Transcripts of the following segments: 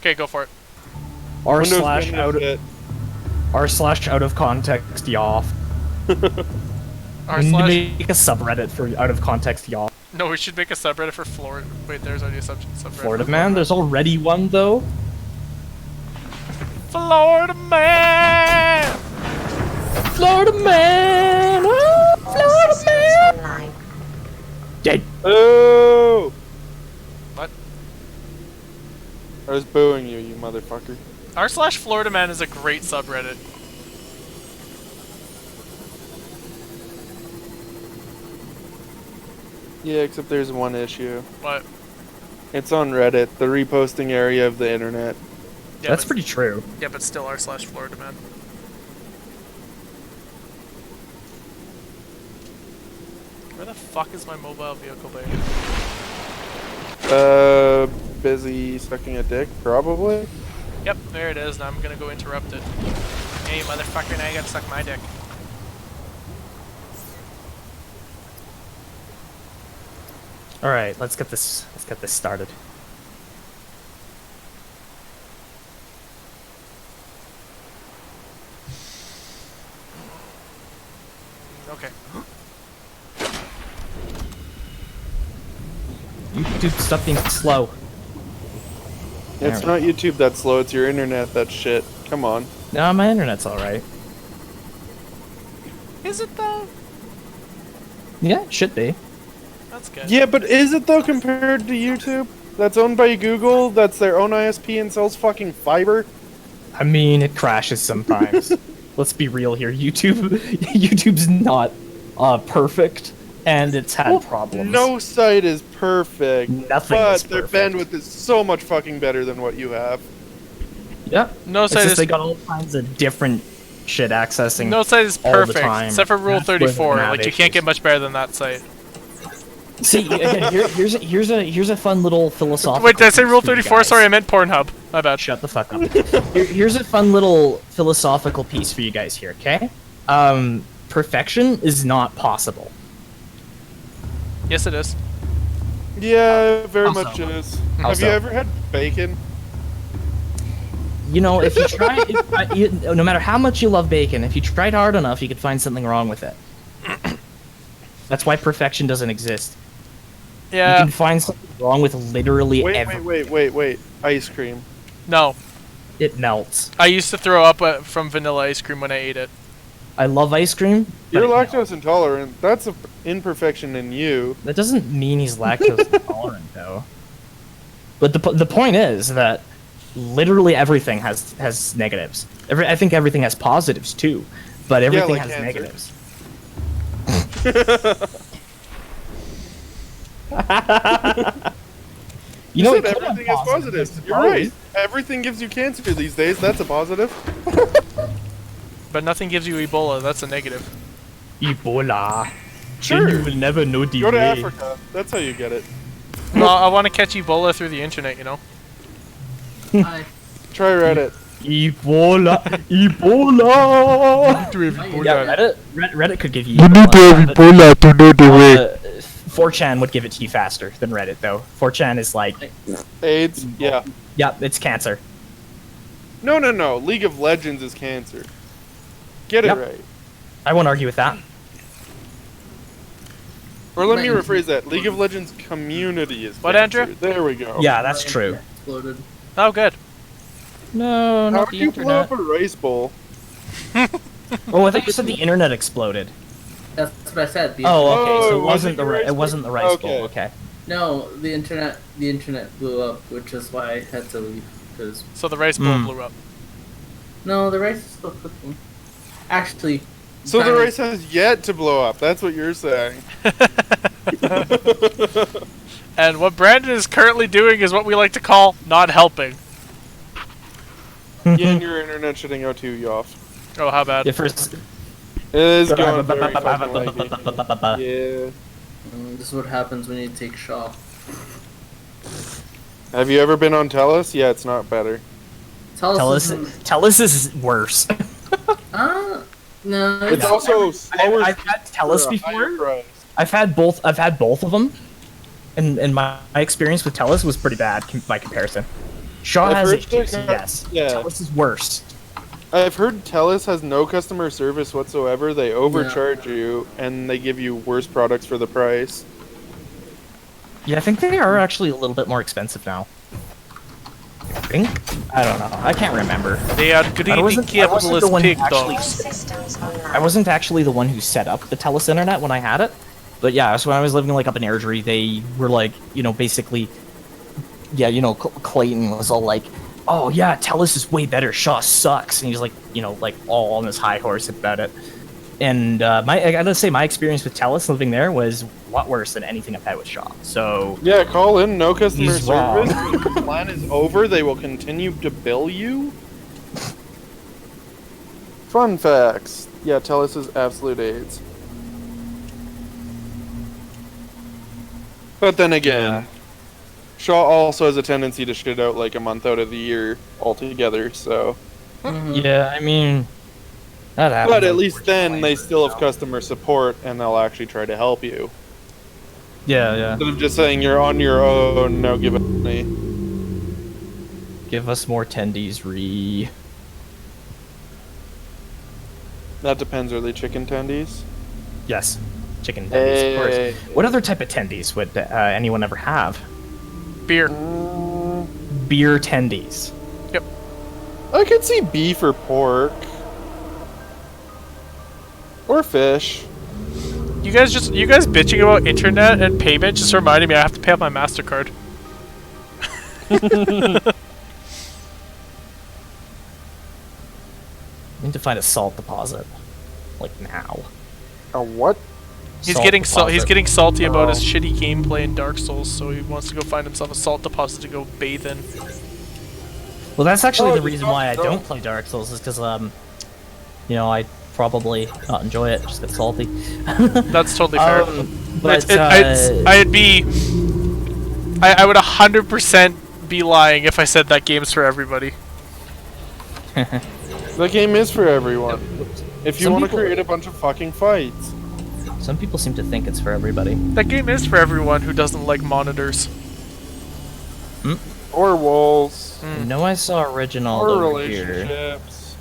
Okay, go for it. R slash out of context y'all. R We need to slash. make a subreddit for out of context y'all. No, we should make a subreddit for Florida. Wait, there's already a subreddit. Florida man, there's already one though. Florida man. Florida man, oh, Florida man. Dead. Oh! What? I was booing you, you motherfucker. R slash Florida man is a great subreddit. Yeah, except there's one issue. What? It's on Reddit, the reposting area of the internet. Yeah, That's but, pretty true. Yeah, but still R slash Florida man. Where the fuck is my mobile vehicle bay? Busy sucking a dick, probably? Yep, there it is. Now I'm gonna go interrupt it. Hey, motherfucker, now you gotta suck my dick. All right, let's get this started. Okay. YouTube, stop being slow. It's There not YouTube that's slow, it's your internet that's shit. Come on. No, my internet's all right. Is it though? Yeah, it should be. That's good. Yeah, but is it though compared to YouTube? That's owned by Google, that's their own ISP and sells fucking fiber? I mean, it crashes sometimes. Let's be real here. YouTube's not perfect, and it's had problems. No site is perfect. Nothing but is their perfect. bandwidth is so much fucking better than what you have. Yeah. No It's site just is they got all kinds of different shit accessing. no site is all the perfect, time. except for Rule That's where they're 34. gonna have Like you can't issues. get much better than that site. See, again, here's a fun little philosophical. Wait, did I say piece Rule for you 34? guys. Sorry, I meant Pornhub. My bad. Shut the fuck up. Here's a fun little philosophical piece for you guys here, okay? Perfection is not possible. Yes, it is. Yeah, very Also- much is. How Have so? you ever had bacon? You know, if you try, no matter how much you love bacon, if you tried hard enough, you could find something wrong with it. That's why perfection doesn't exist. You Yeah. can find something wrong with literally everything. Wait. Ice cream. No. It melts. I used to throw up from vanilla ice cream when I ate it. I love ice cream. but You're it melts. lactose intolerant. That's an imperfection in you. That doesn't mean he's lactose intolerant, though. But the point is that literally everything has negatives. I think everything has positives too, but everything like has cancer. negatives. You know, said it could have everything is positives, positive. You're probably. right. Everything gives you cancer these days. That's a positive. But nothing gives you Ebola. That's a negative. Ebola. Sure. Then you will never know the Go to way. Africa. That's how you get it. Well, I want to catch Ebola through the internet, you know? Hi. Try Reddit. Ebola. Ebola. Yeah, Reddit could give you You need to have but, Ebola to know the way. 4chan would give it to you faster than Reddit, though. 4chan is like, AIDS? Yeah. yeah, it's cancer. No. League of Legends is cancer. Get Yep. it right. I won't argue with that. Or let me Right. rephrase that. League of Legends community is What, cancer. Andrew? There we go. Yeah, that's true. Exploded. Oh, good. No, How not did the you blow internet. up a rice bowl? Oh, I thought you said the internet exploded. That's what I said. The Oh, okay. Oh, So it it wasn't wasn't the the rice it wasn't the rice bowl? bowl. Okay. No, the internet blew up, which is why I had to leave. Because So the rice bowl Mm. blew up. no, the rice is still cooking. Actually, So the Brandon- rice has yet to blow up. That's what you're saying. And what Brandon is currently doing is what we like to call not helping. Yeah, and your internet shitting out too, you off. Oh, how bad? Yeah, first. It is going very fucking laggy. Yeah. This is what happens when you take Shaw. Have you ever been on Telus? Yeah, it's not better. Telus is worse. No. It's also slower. I've had Telus for a higher before. price. I've had both of them, and my experience with Telus was pretty bad by comparison. Shaw I've has heard issues, that- yes. yeah. Telus is worse. I've heard TELUS has no customer service whatsoever. They overcharge you, and they give you worse products for the price. Yeah, I think they are actually a little bit more expensive now. I think? I don't know. I can't remember. They are I greedy wasn't the capitalist one who pig actually- dogs. I wasn't actually the one who set up the TELUS internet when I had it. But yeah, so when I was living like up in Airdrie, they were like, you know, basically, yeah, you know, Clayton was all like, oh yeah, TELUS is way better, Shaw sucks, and he's like, you know, like all on this high horse about it. And I gotta say, my experience with TELUS living there was a lot worse than anything I've had with Shaw. So Yeah, call in, no customer He's wrong. service. When the plan is over, they will continue to bill you. Fun facts. Yeah, TELUS is absolute AIDS. But then again, Shaw also has a tendency to shit out like a month out of the year altogether, so... yeah, I mean, that happens. But at least then, they still have customer support, and they'll actually try to help you. Yeah, yeah. Instead of just saying, you're on your own, now give it to me. Give us more tendies, re. That depends, are they chicken tendies? Yes, chicken tendies, of Hey. course. What other type of tendies would anyone ever have? Beer. Beer tendies. I could see beef or pork. Or fish. You guys bitching about internet and payment just reminded me I have to pay off my MasterCard. I need to find a salt deposit. Like now. A what? He's Salt getting deposit. salty about his Oh. shitty gameplay in Dark Souls, so he wants to go find himself a salt deposit to go bathe in. Well, that's actually Oh, the reason why I oh. don't play Dark Souls, is because, you know, I probably not enjoy it, just get salty. That's totally fair. But, I would 100% be lying if I said that game's for everybody. The game is for everyone. If you Some want to people- create a bunch of fucking fights. Some people seem to think it's for everybody. That game is for everyone who doesn't like monitors. Or walls. I know I saw original Or over here. relationships.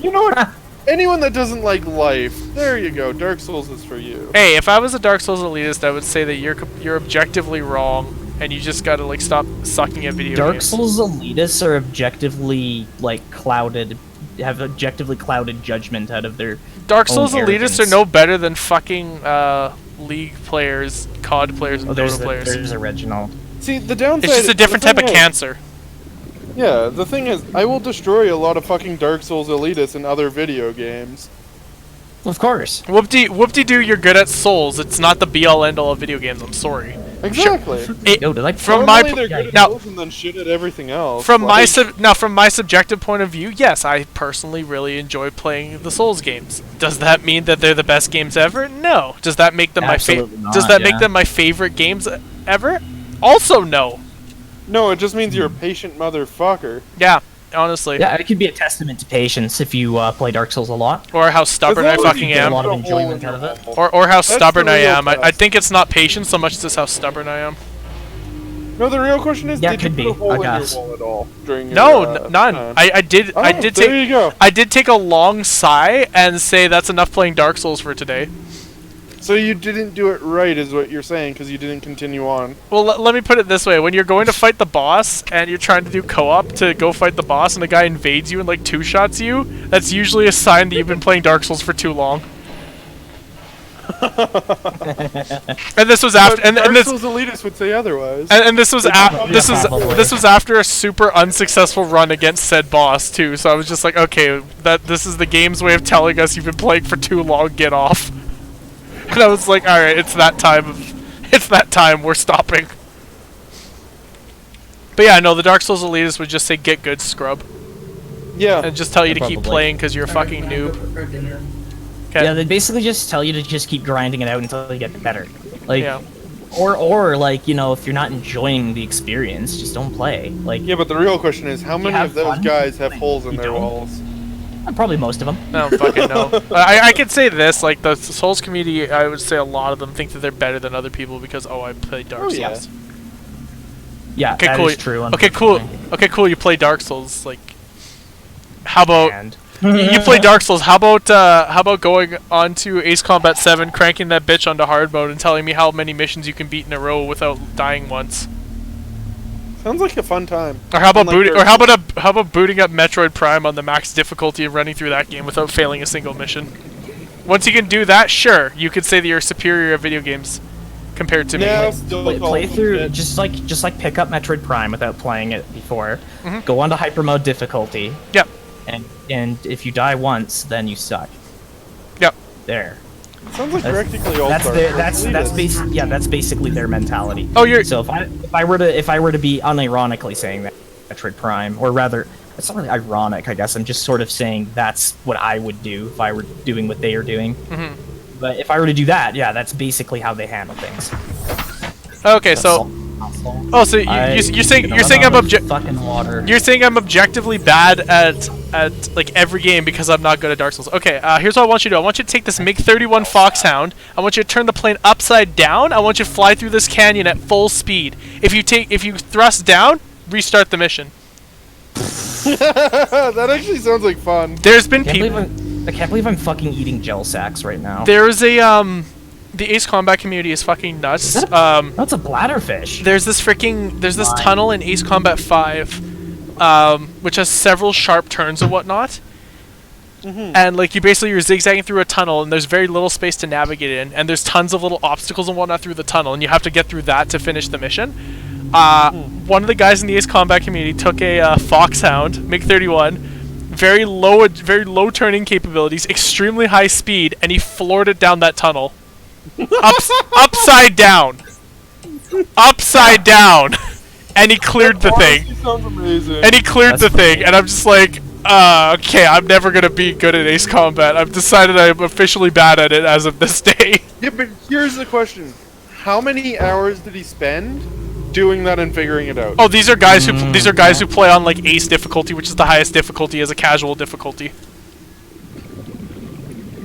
You know what? Anyone that doesn't like life, there you go. Dark Souls is for you. Hey, if I was a Dark Souls elitist, I would say that you're objectively wrong, and you just gotta like stop sucking at video Dark games. Souls elitists are objectively, like, clouded, have objectively clouded judgment out of their Dark own Souls elitists arrogance. are no better than fucking League players, COD players, and Dota players. there's original. See, the downside... It's just a different the type of thing is- cancer. Yeah, the thing is, I will destroy a lot of fucking Dark Souls elitists in other video games. Of course. Whoop-de-doo, you're good at Souls. It's not the be-all end-all of video games, I'm sorry. Exactly. Yo, did I From Normally my they're good at now, Souls and then shit at everything else. from my like, from my subjective point of view, yes, I personally really enjoy playing the Souls games. Does that mean that they're the best games ever? No. Does that make them Absolutely not, Does that make yeah. them my favorite games ever? Also, no. No, it just means you're a patient motherfucker. Yeah, honestly. Yeah, it could be a testament to patience if you play Dark Souls a lot. Or how stubborn As I long as fucking you get a am. lot of a hole enjoyment in out of your it. wall. Or how That's the stubborn I real am. I test. think it's not patience so much as how stubborn I am. No, the real question is, Yeah, did you could put be, a hole I in your guess. wall at all during your, No, none. time? I did Oh, there there you go. I did take a long sigh and say that's enough playing Dark Souls for today. So you didn't do it right, is what you're saying, because you didn't continue on. Well, let me put it this way. When you're going to fight the boss and you're trying to do co-op to go fight the boss and the guy invades you and like two-shots you, that's usually a sign that you've been playing Dark Souls for too long. And this was after and Dark this Souls elitists would say otherwise. and this was this is probably. this was after a super unsuccessful run against said boss too. So I was just like, okay, this is the game's way of telling us you've been playing for too long. Get off. And I was like, all right, it's that time. We're stopping. But yeah, no, the Dark Souls elitists would just say, "Get good, scrub," Yeah. and just tell you to keep Probably. playing because you're a fucking noob. For dinner. Okay. Yeah, they basically just tell you to just keep grinding it out until you get better. Like, Yeah. or like, you know, if you're not enjoying the experience, just don't play. Like, Yeah, but the real question is, how many have of those fun? guys have holes in You their don't? walls? probably most of them. I don't fucking know. I could say this, like the Souls community, I would say a lot of them think that they're better than other people because I play Dark Oh, Souls. yeah. Yeah, Okay, that cool. is true. Okay, cool. unfortunately. Okay, cool. You play Dark Souls. Like, how about And you play Dark Souls? How about going on to Ace Combat 7, cranking that bitch onto hard mode, and telling me how many missions you can beat in a row without dying once? Sounds like a fun time. Or how about Unlike booting? Or Dark how about booting up Metroid Prime on the max difficulty and running through that game without failing a single mission? Once you can do that, sure, you could say that you're superior at video games compared to Yeah, me. still play call it through shit. just like pick up Metroid Prime without playing it before. Mhm. Go on to hyper mode difficulty, Yep. and if you die once, then you suck. Yep. There. Sounds like That's- practically all That's Dark their, Souls. that's Leave that's it. that's basically their mentality. Oh, you're. So if I were to be unironically saying that Metroid Prime, or rather, it's not really ironic, I guess. I'm just sort of saying that's what I would do if I were doing what they are doing. Mhm. But if I were to do that, yeah, that's basically how they handle things. Okay, so. Oh, so you're saying I'm fucking water. You're saying I'm objectively bad at like every game because I'm not good at Dark Souls. Okay, here's what I want you to do. I want you to take this MiG-31 Foxhound. I want you to turn the plane upside down. I want you to fly through this canyon at full speed. If you thrust down, restart the mission. That actually sounds like fun. There's been I people. can't believe I'm fucking eating gel sacks right now. There's a the Ace Combat community is fucking nuts. That's a bladderfish. There's this tunnel in Ace Combat 5, which has several sharp turns and whatnot. And like you're zigzagging through a tunnel, and there's very little space to navigate in, and there's tons of little obstacles and whatnot through the tunnel, and you have to get through that to finish the mission. One of the guys in the Ace Combat community took a Foxhound MiG-31, very low turning capabilities, extremely high speed, and he floored it down that tunnel. Upside down, and he cleared the thing. Honestly sounds amazing. And he cleared That's the thing, and I'm just like, okay, I'm never gonna be good at Ace Combat. I've decided I'm officially bad at it as of this day. Yeah, but here's the question: how many hours did he spend doing that and figuring it out? Oh, these are guys who play on like Ace difficulty, which is the highest difficulty as a casual difficulty.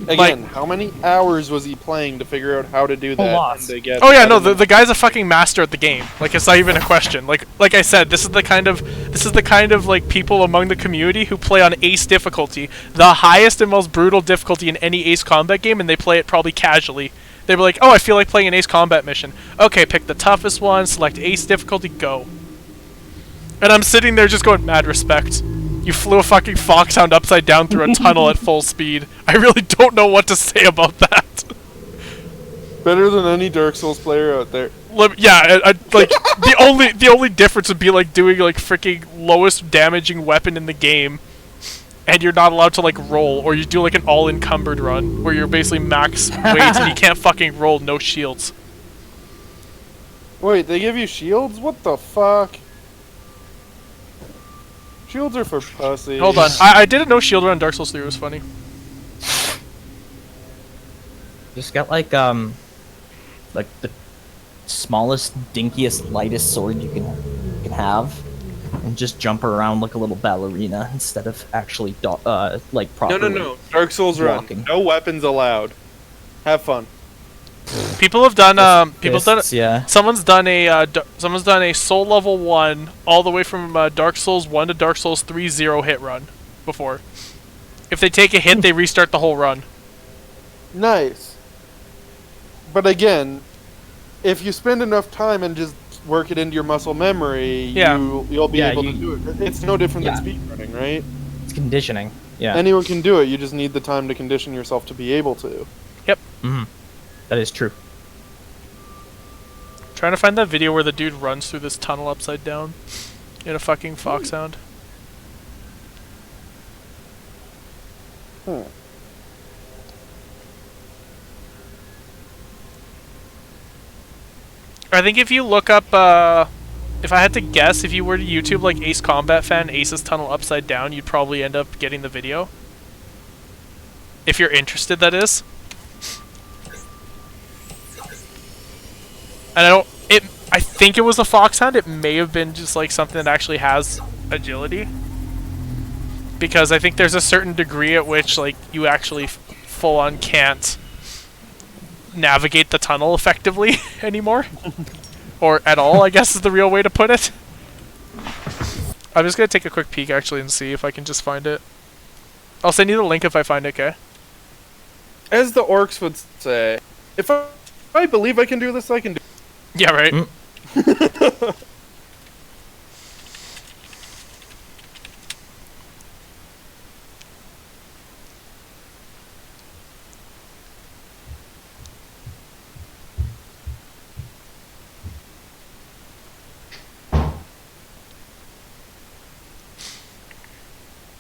Again, how many hours was he playing to figure out how to do that? lot. And to get Oh yeah, that no, in the guy's a fucking master at the game. Like it's not even a question. Like I said, this is the kind of like people among the community who play on Ace difficulty, the highest and most brutal difficulty in any Ace Combat game, and they play it probably casually. They'd be like, oh, I feel like playing an Ace Combat mission. Okay, pick the toughest one, select Ace difficulty, go. And I'm sitting there just going, mad respect. You flew a fucking Foxhound upside down through a tunnel at full speed. I really don't know what to say about that. better than any Dark Souls player out there. Yeah, like the only difference would be like doing like freaking lowest damaging weapon in the game, and you're not allowed to like roll, or you do like an all encumbered run where you're basically max weights and you can't fucking roll, no shields. Wait, they give you shields? What the fuck? Shields are for pussies. Hold on, I did a no shield run on Dark Souls 3. It was funny. Just got like the smallest, dinkiest, lightest sword you can have, and just jump around like a little ballerina instead of actually like properly. No. Dark Souls Walking. run. No weapons allowed. Have fun. People have done Fists, yeah. Someone's done a Soul Level 1 all the way from Dark Souls 1 to Dark Souls 3 0 hit run before. If they take a hit, they restart the whole run. Nice. But again, if you spend enough time and just work it into your muscle memory, Yeah. you'll be able to do it. It's no different Yeah. than speedrunning, right? It's conditioning. Yeah. Anyone can do it. You just need the time to condition yourself to be able to. Mhm. That is true. Trying to find that video where the dude runs through this tunnel upside down in a fucking Foxhound. I think if you look up, if I had to guess, if you were to YouTube like Ace Combat Fan, Ace's Tunnel Upside Down, you'd probably end up getting the video. If you're interested, that is. And I think it was a Foxhound. It may have been just like something that actually has agility. Because I think there's a certain degree at which like you actually full on can't navigate the tunnel effectively anymore. Or at all, I guess is the real way to put it. I'm just gonna take a quick peek actually and see if I can just find it. I'll send you the link if I find it, okay? As the orcs would say, if I believe I can do this, I can do it. Yeah, right?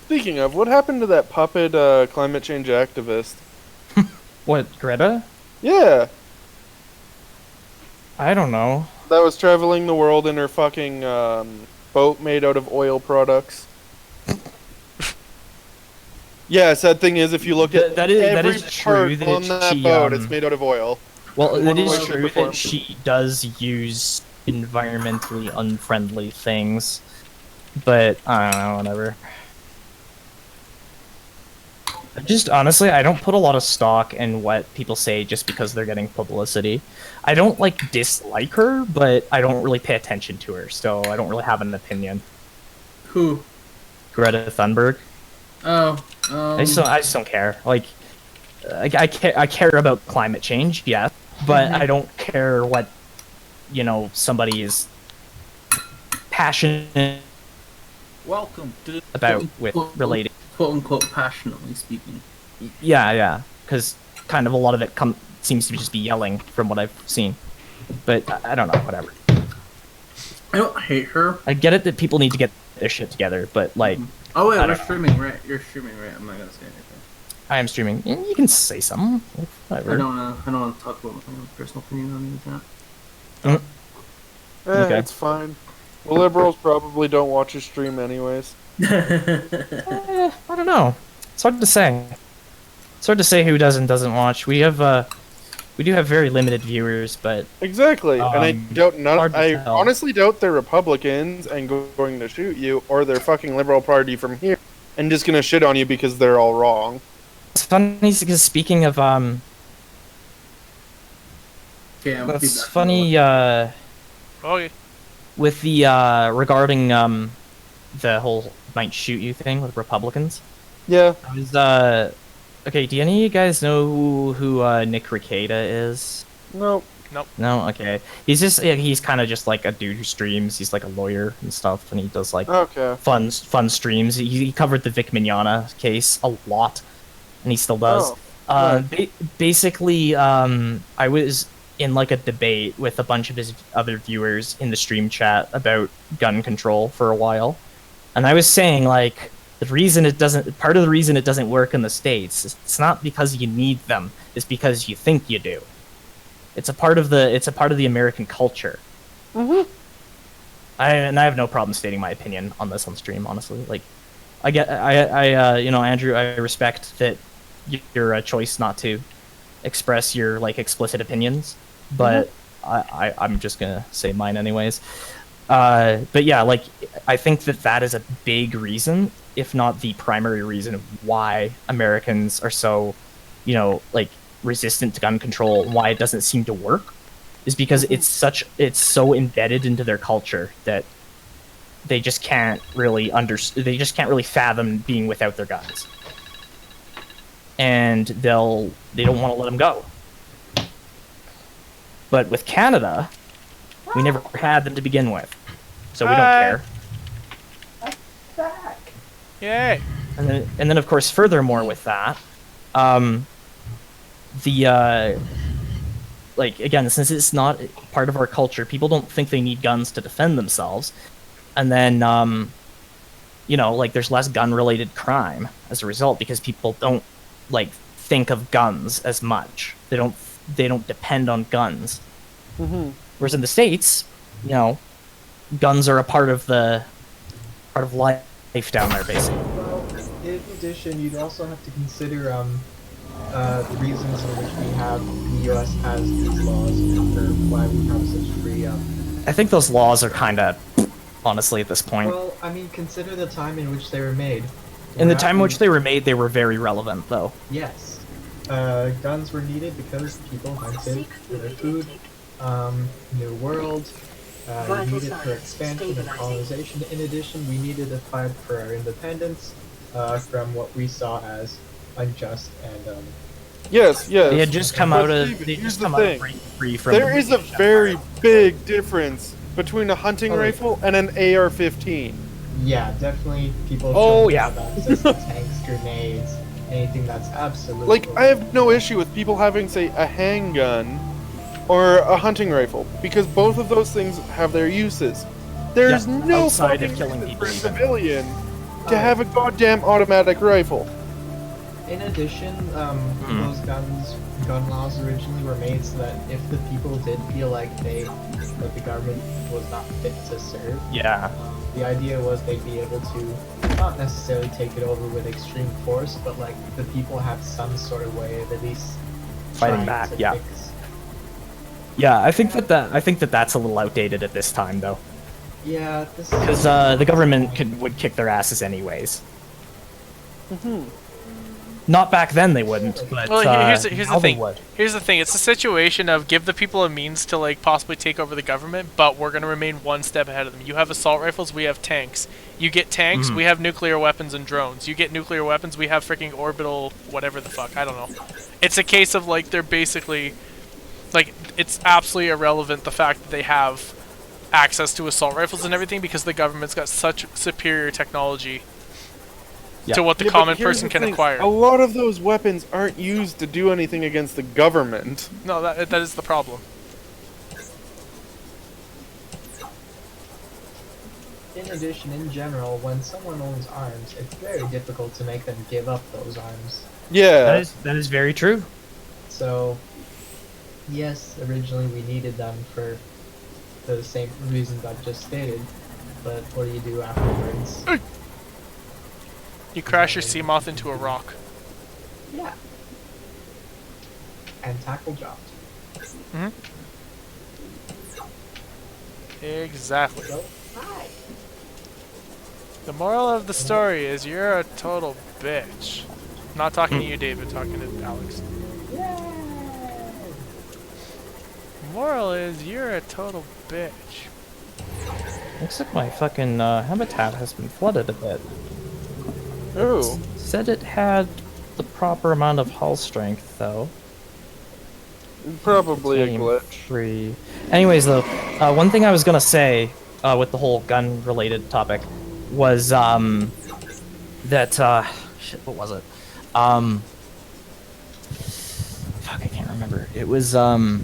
Speaking of, what happened to that puppet climate change activist? What, Greta? Yeah, I don't know. that was traveling the world in her fucking boat made out of oil products. Yeah, sad thing is, if you look at That is every true part that on that she, boat, it's made out of oil. Well, it One is way, shape, true or form. that she does use environmentally unfriendly things, but I don't know, whatever. Just honestly, I don't put a lot of stock in what people say just because they're getting publicity. I don't like dislike her, but I don't really pay attention to her, so I don't really have an opinion. Who? Greta Thunberg. Oh. I just don't care. Like, I care about climate change, yes, but I don't care what, somebody is passionate Welcome to about with related. quote unquote passionately speaking. Yeah, because kind of a lot of it seems to just be yelling from what I've seen. But I don't know, whatever. I don't hate her. I get it that people need to get their shit together, but like, Oh wait, I we're don't- streaming, right? You're streaming, right? I'm not gonna say anything. I am streaming. You can say something. Whatever. I don't want to talk about my own personal opinion on the internet. Okay. It's fine. The liberals probably don't watch your stream anyways. I don't know. It's hard to say. It's hard to say who does and doesn't watch. We do have very limited viewers, but Exactly, and I doubt hard to I tell. honestly doubt they're Republicans and going to shoot you, or they're fucking Liberal Party from here and just gonna shit on you because they're all wrong. it's funny because speaking of Okay, I'm that's feedback. funny. Oh, yeah. With the regarding the whole might shoot you thing with Republicans. Yeah, I was okay. Do any of you guys know who Nick Rekieta is? no, No, okay. He's kind of just like a dude who streams. He's like a lawyer and stuff, and he does like okay. fun streams. He covered the Vic Mignogna case a lot, and he still does. Oh, Basically, I was in like a debate with a bunch of his other viewers in the stream chat about gun control for a while, and I was saying like part of the reason it doesn't work in the States is it's not because you need them, it's because you think you do. It's a part of the American culture. Mhm. I have no problem stating my opinion on this on stream, honestly. Like, Andrew, I respect that your choice not to express your like explicit opinions, but I'm just gonna say mine anyways. But yeah, like I think that is a big reason, if not the primary reason, of why Americans are so, like resistant to gun control and why it doesn't seem to work, is because it's so embedded into their culture that they just can't really fathom being without their guns, and they don't want to let them go. But with Canada, we never had them to begin with, so we don't care. Yay. And then of course, furthermore with that, like again, since it's not part of our culture, people don't think they need guns to defend themselves, and then like there's less gun-related crime as a result because people don't like think of guns as much. They don't depend on guns. Mm-hmm. Whereas in the States, guns are a part of life down there, basically. Well, in addition, you'd also have to consider the reasons in which the U.S. has these laws for why we have such free. I think those laws are kind of, honestly, at this point. Well, I mean, consider the time in which they were made. In the time in which they were made, they were very relevant, though. Yes. Guns were needed because people hunted for their food. New World. We need it for expansion and colonization. In addition, we needed to fight for our independence from what we saw as unjust and Yes, yes. They had just come But out of Steven, they here's just the come out thing. of free from. There the is a British very Empire. big difference between a hunting rifle and an AR-15. yeah, definitely people Oh, don't yeah. have access to tanks, grenades, anything that's absolutely Like, I have no issue with people having, say, a handgun or a hunting rifle, because both of those things have their uses. There's Yep, no outside of fucking killing reason people for a even. civilian to have a goddamn automatic rifle. In addition, those gun laws originally were made so that if the people did feel like that the government was not fit to serve, Yeah. the idea was they'd be able to not necessarily take it over with extreme force, but like the people have some sort of way of at least Fighting trying back, to yeah. fix. Yeah, I think that that's a little outdated at this time though, Yeah, this because the government would kick their asses anyways. Not back then they wouldn't, but Well, here's now the they thing. would. Here's the thing. It's a situation of give the people a means to like possibly take over the government, but we're gonna remain one step ahead of them. You have assault rifles, we have tanks. You get tanks, we have nuclear weapons and drones. You get nuclear weapons, we have freaking orbital whatever the fuck. I don't know. It's a case of like they're basically like it's absolutely irrelevant the fact that they have access to assault rifles and everything because the government's got such superior technology Yeah. to what the Yeah, but common here's person the can thing, acquire. A lot of those weapons aren't used to do anything against the government. No, that is the problem. In addition, in general, when someone owns arms, it's very difficult to make them give up those arms. Yeah. That is very true. So, yes, originally we needed them for the same reasons I've just stated, but what do you do afterwards? You crash your Seamoth into a rock. Yeah. And tackle jobs. Exactly. So, hi. The moral of the story is you're a total bitch. I'm not talking to you, David, talking to Alex. The moral is you're a total bitch. Looks like my fucking habitat has been flooded a bit. Ooh. Said it had the proper amount of hull strength though. Probably a Game glitch. Free. Anyways, though, one thing I was gonna say with the whole gun-related topic was that shit. What was it? Fuck, I can't remember. It was Now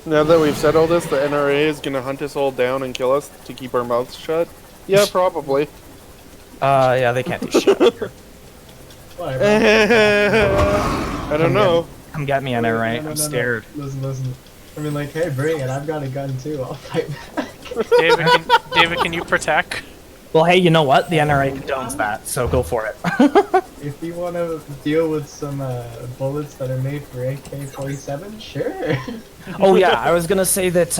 that we've said all this, the NRA is gonna hunt us all down and kill us to keep our mouths shut? Yeah, probably. yeah, they can't do shit. Whatever. I don't know. Come get me, NRA. No, I'm scared. Listen. I mean, like, hey, bring it. I've got a gun too. I'll fight back. David, can you protect? Well, hey, you know what? The NRA condones that, so go for it. If you want to deal with some bullets that are made for AK-47, sure. Oh yeah, I was gonna say that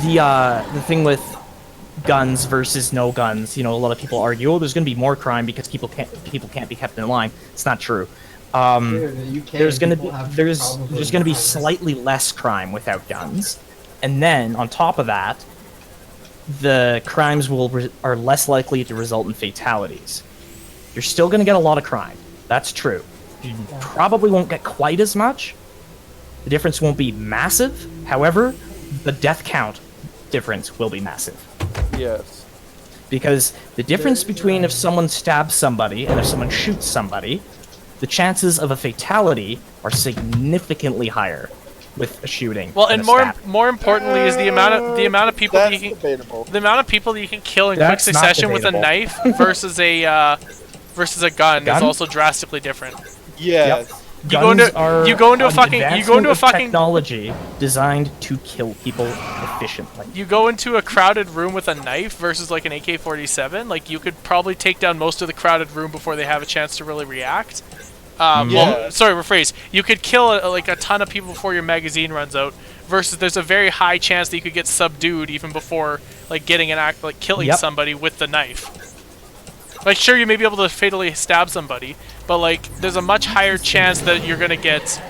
the thing with guns versus no guns, you know, a lot of people argue, oh, there's gonna be more crime because people can't be kept in line. It's not true. You can. There's gonna be People have there's probably gonna be violence. slightly less crime without guns, and then on top of that, the crimes are less likely to result in fatalities. You're still gonna get a lot of crime. That's true. You probably won't get quite as much. The difference won't be massive. However, the death count difference will be massive. Yes. Because the difference between if someone stabs somebody and if someone shoots somebody, the chances of a fatality are significantly higher with a shooting. Well, than and a stabbing. more importantly is the amount of people that That's you can debatable. the amount of people that you can kill in That's quick not succession with a debatable. knife versus a gun is Gun? also drastically different. Yes. You go into a fucking technology designed to kill people efficiently. you go into a crowded room with a knife versus like an AK-47. Like you could probably take down most of the crowded room before they have a chance to really react. Well, sorry, rephrase. You could kill like a ton of people before your magazine runs out. Versus, there's a very high chance that you could get subdued even before like getting killing somebody with the knife. Like, sure, you may be able to fatally stab somebody, but like, there's a much higher chance that you're gonna get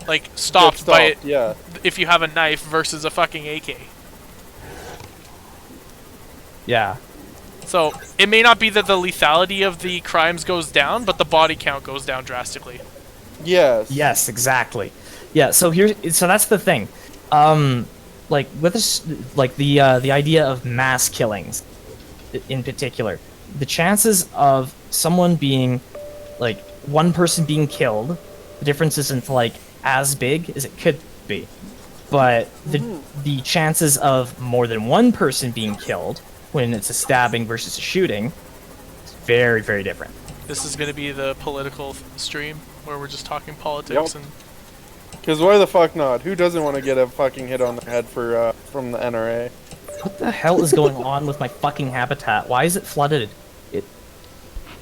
like stopped by it Yeah. if you have a knife versus a fucking AK. Yeah. So it may not be that the lethality of the crimes goes down, but the body count goes down drastically. Yes. Yes, exactly. Yeah, so that's the thing. Like with this, like the idea of mass killings, in particular, the chances of someone being, like, one person being killed, the difference isn't like as big as it could be, but the chances of more than one person being killed when it's a stabbing versus a shooting is very, very different. This is going to be the political stream where we're just talking politics and. Because why the fuck not? Who doesn't want to get a fucking hit on the head for from the NRA? What the hell is going on with my fucking habitat? Why is it flooded?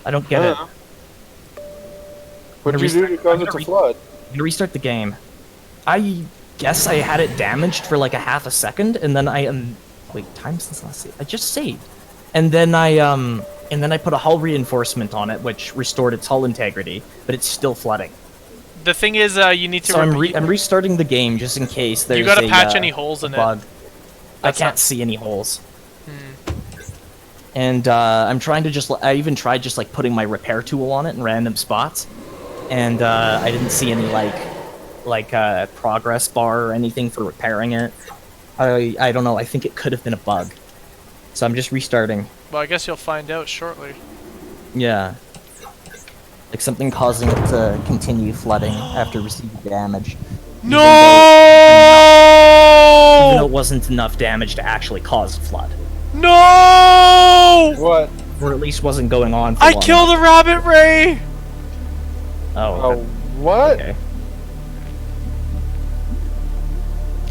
I don't get it. What did you do to cause it to flood? I'm gonna restart the game. I guess I had it damaged for like a half a second, and then wait, time since last save. I just saved, and then I put a hull reinforcement on it, which restored its hull integrity, but it's still flooding. The thing is, you need to. So I'm restarting the game just in case there's. You gotta patch any holes in bug. it. I can't see any holes. And I'm trying to I even tried just like putting my repair tool on it in random spots, and I didn't see any progress bar or anything for repairing it. I don't know. I think it could have been a bug. So I'm just restarting. Well, I guess you'll find out shortly. Yeah. Like something causing it to continue flooding after receiving damage. No! Even though it wasn't enough damage to actually cause a flood. No! What? Or at least wasn't going on for I long killed enough. a rabbit ray! Oh, Oh, okay. what? Okay.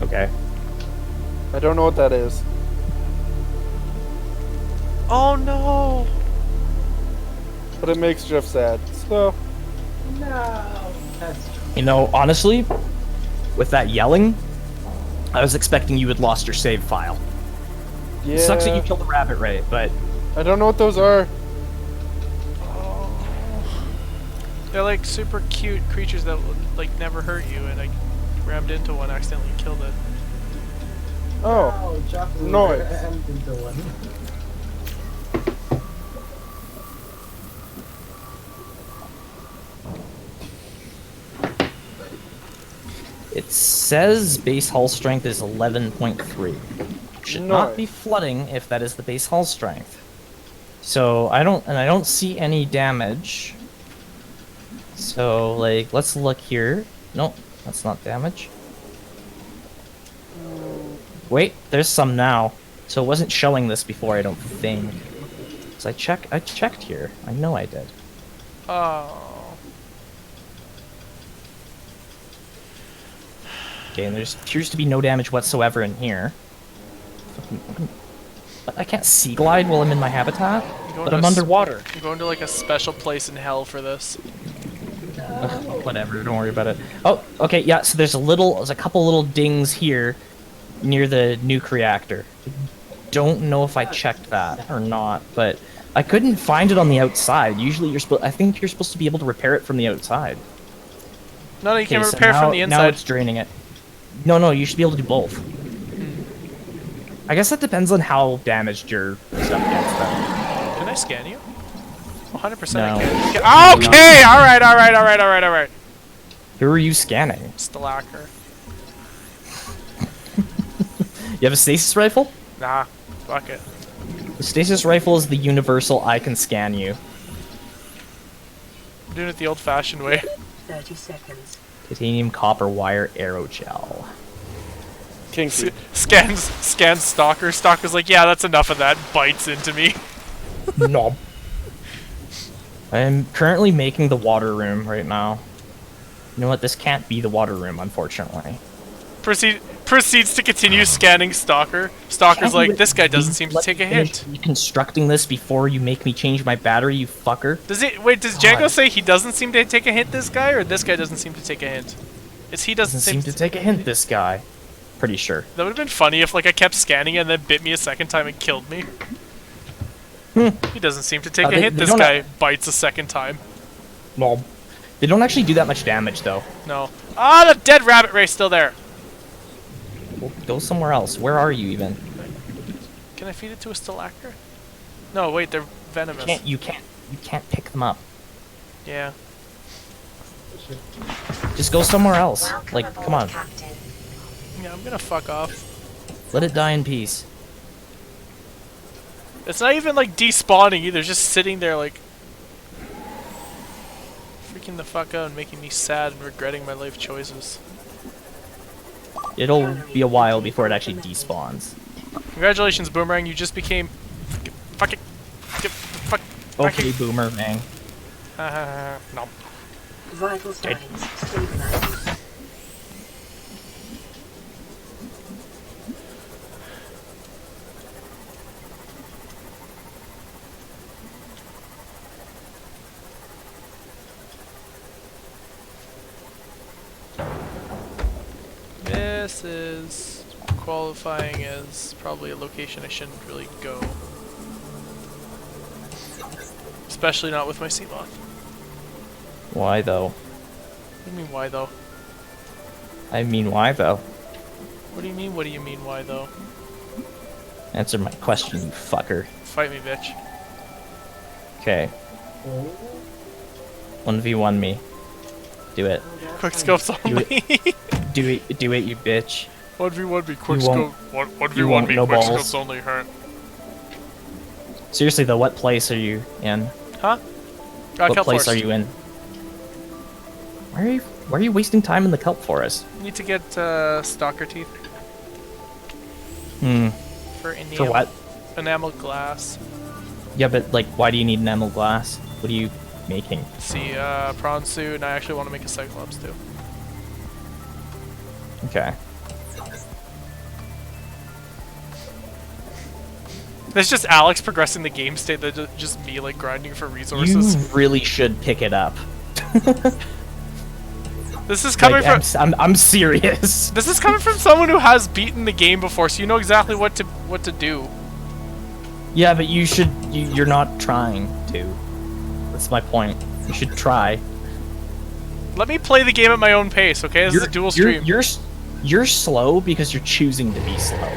Okay. I don't know what that is. Oh no! But it makes Jeff sad. So, No, that's You know, honestly, with that yelling, I was expecting you had lost your save file. yeah. It sucks that you killed the rabbit ray, but I don't know what those are. They're like super cute creatures that would like never hurt you, and I rammed into one, accidentally killed it. Oh. Jeff Noise. and into one. it says base hull strength is 11.3. Should not be flooding if that is the base hull strength. So I don't see any damage. So like let's look here. Nope, that's not damage. Wait, there's some now. So it wasn't showing this before, I don't think. So I checked here. I know I did. Oh. Okay, and there appears to be no damage whatsoever in here. But I can't sea glide while I'm in my habitat, but I'm underwater. You're going to like a special place in hell for this. Ugh, whatever, don't worry about it. Oh, okay, yeah, so there's a couple little dings here near the nuke reactor. Don't know if I checked that or not, but I couldn't find it on the outside. Usually I think you're supposed to be able to repair it from the outside. No, you can Okay, so repair from the Now inside. it's draining it. No, you should be able to do both. I guess that depends on how damaged your stuff gets, though. Can I scan you? 100% No. I can. Okay, alright. Who are you scanning? Stalker. You have a stasis rifle? Nah, fuck it. The stasis rifle is the universal I can scan you. I'm doing it the old-fashioned way. 30 seconds. Titanium copper wire aerogel. Kinky. Scans Stalker. Stalker's like, yeah, that's enough of that. Bites into me. Knob. I'm currently making the water room right now. You know what? This can't be the water room, unfortunately. Proceeds to continue scanning Stalker. Stalker's like, this guy doesn't seem to Let take me a finish hint. reconstructing this before you make me change my battery, you fucker. Does Django say he doesn't seem to take a hint, this guy, or this guy doesn't seem to take a hint? It's he doesn't Doesn't seem to take a hint, this guy. Pretty sure. That would have been funny if like I kept scanning it and then bit me a second time and killed me. He doesn't seem to take a They hint, this don't guy bites a second time. Knob. They don't actually do that much damage, though. No. Ah, the dead rabbit ray's still there. Well, go somewhere else. Where are you, even? Can I feed it to a stalactor? No, wait, they're venomous. You can't pick them up. Yeah. Just go somewhere else. Like, come on. Yeah, I'm gonna fuck off. Let it die in peace. It's not even like despawning either, just sitting there like freaking the fuck out and making me sad and regretting my life choices. It'll be a while before it actually despawns. Congratulations, Boomerang, you just became fucking Okay, Boomerang. no. Vital signs stabilizing. This is qualifying as probably a location I shouldn't really go. Especially not with my Seamoth. Why, though? What do you mean, why though? I mean, why, though? What do you mean, why though? Answer my question, you fucker. Fight me, bitch. Okay. 1v1 me. Do it. Quick scopes only. Do it, you bitch. 1v1 me, quick You won't- scope. you 1v1 won't, me, no quick balls. scopes only hurt. Seriously, though, what place are you in? Huh? What Kelp place Forest. are you in? Why are you wasting time in the kelp forest? Need to get stalker teeth Hmm. for enamel. For what? Enamel glass. Yeah, but like, why do you need enamel glass? What are you making? See, prawn suit, and I actually want to make a cyclops too. Okay. It's just Alex progressing the game state, that just me like grinding for resources. You really should pick it up. This is coming Like, from I'm serious. this is coming from someone who has beaten the game before, so you know exactly what to do. Yeah, but you're not trying to. That's my point. You should try. Let me play the game at my own pace, okay? This is a dual stream. You're slow because you're choosing to be slow.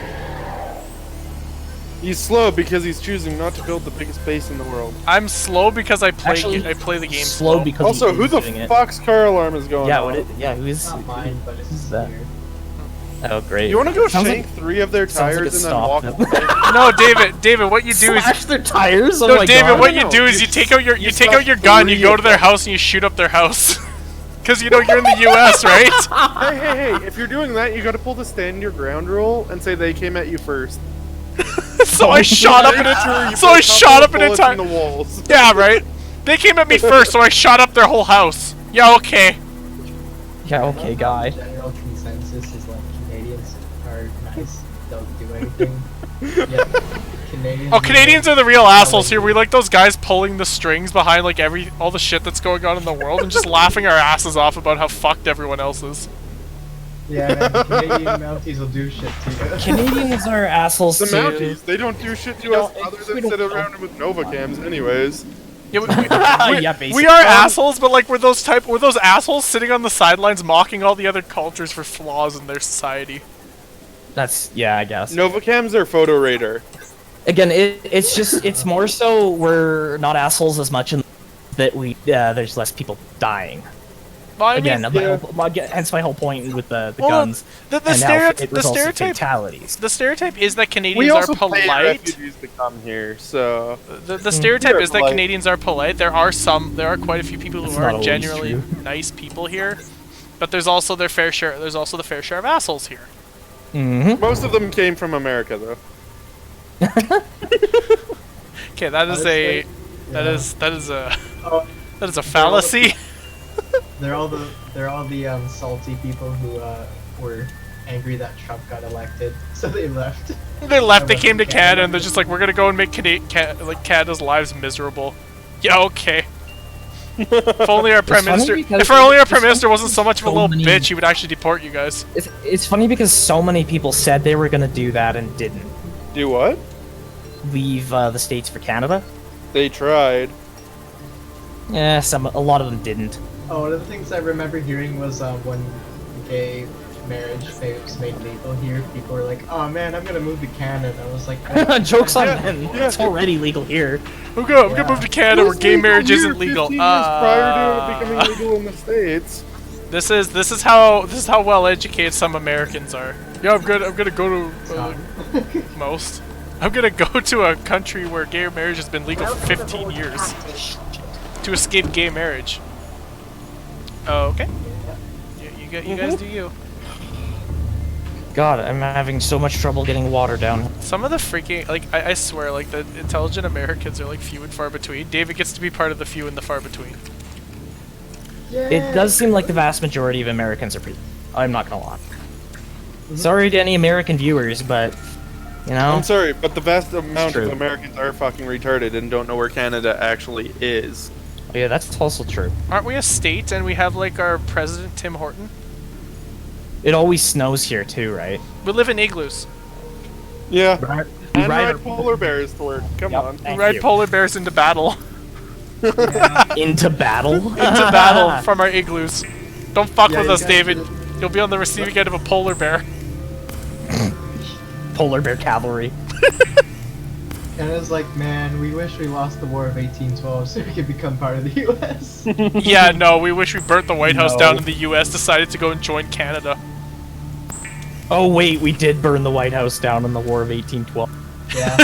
He's slow because he's choosing not to build the biggest base in the world. I'm slow because I play Actually, I play the game slow because Also, he who is the doing it. fuck's car alarm is going Yeah, on? who is Not mine, but it's who's that? weird. Oh, great. You want to go Sounds shank like- 3 of their sounds like tires a and then stop walk them. away? No, David, what you do is Slash their tires. Oh no, my David, God. what you No, do is you you take out your stop gun, you 3 go of to their them. house and you shoot up their house. Cause you know you're in the US, right? Hey, if you're doing that, you gotta pull the stand your ground rule and say they came at you first. So I shot up an Make sure you entire. So put I a shot couple up an bullets entire. in the walls. Yeah, right. They came at me first, so I shot up their whole house. Yeah, okay. Yeah, okay, guy. General consensus is like Canadians are nice, don't do anything. Yeah, Canadians. Oh, Canadians are the real assholes here. We like those guys pulling the strings behind like all the shit that's going on in the world and just laughing our asses off about how fucked everyone else is. Yeah, man, the Canadian Mounties will do shit to you. Canadians are assholes The too. Mounties, they don't do shit to us other we than don't sit around with Nova cams anyways. Yeah, Yeah, we basically. are assholes, but like we're those assholes sitting on the sidelines mocking all the other cultures for flaws in their society. Yeah, I guess. Nova cams are photo radar. Again, it's more so we're not assholes as much in that there's less people dying. Well, I Again, mean, hence my whole point with the well, guns. the and how it results in stereotype fatalities. the stereotype is that We Canadians are also pay polite. refugees to come here, so The stereotype They're is that polite. Canadians are polite. There are quite a few people who That's not are always genuinely true. nice people here, but there's also the fair share of assholes here. Mm-hmm. most of them came from America, though. Okay, that is Honestly, that yeah. is a Oh, that is a fallacy. they're all the salty people who were angry that Trump got elected, so they left. They left. They went came to to Canada, Canada. and they're just like, we're gonna go and make Canada's lives miserable. Yeah, okay. If only our prime funny minister, because if only our it's prime minister funny wasn't so much of a so little many- bitch, he would actually deport you guys. It's funny because so many people said they were gonna do that and didn't Do what? leave the States for Canada. They tried. Yeah, a lot of them didn't. Oh, one of the things I remember hearing was when gay marriage was made legal here, people were like, "Oh man, I'm gonna move to Canada." I was like, Jokes on Yeah, them. yeah. It's already legal here. I'm gonna Yeah. move to Canada where gay marriage isn't legal. 15 years prior to it becoming legal in the States. This is how well educated some Americans are. Yeah, I'm gonna go to most. I'm gonna go to a country where gay marriage has been legal for 15 years to escape gay marriage. Oh, okay. You guys do you. God, I'm having so much trouble getting water down. Some of the freaking I swear like the intelligent Americans are like few and far between. David gets to be part of the few and the far between. It does seem like the vast majority of Americans are pretty. I'm not gonna lie. Sorry to any American viewers, but you know. I'm sorry, but the vast amount true. of Americans are fucking retarded and don't know where Canada actually is. Oh, yeah, that's also true. Aren't we a state and we have like our president Tim Horton? It always snows here too, right? We live in igloos. Yeah. Right. And ride polar bears to work. Come on. We ride polar bears into battle. Into battle. Into battle from our igloos. Don't fuck Yeah, with you us, guys David. did- You'll be on the receiving end of a polar bear. Polar bear cavalry. Canada's like, man, we wish we lost the War of 1812 so we could become part of the U.S. Yeah, no, we wish we burnt the White House No. down in the U.S. Decided to go and join Canada. Oh wait, we did burn the White House down in the War of 1812. Yeah.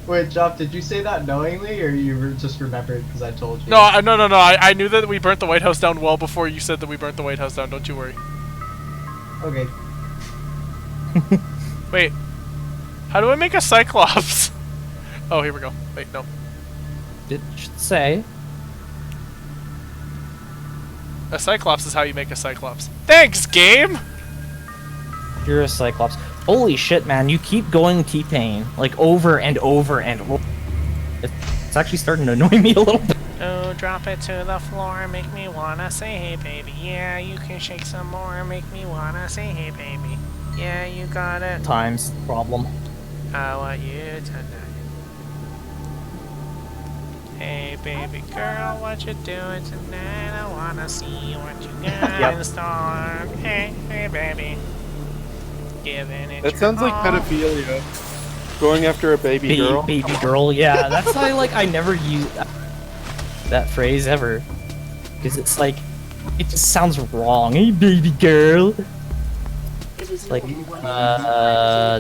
Wait, Joff, did you say that knowingly, or you just remembered because I told you? No, I knew that we burnt the White House down well before you said that we burnt the White House down. Don't you worry. Okay. Wait, how do I make a Cyclops? Oh, here we go. Wait, no. It should say. A Cyclops is how you make a Cyclops. Thanks, game! You're a Cyclops. Holy shit, man, you keep going T-Pain, like, over and over and over. It's actually starting to annoy me a little bit. Oh, drop it to the floor, make me wanna say hey baby. Yeah, you can shake some more, make me wanna say hey baby. Yeah, you got it. Times problem. I want you tonight. Hey baby girl, what you doing tonight? I wanna see what you got in store. Hey, hey baby. Giving it That your sounds like all. pedophilia. Going after a baby girl. Baby girl, yeah, that's why, like, I never use that phrase ever. Because it's like, it just sounds wrong. Hey, baby girl. It is Like, normal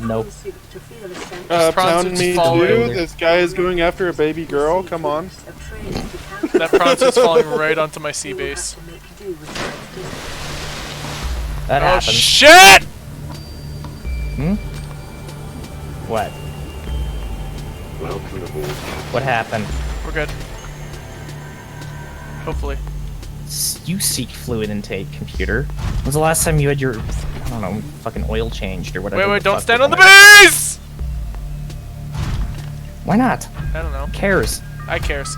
nope. to feel a sense This Pound prostitute's me falling. too. This guy is going after a baby girl. Come on. of trade to counter That prostitute's falling right onto my sea will have base. to make do with what it is. That Oh happens. shit! What? What happened? We're good. Hopefully. You seek fluid intake, computer. When's the last time you had your, I don't know, fucking oil changed or whatever? Wait, the don't fuck stand was on the that? base! Why not? I don't know. Who cares? I cares.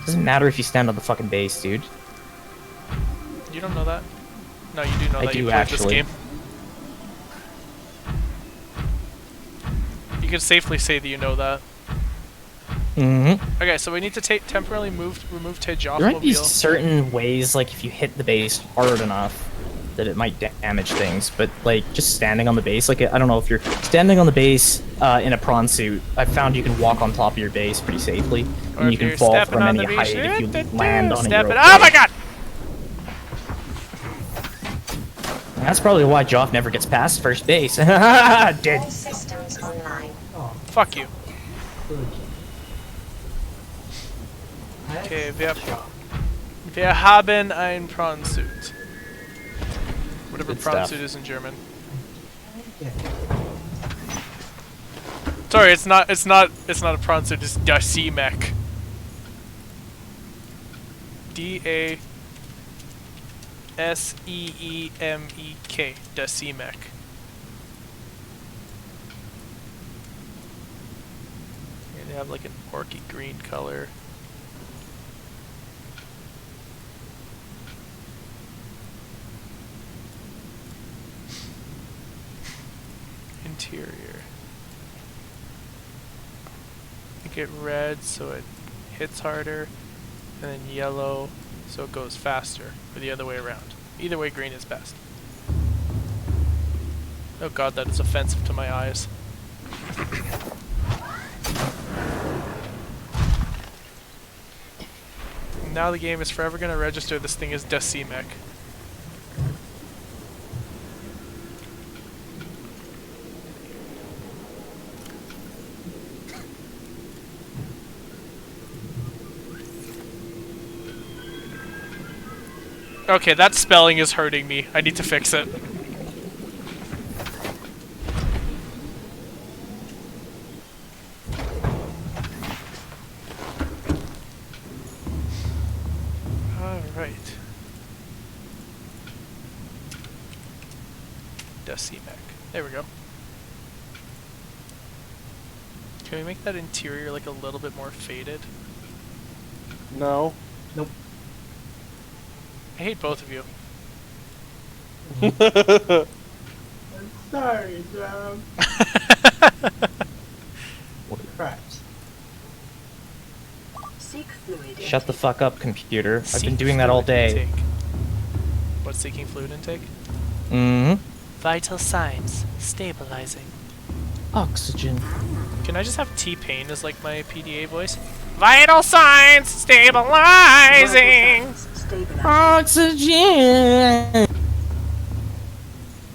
Doesn't matter if you stand on the fucking base, dude. You don't know that? No, you do know I that. do, You played this actually. game. You can safely say that you know that. Mm-hmm. Okay, so we need to temporarily remove Tej off There might be mobile. certain ways, like if you hit the base hard enough, that it might damage things. But like just standing on the base, like I don't know if you're standing on the base in a prawn suit. I found you can walk on top of your base pretty safely, Or and you if can you're fall stepping from on any the height base, if you land on step it. it. Oh my god! That's probably why Joff never gets past first base. Dead. All systems online. Fuck you. Good. Okay, wir haben ein Prawn-Suit. Whatever Good prawn-suit stuff. is in German. Yeah. Sorry, it's not a prawn-suit, it's Dasemek. D-A-S-E-E-M-E-K. Dasemek. Yeah, they have like an orky green color. Interior. make it red so it hits harder, and then yellow so it goes faster, or the other way around. Either way, green is best. Oh god, that is offensive to my eyes. Now the game is forever going to register this thing as Decimic. Okay, that spelling is hurting me. I need to fix it. Alright. Decimic. There we go. Can we make that interior like a little bit more faded? No. Nope. I hate both of you. I'm sorry, John. Crap. Seek fluid Shut the intake. fuck up, computer. I've been Seek doing that all fluid day. intake. What's seeking fluid intake? Mm-hmm. Vital signs. Stabilizing. Oxygen. Can I just have T-Pain as like my PDA voice? Vital signs. Stabilizing. Vital signs stabilizing. Oxygen!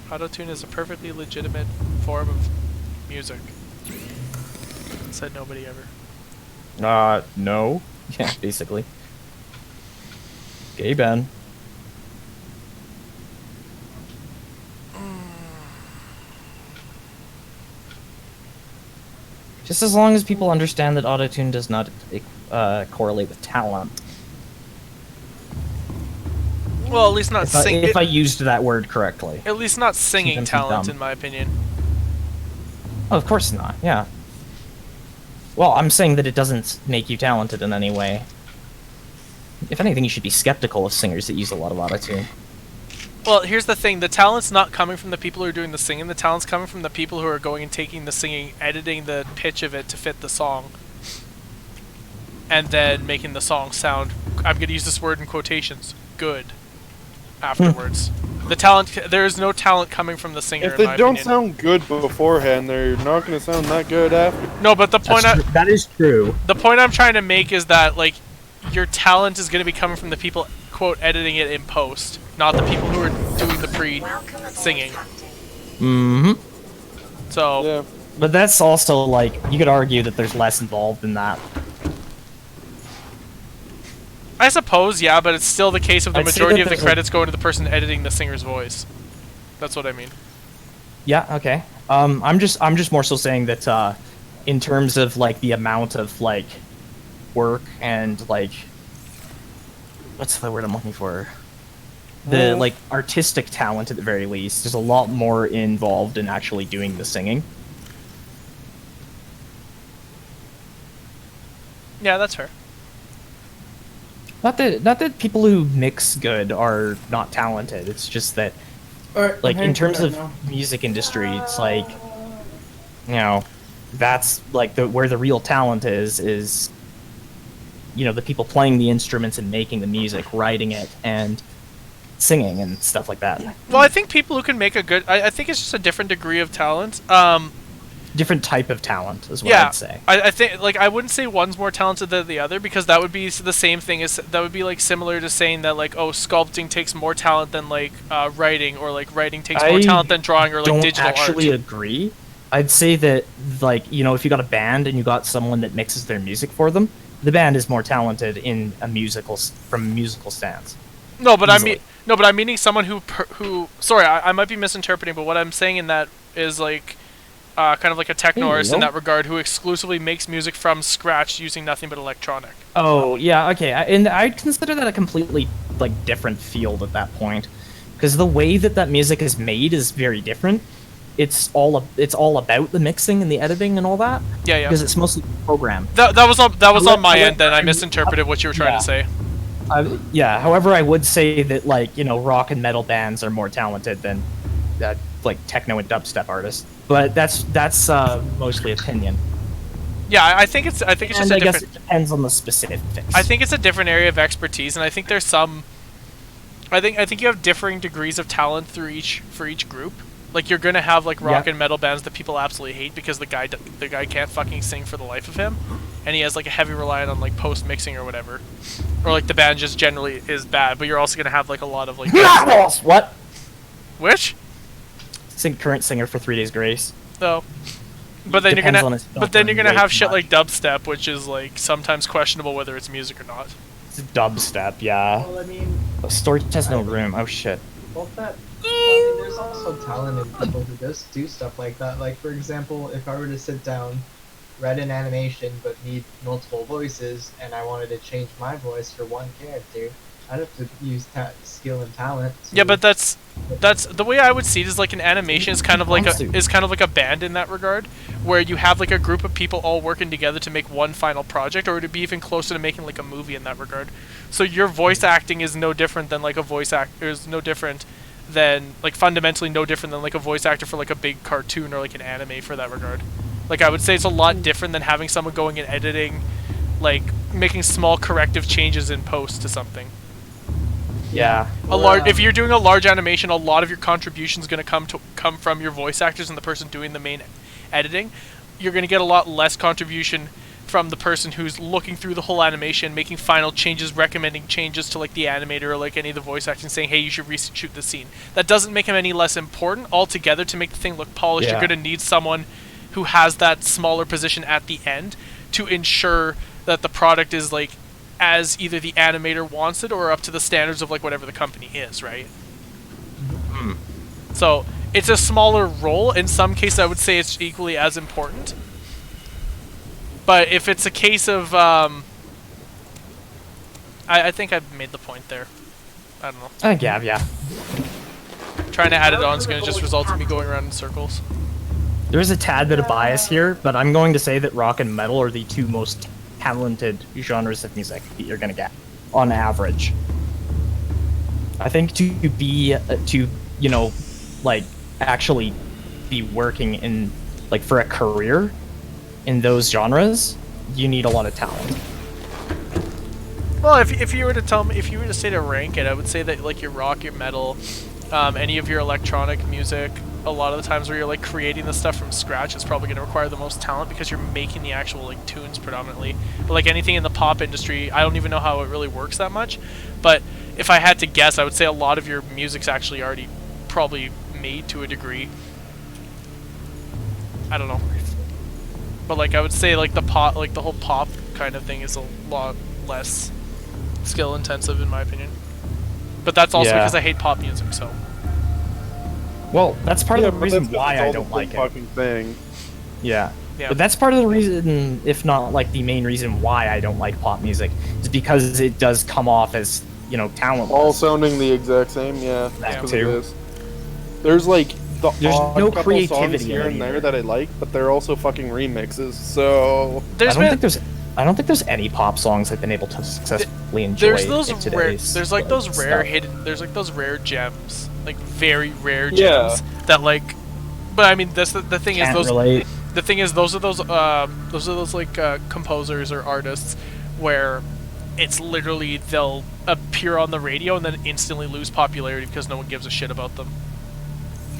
Autotune is a perfectly legitimate form of music. Said nobody ever. No. Yeah, basically. Gay Ben. Just as long as people understand that autotune does not correlate with talent. Well, at least not If I used that word correctly. At least not singing Sometimes I'm talent, dumb. in my opinion. Oh, of course not, yeah. Well, I'm saying that it doesn't make you talented in any way. If anything, you should be skeptical of singers that use a lot of autotune. Well, here's the thing. The talent's not coming from the people who are doing the singing. The talent's coming from the people who are going and taking the singing, editing the pitch of it to fit the song, and then making the song sound, I'm going to use this word in quotations, good, afterwards. The talent, there is no talent coming from the singer, If in they my don't opinion. sound good beforehand, they're not going to sound that good after. No, but the point That is true. the point I'm trying to make is that, like, your talent is going to be coming from the people, quote, editing it in post, not the people who are doing the Welcome aboard, pre-singing. Captain. Mm-hmm. So, Yeah. But that's also, like, you could argue that there's less involved in that. I suppose, yeah, but it's still the case of the I'd say majority that of the there's a- credits going to the person editing the singer's voice. That's what I mean. Yeah, okay. I'm just more so saying that, in terms of, like, the amount of, like, work and, like, what's the word I'm looking for? The, like, artistic talent, at the very least. There's a lot more involved in actually doing the singing. Yeah, that's fair. Not that people who mix good are not talented. It's just that, Alright, like, I'm in heading terms for of bed now. music industry, it's like, you know, that's like where the real talent is, you know, the people playing the instruments and making the music, writing it, and singing and stuff like that. Well, I think people who can make a good... I think it's just a different degree of talent. Different type of talent is what Yeah, I'd say. I think, like, I wouldn't say one's more talented than the other, because that would be the same thing as... That would be, like, similar to saying that, like, oh, sculpting takes more talent than, like, writing, or, like, writing takes more I talent than drawing, or, like, Don't digital actually art. agree. I'd say that, like, you know, if you got a band and you got someone that mixes their music for them, the band is more talented in a from a musical stance. No, but easily. I'm meaning someone who... Sorry, I might be misinterpreting, but what I'm saying in that is, like... kind of like a techno Hey, artist in Leo. that regard, who exclusively makes music from scratch using nothing but electronic. Oh, yeah, okay. And I'd consider that a completely, like, different field at that point. Because the way that music is made is very different. It's all about the mixing and the editing and all that. Yeah, yeah. Because it's mostly programmed. That was on my end. Then I However, misinterpreted what you were trying to say. Yeah, however, I would say that, like, you know, rock and metal bands are more talented than, like, techno and dubstep artists. But that's mostly opinion. Yeah, I think it's just And a I guess different. it depends on the specifics. I think it's a different area of expertise, and I think there's some. I think you have differing degrees of talent for each group. Like you're gonna have like rock and metal bands that people absolutely hate because the guy can't fucking sing for the life of him, and he has like a heavy reliance on like post mixing or whatever, or like the band just generally is bad. But you're also gonna have like a lot of like. What? Which? Current singer for 3 Days Grace. No. But then Depends on you're his gonna way have too shit much. like dubstep, which is like sometimes questionable whether it's music or not. It's dubstep, yeah. Well, I mean, Storage has no room. Oh shit. well, I mean, there's also talent in people who just do stuff like that. Like, for example, if I were to sit down, read an animation, but need multiple voices, and I wanted to change my voice for one character, I'd have to use skill and talent. Yeah, but that's the way I would see it is like an animation is kind of like a band in that regard, where you have like a group of people all working together to make one final project, or to be even closer to making like a movie in that regard. So your voice acting is no different than like a voice actor is no different than like fundamentally no different than like a voice actor for like a big cartoon or like an anime for that regard. Like I would say it's a lot different than having someone going and editing, like making small corrective changes in post to something. Yeah. If you're doing a large animation, a lot of your contribution is going to come from your voice actors and the person doing the main editing. You're going to get a lot less contribution from the person who's looking through the whole animation, making final changes, recommending changes to like the animator or like any of the voice acting, saying, hey, you should reshoot this scene. That doesn't make him any less important. Altogether, to make the thing look polished, Yeah. you're going to need someone who has that smaller position at the end to ensure that the product is like as either the animator wants it or up to the standards of like whatever the company is, right? So it's a smaller role. In some cases, I would say it's equally as important. But if it's a case of, I think I've made the point there. I don't know. I think yeah. Trying to add it on is going to just result in me going around in circles. There is a tad bit of bias here, but I'm going to say that rock and metal are the two most talented genres of music that you're gonna get on average. I think like actually be working in like for a career in those genres, you need a lot of talent. Well, if you were to say to rank it, I would say that like your rock, your metal, any of your electronic music, a lot of the times where you're like creating the stuff from scratch, it's probably going to require the most talent because you're making the actual like tunes predominantly. But like anything in the pop industry, I don't even know how it really works that much. But if I had to guess, I would say a lot of your music's actually already probably made to a degree. I don't know. But like I would say like the whole pop kind of thing is a lot less skill intensive in my opinion. But that's also because I hate pop music, so. Well, that's part of the but reason that's 'cause why it's I all don't the like same it. fucking thing. Yeah. Yeah. But that's part of the reason, if not like the main reason why I don't like pop music, is because it does come off as, talentless. All sounding the exact same, yeah. That That's 'cause too. it is. There's like There's odd no couple creativity songs here in it and there either. that I like, but they're also fucking remixes. So I don't think there's any pop songs I've been able to successfully enjoy. There's those in rare. today's, There's like those rare stuff. hidden. There's like those rare gems, like very rare Yeah. gems that like. But I mean, that's the thing is Can't those. relate. The thing is those are those like composers or artists where it's literally they'll appear on the radio and then instantly lose popularity because no one gives a shit about them.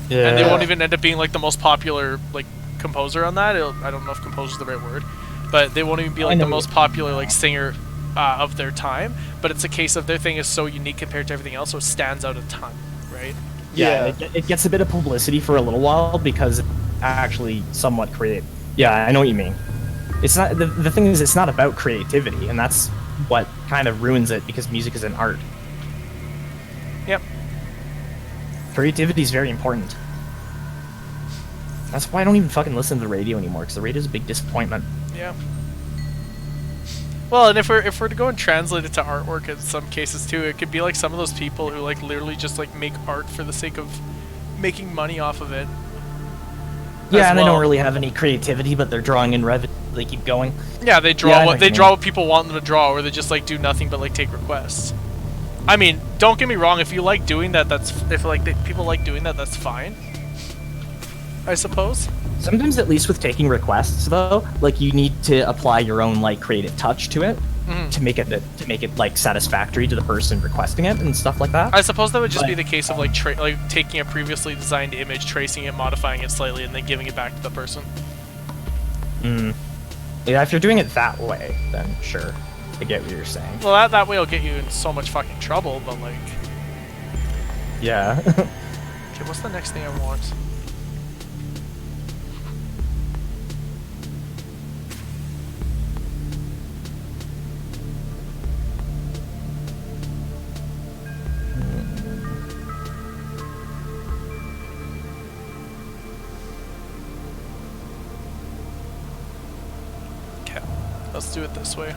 Yeah. And they won't even end up being like the most popular like composer on that. I don't know if composer is the right word, but they won't even be like the most popular like singer of their time. But it's a case of their thing is so unique compared to everything else, so it stands out a ton, right? Yeah, it gets a bit of publicity for a little while because it's actually somewhat creative. Yeah, I know what you mean. It's not the thing is it's not about creativity, and that's what kind of ruins it because music is an art. Yep. Creativity is very important. That's why I don't even fucking listen to the radio anymore, because the radio is a big disappointment. Yeah. Well, and if we're to go and translate it to artwork in some cases too, it could be like some of those people who like literally just like make art for the sake of making money off of it. Yeah, and they don't really have any creativity, but they're drawing in revenue. They keep going. Yeah, they draw Yeah, I know what what they you draw mean. what people want them to draw, or they just like do nothing but like take requests. I mean, don't get me wrong. If you like doing that, people like doing that. That's fine. I suppose. Sometimes, at least with taking requests, though, like you need to apply your own like creative touch to it to make it like satisfactory to the person requesting it and stuff like that. I suppose that would just be the case of like taking a previously designed image, tracing it, modifying it slightly, and then giving it back to the person. Yeah, if you're doing it that way, then sure, I get what you're saying. Well, that way will get you in so much fucking trouble, but like... Yeah. Okay, what's the next thing I want? Okay, let's do it this way.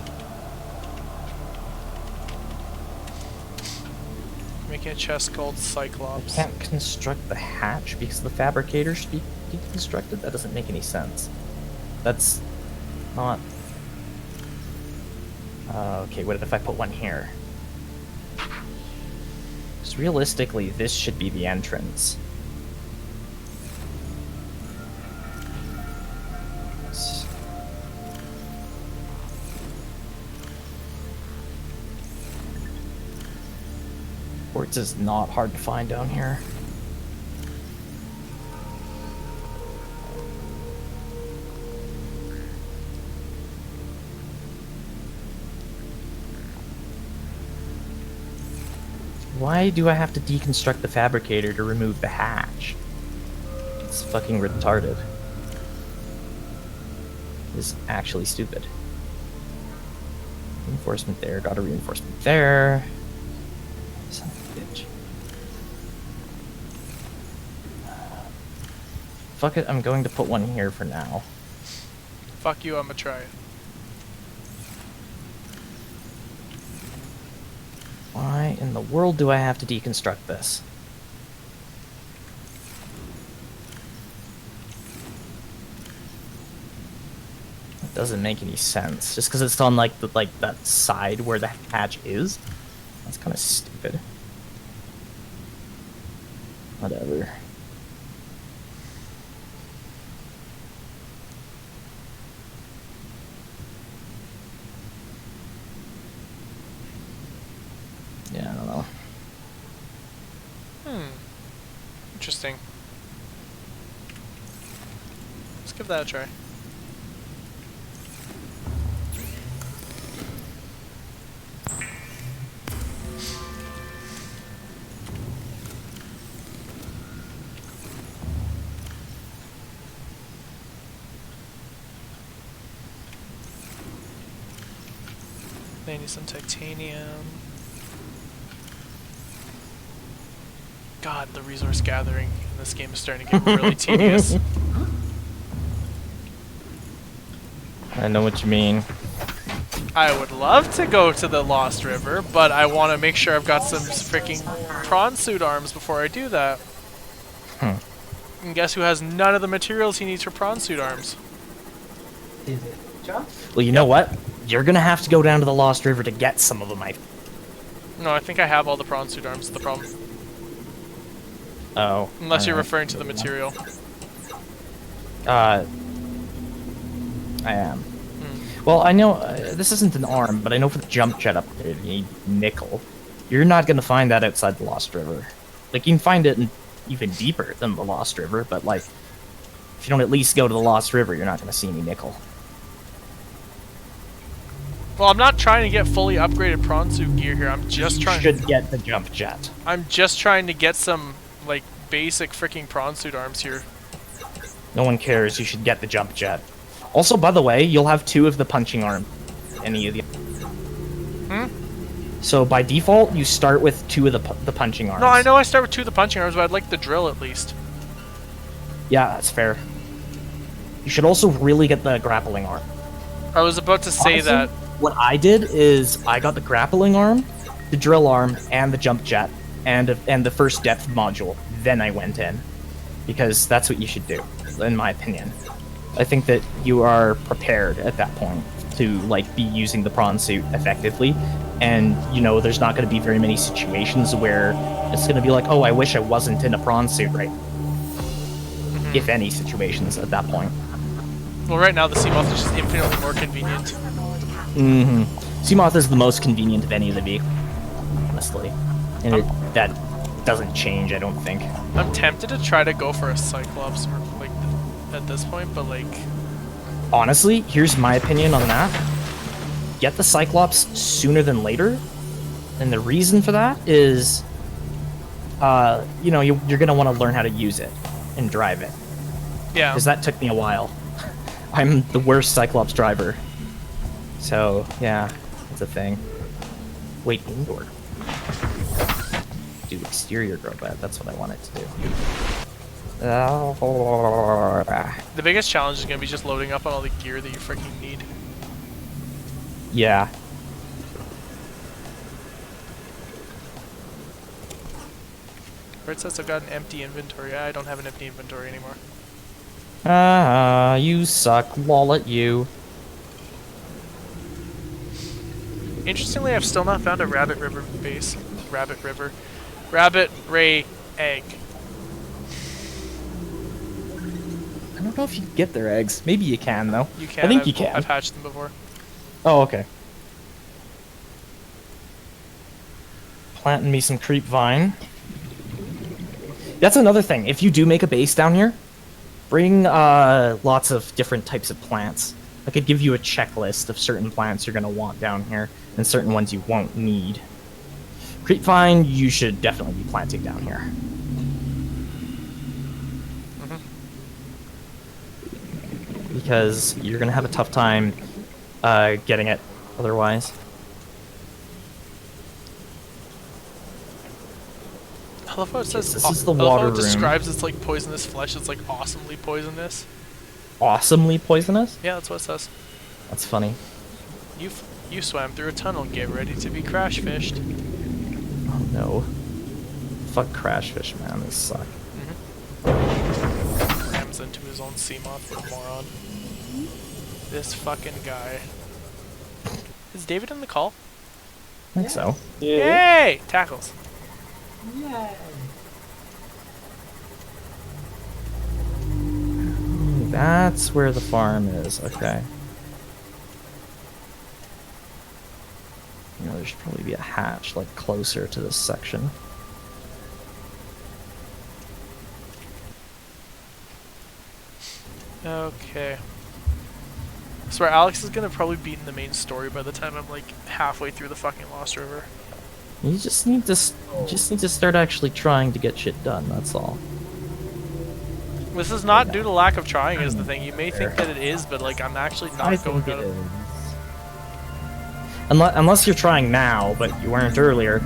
Making a chest called Cyclops. I can't construct the hatch because the fabricator should be deconstructed? That doesn't make any sense. That's not... okay, what if I put one here? Because realistically, this should be the entrance. Quartz is not hard to find down here. Why do I have to deconstruct the fabricator to remove the hatch? It's fucking retarded. It's actually stupid. Reinforcement there, got a reinforcement there. Son of a bitch. Fuck it, I'm going to put one here for now. Fuck you, I'ma try it. Why in the world do I have to deconstruct this? It doesn't make any sense. Just because it's on like that side where the hatch is. That's kind of stupid. Whatever. Yeah, I don't know. Interesting. Let's give that a try. They need some titanium. God, the resource gathering in this game is starting to get really tedious. I know what you mean. I would love to go to the Lost River, but I want to make sure I've got some freaking prawn suit arms before I do that. And guess who has none of the materials he needs for prawn suit arms? Is it John? Well, you know what? You're gonna have to go down to the Lost River to get some of them, No, I think I have all the prawn suit arms, the problem. Oh. Unless you're referring to the material. I am. Well, I know this isn't an arm, but I know for the jump jet upgrade you need nickel. You're not gonna find that outside the Lost River. Like, you can find it even deeper than the Lost River, but like, if you don't at least go to the Lost River, you're not gonna see any nickel. Well, I'm not trying to get fully upgraded prawn suit gear here. I'm just trying. You should get the jump jet. I'm just trying to get some like basic freaking prawn suit arms here. No one cares. You should get the jump jet. Also, by the way, you'll have 2 of the punching arm. Any of the. So by default, you start with 2 of the punching arms. No, I know I start with 2 of the punching arms, but I'd like the drill at least. Yeah, that's fair. You should also really get the grappling arm. I was about to say Honestly, that. What I did is I got the grappling arm, the drill arm, and the jump jet, and the first depth module. Then I went in, because that's what you should do, in my opinion. I think that you are prepared at that point to like be using the prawn suit effectively, and you know there's not going to be very many situations where it's going to be like, oh, I wish I wasn't in a prawn suit right. if any, situations at that point. Well, right now the Seamoth is just infinitely more convenient. Mm-hmm. Seamoth is the most convenient of any of the V, honestly. And that doesn't change, I don't think. I'm tempted to try to go for a Cyclops or like at this point, but like Honestly, here's my opinion on that. Get the Cyclops sooner than later. And the reason for that is, you know, you're going to want to learn how to use it and drive it. yeah. Because that took me a while. I'm the worst Cyclops driver. So, yeah, it's a thing. Wait, indoor. Do exterior grow bed. That's what I wanted to do. The biggest challenge is gonna be just loading up on all the gear that you freaking need. Yeah. Where it says I've got an empty inventory. I don't have an empty inventory anymore. You suck. Lol at you. Interestingly, I've still not found a Rabbit River base. Rabbit Ray egg. I don't know if you can get their eggs. Maybe you can, though. You can. I think you can. I've hatched them before. Oh, okay. Planting me some creep vine. That's another thing. If you do make a base down here, bring lots of different types of plants. I could give you a checklist of certain plants you're going to want down here, and certain ones you won't need. Creep vine, you should definitely be planting down here. Because you're going to have a tough time getting it otherwise. I love how it says. This is the I love how water it room. describes its like poisonous flesh. It's like awesomely poisonous. Awesomely poisonous? Yeah, that's what it says. That's funny. You swam through a tunnel. Get ready to be crash fished. Oh no. Fuck crash fish, man. They suck. Rams into his own Seamoth, what a moron. This fucking guy. Is David in the call? I think so. Yeah. Yay! Tackles. That's where the farm is. Okay. You know, there should probably be a hatch, like, closer to this section. Okay. I swear Alex is gonna probably be in the main story by the time I'm like halfway through the fucking Lost River. You just need to, start actually trying to get shit done. That's all. This is not due to lack of trying is the thing. You may think that it is, but like I'm actually not going think it to. is. Unless you're trying now, but you weren't earlier.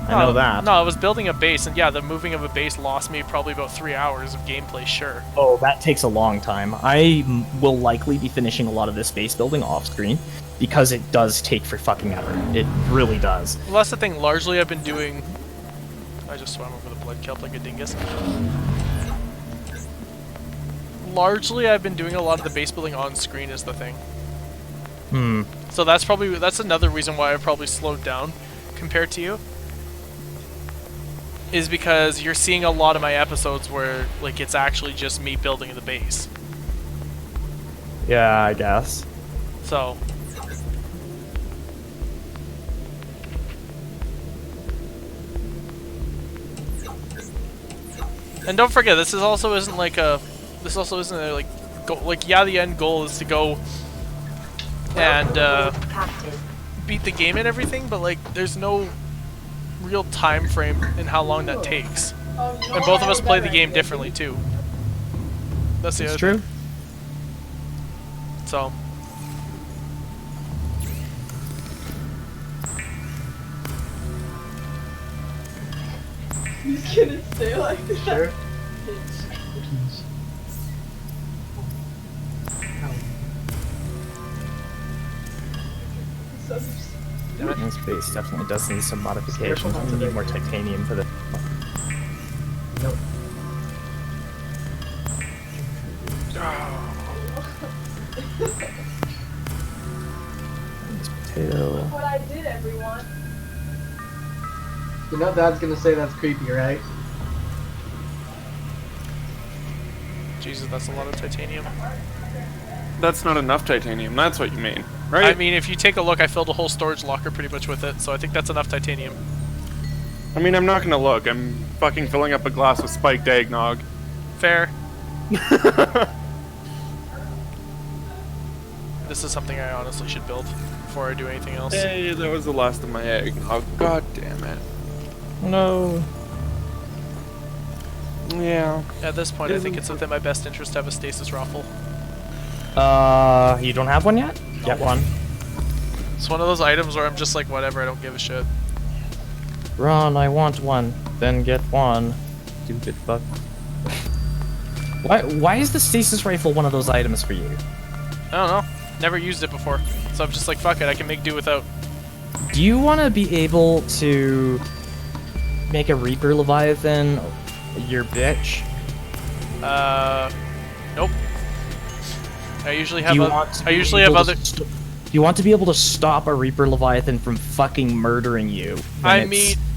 I know that. No, I was building a base, and yeah, the moving of a base lost me probably about 3 hours of gameplay, sure. Oh, that takes a long time. Will likely be finishing a lot of this base building off screen because it does take for fucking ever. It really does. Well, that's the thing. Largely, I've been doing. I just swam over the blood kelp like a dingus. Largely, I've been doing a lot of the base building on screen is the thing. So that's another reason why I've probably slowed down compared to you. Is because you're seeing a lot of my episodes where like it's actually just me building the base. Yeah, I guess. So. And don't forget, this also isn't like a yeah, the end goal is to go and beat the game and everything, but like there's no real time frame in how long that takes. And both of us play the game differently too. That's the other true. thing. So. He's gonna stay like that. Sure. This base definitely does need some modifications. We need more titanium for the. Nope. Potato. What I did, everyone. You know Dad's gonna say that's creepy, right? Jesus, that's a lot of titanium. That's not enough titanium. That's what you mean, right? I mean, if you take a look, I filled a whole storage locker pretty much with it, so I think that's enough titanium. I mean, I'm not gonna look. I'm fucking filling up a glass with spiked eggnog. Fair. This is something I honestly should build before I do anything else. Hey, that was the last of my eggnog. God damn it. No. Yeah. At this point, I think it's within my best interest to have a stasis raffle. You don't have one yet? Get one. It's one of those items where I'm just like, whatever, I don't give a shit. Ron, I want one. Then get one. Stupid fuck. Why is the stasis rifle one of those items for you? I don't know. Never used it before. So I'm just like, fuck it, I can make do without. Do you want to be able to make a Reaper Leviathan your bitch? Nope. I usually have Do you other. want to I be usually have able other. to do you want to be able to stop a Reaper Leviathan from fucking murdering you?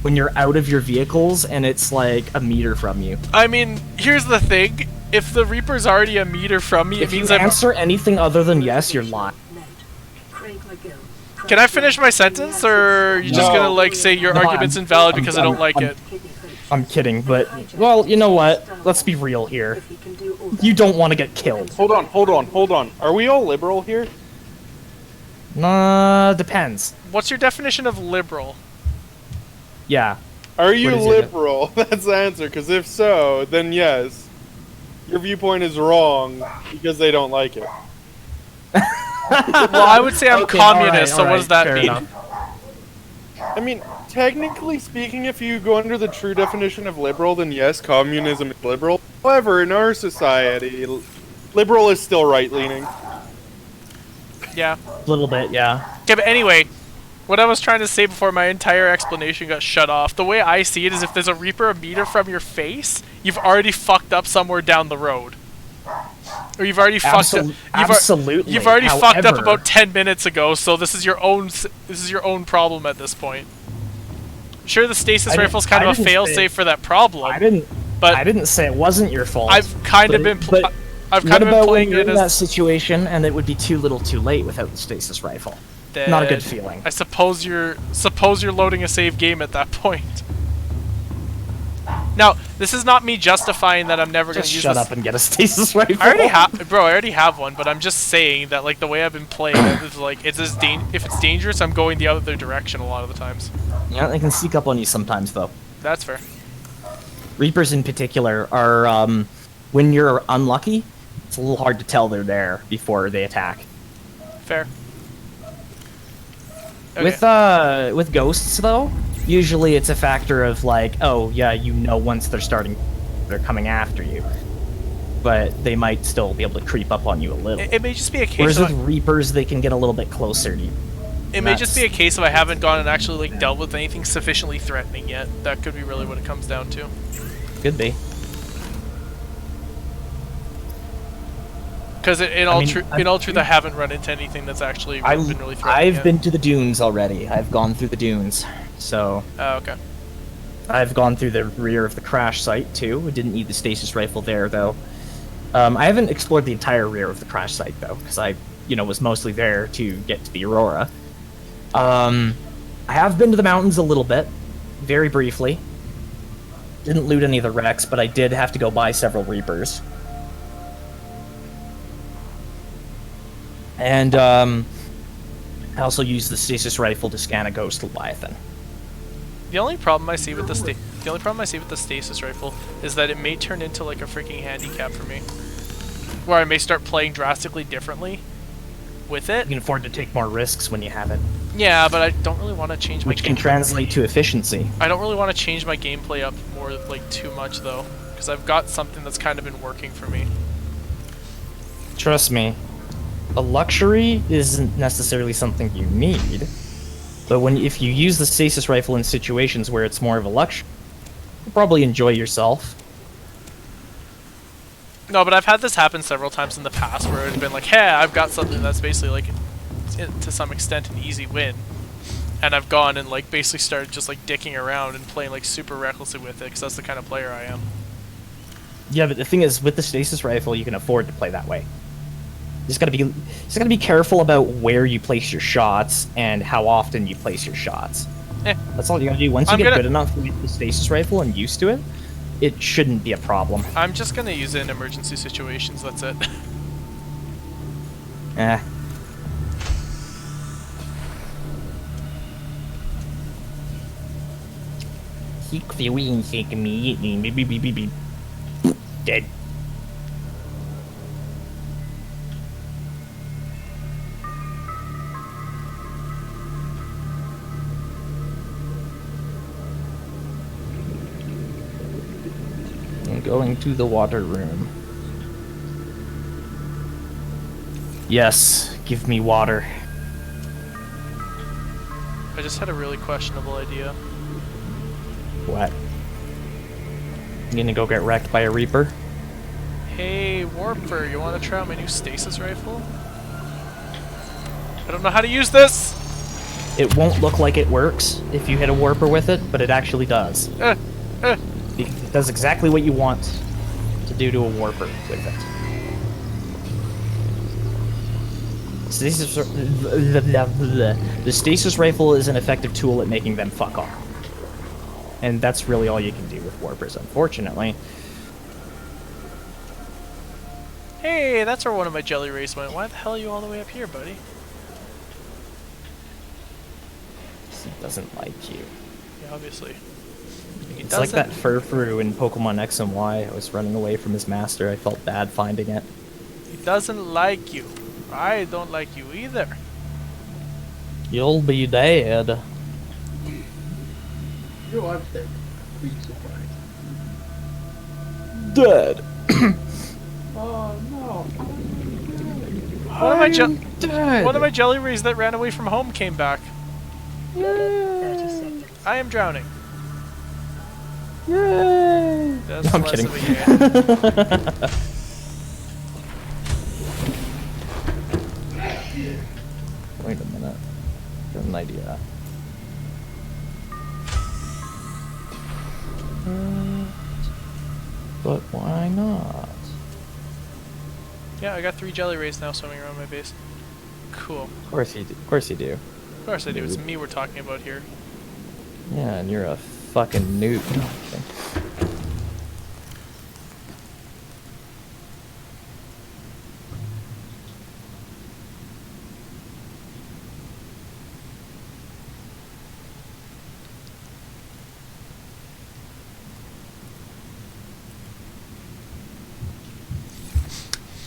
When you're out of your vehicles and it's like a meter from you. I mean, here's the thing. If the Reaper's already a meter from me, If it you means I'm. answer anything other than yes, you're lying. Can I finish my sentence, or are you just No. gonna like say your No, argument's invalid because I don't like it? I'm kidding, but well, you know what? Let's be real here. You don't want to get killed. Hold on. Are we all liberal here? Depends. What's your definition of liberal? Yeah. Are you What is it? liberal? That's the answer, because if so, then yes. Your viewpoint is wrong because they don't like it. Well, I would say I'm Okay, communist, so what alright, does that fair mean? enough. I mean, technically speaking, if you go under the true definition of liberal, then yes, communism is liberal. However, in our society, liberal is still right-leaning. Yeah. A little bit, yeah. Okay, but anyway, what I was trying to say before my entire explanation got shut off, the way I see it is if there's a Reaper a meter from your face, you've already fucked up somewhere down the road. Or you've already fucked up. Absolutely. You've already fucked up However- about 10 minutes ago, so this is your own problem at this point. Sure, the stasis rifle's kind of a fail-safe for that problem. I didn't say it wasn't your fault. I've kind of been What about when you're it in that as situation and it would be too little too late without the stasis rifle? Not a good feeling. I suppose you're loading a save game at that point. Now, this is not me justifying that I'm never going to Just use shut this. up and get a stasis rifle. I already have one, but I'm just saying that like the way I've been playing it is like if it's dangerous, I'm going the other direction a lot of the times. Yeah, they can sneak up on you sometimes though. That's fair. Reapers in particular are when you're unlucky, it's a little hard to tell they're there before they attack. Fair. Okay. With ghosts though, usually it's a factor of like, oh yeah, you know once they're coming after you. But they might still be able to creep up on you a little. It may just be a case Whereas of with Reapers, they can get a little bit closer to you. it may just be a case of I haven't gone and actually like dealt with anything sufficiently threatening yet. That could be really what it comes down to. Could be. Because in all truth, I haven't run into anything that's actually been really threatening. I've been to the dunes already. I've gone through the dunes. So Oh, okay. I've gone through the rear of the crash site too. I didn't need the stasis rifle there though. I haven't explored the entire rear of the crash site though, because I, was mostly there to get to the Aurora. I have been to the mountains a little bit, very briefly. Didn't loot any of the wrecks, but I did have to go buy several Reapers. And I also used the stasis rifle to scan a ghost Leviathan. The only problem I see with the stasis rifle is that it may turn into like a freaking handicap for me, where I may start playing drastically differently with it. You can afford to take more risks when you have it, Yeah, but I don't really want to change my which can translate to efficiency. I don't really want to change my gameplay up more like too much though, because I've got something that's kind of been working for me. Trust me, a luxury isn't necessarily something you need, but if you use the stasis rifle in situations where it's more of a luxury, you'll probably enjoy yourself. No, but I've had this happen several times in the past where it's been like, hey, I've got something that's basically like, to some extent, an easy win. And I've gone and like basically started just like dicking around and playing like super recklessly with it, because that's the kind of player I am. Yeah, but the thing is, with the stasis rifle, you can afford to play that way. Just gotta be careful about where you place your shots and how often you place your shots. That's all you gotta do. Once you get good enough with the stasis rifle and used to it, it shouldn't be a problem. I'm just gonna use it in emergency situations, that's it. Eh. Dead. I'm going to the water room. Yes, give me water. I just had a really questionable idea. What? You gonna go get wrecked by a Reaper? Hey, Warper, you wanna try out my new stasis rifle? I don't know how to use this! It won't look like it works if you hit a Warper with it, but it actually does. It does exactly what you want to do to a Warper with it. The stasis rifle is an effective tool at making them fuck off. And that's really all you can do with Warpers, unfortunately. Hey, that's where one of my jelly rays went. Why the hell are you all the way up here, buddy? He doesn't like you. Yeah, obviously. It's like that Furfru in Pokemon X and Y. I was running away from his master. I felt bad finding it. He doesn't like you. I don't like you either. You'll be dead. You are dead. Be surprised. Dead. Oh no. One of my jelly rays that ran away from home came back. 30 seconds. I am drowning. Yay! That's I'm less kidding. of a yay. Wait a minute. Got an idea. But why not? Yeah, I got 3 jelly rays now swimming around my base. Cool. Of course you do. Of course you do. Of course I do. It's me we're talking about here. Yeah, and you're a fucking noob. Okay.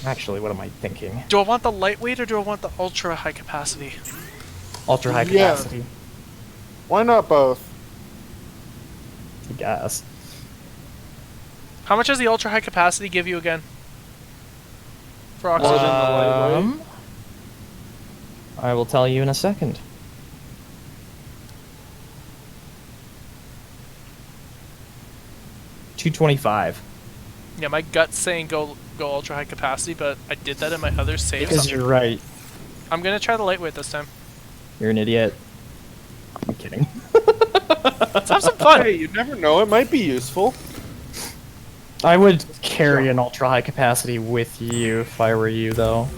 Actually, what am I thinking? Do I want the lightweight or do I want the ultra high capacity? Ultra high Yeah. capacity, Why not both? I guess. How much does the ultra high capacity give you again? For More than oxygen? the lightweight. I will tell you in a second. $225. Yeah, my gut's saying go ultra high capacity, but I did that in my other saves. Because you're right. I'm gonna try the lightweight this time. You're an idiot. I'm kidding. Let's have some fun. Hey, you never know. It might be useful. I would carry an ultra high capacity with you if I were you, though.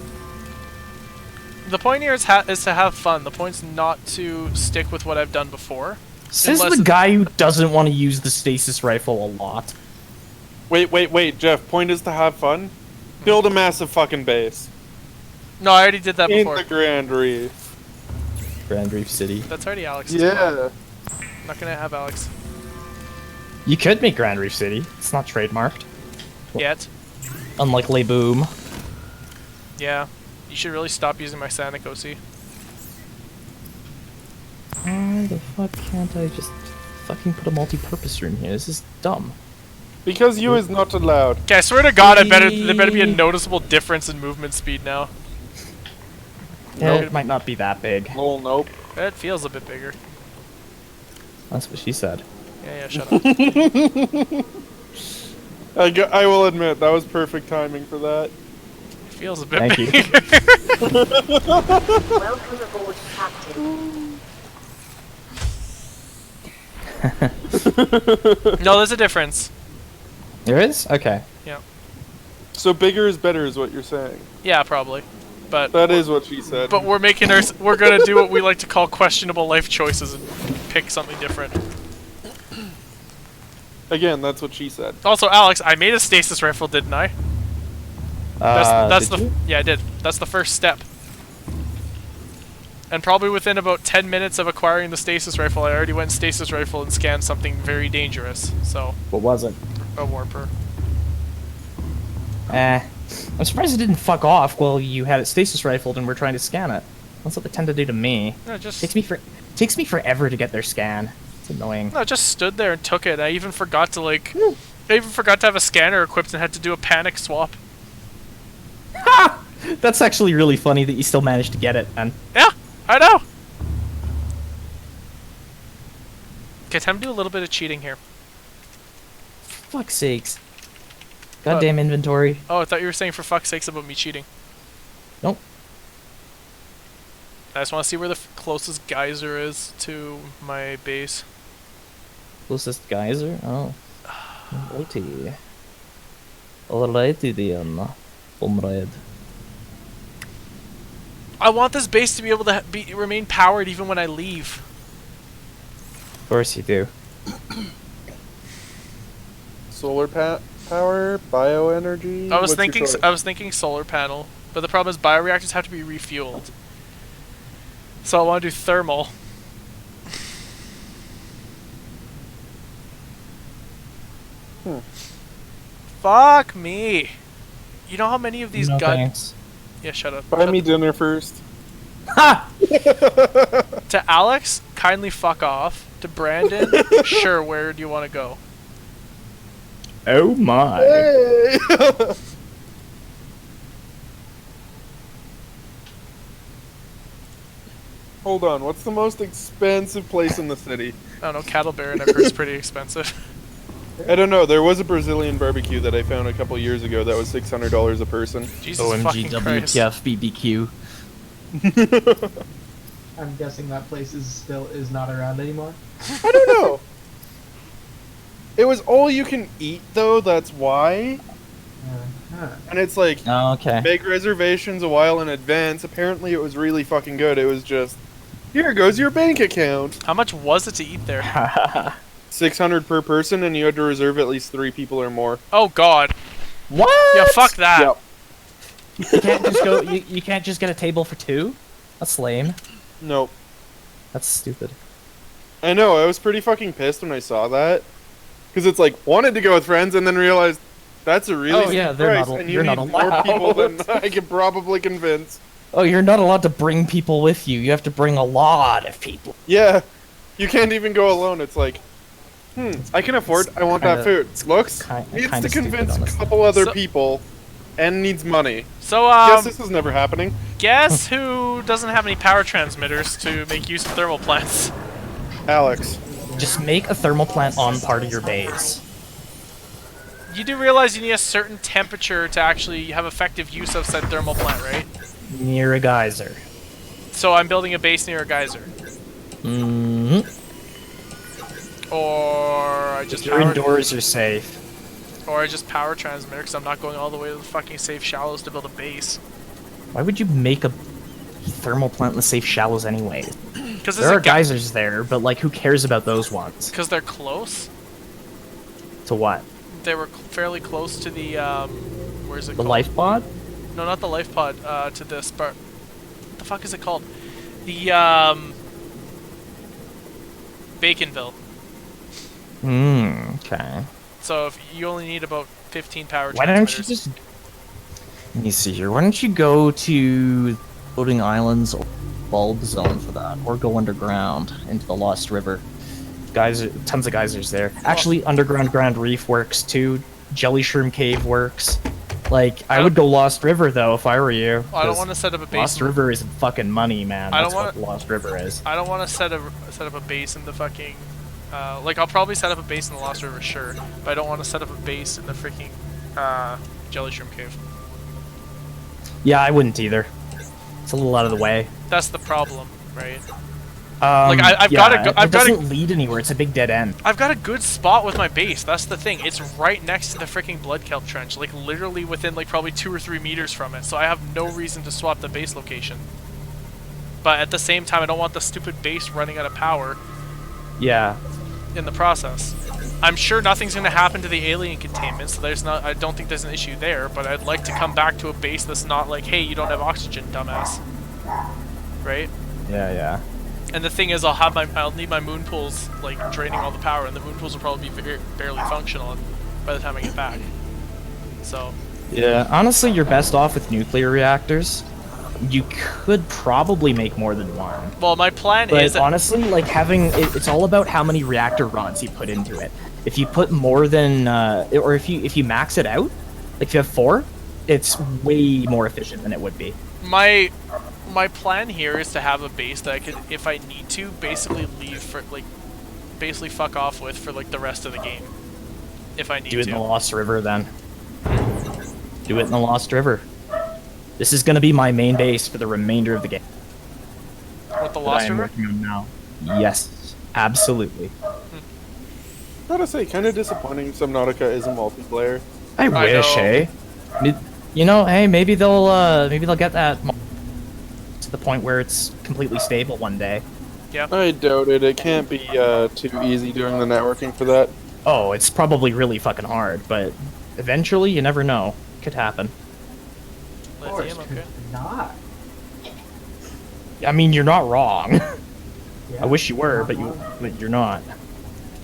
The point here is to have fun. The point's not to stick with what I've done before. Says Unless the guy who doesn't want to use the stasis rifle a lot. Wait, Jeff. Point is to have fun. Build a massive fucking base. No, I already did that In before. the Grand Reef. Grand Reef City. That's already Alex's. Yeah. I'm not gonna have Alex You could make Grand Reef City. It's not trademarked. yet. Unlike Le Boom. Yeah. You should really stop using my Sanic OC. Why the fuck can't I just fucking put a multi-purpose room here? This is dumb. Because you is not allowed. Okay, I swear to God, there better be a noticeable difference in movement speed now. Yeah, it might not be that big. Oh, nope. It feels a bit bigger. That's what she said. Yeah, shut up. I will admit, that was perfect timing for that. It feels a bit Thank you. bigger. Welcome aboard, Captain. No, there's a difference. There is? Okay. Yeah. So bigger is better, is what you're saying. Yeah, probably. But That is what she said. But we're gonna do what we like to call questionable life choices and pick something different. Again, that's what she said. Also, Alex, I made a stasis rifle, didn't I? That's did the you? yeah, I did. That's the first step. And probably within about 10 minutes of acquiring the stasis rifle, I already went stasis rifle and scanned something very dangerous. So What was it? a warper. I'm surprised it didn't fuck off while you had it stasis rifled and we're trying to scan it. That's what they tend to do to me. No, just Takes me forever to get their scan. It's annoying. no, just stood there and took it. I even forgot to I even forgot to have a scanner equipped and had to do a panic swap. Ha! That's actually really funny that you still managed to get it, man. Yeah, I know. Okay, time to do a little bit of cheating here. Fuck's sakes. Goddamn inventory. Oh, I thought you were saying for fuck's sakes about me cheating. Nope. I just want to see where the closest geyser is to my base. Closest geyser? Oh. Alrighty. Alrighty then. Comrade. I want this base to be able to remain powered even when I leave. Of course you do. Solar power, bioenergy. I was What's your choice? thinking solar panel, but the problem is bioreactors have to be refueled. So I want to do thermal. Fuck me. You know how many of these No guns? thanks. Yeah, shut up. Buy me dinner first. Ha! To Alex, kindly fuck off. To Brandon, sure. Where do you want to go? Oh my. Hey! Hold on, what's the most expensive place in the city? I don't know. Cattle Baron, I've heard is pretty expensive. I don't know. There was a Brazilian barbecue that I found a couple years ago that was $600 a person. Jesus OMG fucking Christ. WTF BBQ. I'm guessing that place is not around anymore. I don't know. It was all you can eat though. That's why. And it's like Oh, okay. make reservations a while in advance. Apparently, it was really fucking good. It was just here goes your bank account. How much was it to eat there? 600 per person, and you had to reserve at least 3 people or more. Oh God. What? Yeah, fuck that. Yep. You can't just go. You can't just get a table for 2. That's lame. Nope. That's stupid. I know. I was pretty fucking pissed when I saw that, because it's like wanted to go with friends, and then realized that's a really Oh, yeah, steep they're price, not al- and you you're need not more allowed. people than I could probably convince. Oh, you're not allowed to bring people with you. You have to bring a lot of people. Yeah, you can't even go alone. It's like, I can afford. I want that food. Looks needs kinda to stupid, convince a honestly. couple other So- people, and needs money. So Guess this is never happening. guess who doesn't have any power transmitters to make use of thermal plants? Alex. Just make a thermal plant on part of your base. You do realize you need a certain temperature to actually have effective use of said thermal plant, right? Near a geyser. So I'm building a base near a geyser. Mm-hmm. Or I just Your indoors are safe. Or I just power transmitter because I'm not going all the way to the fucking safe shallows to build a base. Why would you make a thermal plant in the safe shallows anyway? Because There are geysers there, but like, who cares about those ones? Because they're close. To what? They were fairly close to the where's it The called? life pod? No, not the life pod. To this, but what the fuck is it called? The Baconville. Okay. So if you only need about 15 power Why don't you transmitters. just... Let me see here. Why don't you go to Floating Islands or Bulb Zone for that? Or go underground into the Lost River. Tons of geysers there. Actually, Underground Grand Reef works too. Jelly Shroom Cave works. Like, I would go Lost River though if I were you. I don't 'cause want to set up a base. Lost River is fucking money, man. I That's don't what Lost River is. I don't want to set up a base in the fucking. Like I'll probably set up a base in the Lost River, sure, but I don't want to set up a base in the freaking Jelly Shroom Cave. Yeah, I wouldn't either. It's a little out of the way. That's the problem, right? Like, I've got a, it doesn't lead anywhere. It's a big dead end. I've got a good spot with my base. That's the thing. It's right next to the freaking blood kelp trench, like literally within like probably 2 or 3 meters from it. So I have no reason to swap the base location. But at the same time, I don't want the stupid base running out of power. Yeah. In the process, I'm sure nothing's going to happen to the alien containment, so there's not. I don't think there's an issue there. But I'd like to come back to a base that's not like, hey, you don't have oxygen, dumbass. Right? Yeah. And the thing is, I'll need my moon pools like draining all the power, and the moon pools will probably be barely functional by the time I get back. So. Yeah, honestly, you're best off with nuclear reactors. You could probably make more than one. Well, my plan but is honestly, like it's all about how many reactor rods you put into it. If you put more than, or if you max it out, like if you have 4, it's way more efficient than it would be. My plan here is to have a base that I could, if I need to, basically leave for, like, basically fuck off with for, like, the rest of the game. If I need to. Do it in the Lost River, then. Do it in the Lost River. This is gonna be my main base for the remainder of the game. What, the Lost River? Working on now. Yes, absolutely. Gotta say, kind of disappointing Subnautica isn't multiplayer. I wish, eh? You know, hey, maybe they'll get that to the point where it's completely stable one day. Yeah. I doubt it. It can't be too easy doing the networking for that. Oh, it's probably really fucking hard, but eventually, you never know. Could happen. Okay. Not. I mean, you're not wrong. Yeah, I wish you were, but you're not.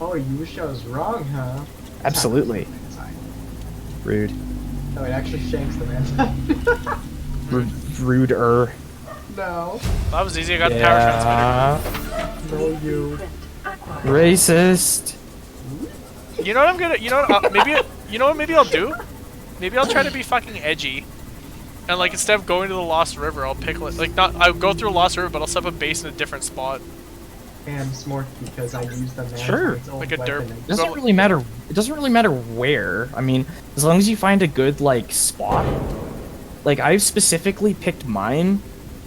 Oh, you wish I was wrong, huh? Absolutely. Rude. No, it actually shanks the man. Ruder. No. That was easy. I got the power transmitter. No, you. Racist. You know what I'm gonna? You know what? Maybe. You know what? Maybe I'll do. Maybe I'll try to be fucking edgy, and like instead of going to the Lost River, I'll pick like not. I'll go through Lost River, but I'll set up a base in a different spot. And smart because I use them as Sure. its own Like a derp. weapon. It doesn't really matter. It doesn't really matter where. I mean, as long as you find a good like spot. Like I've specifically picked mine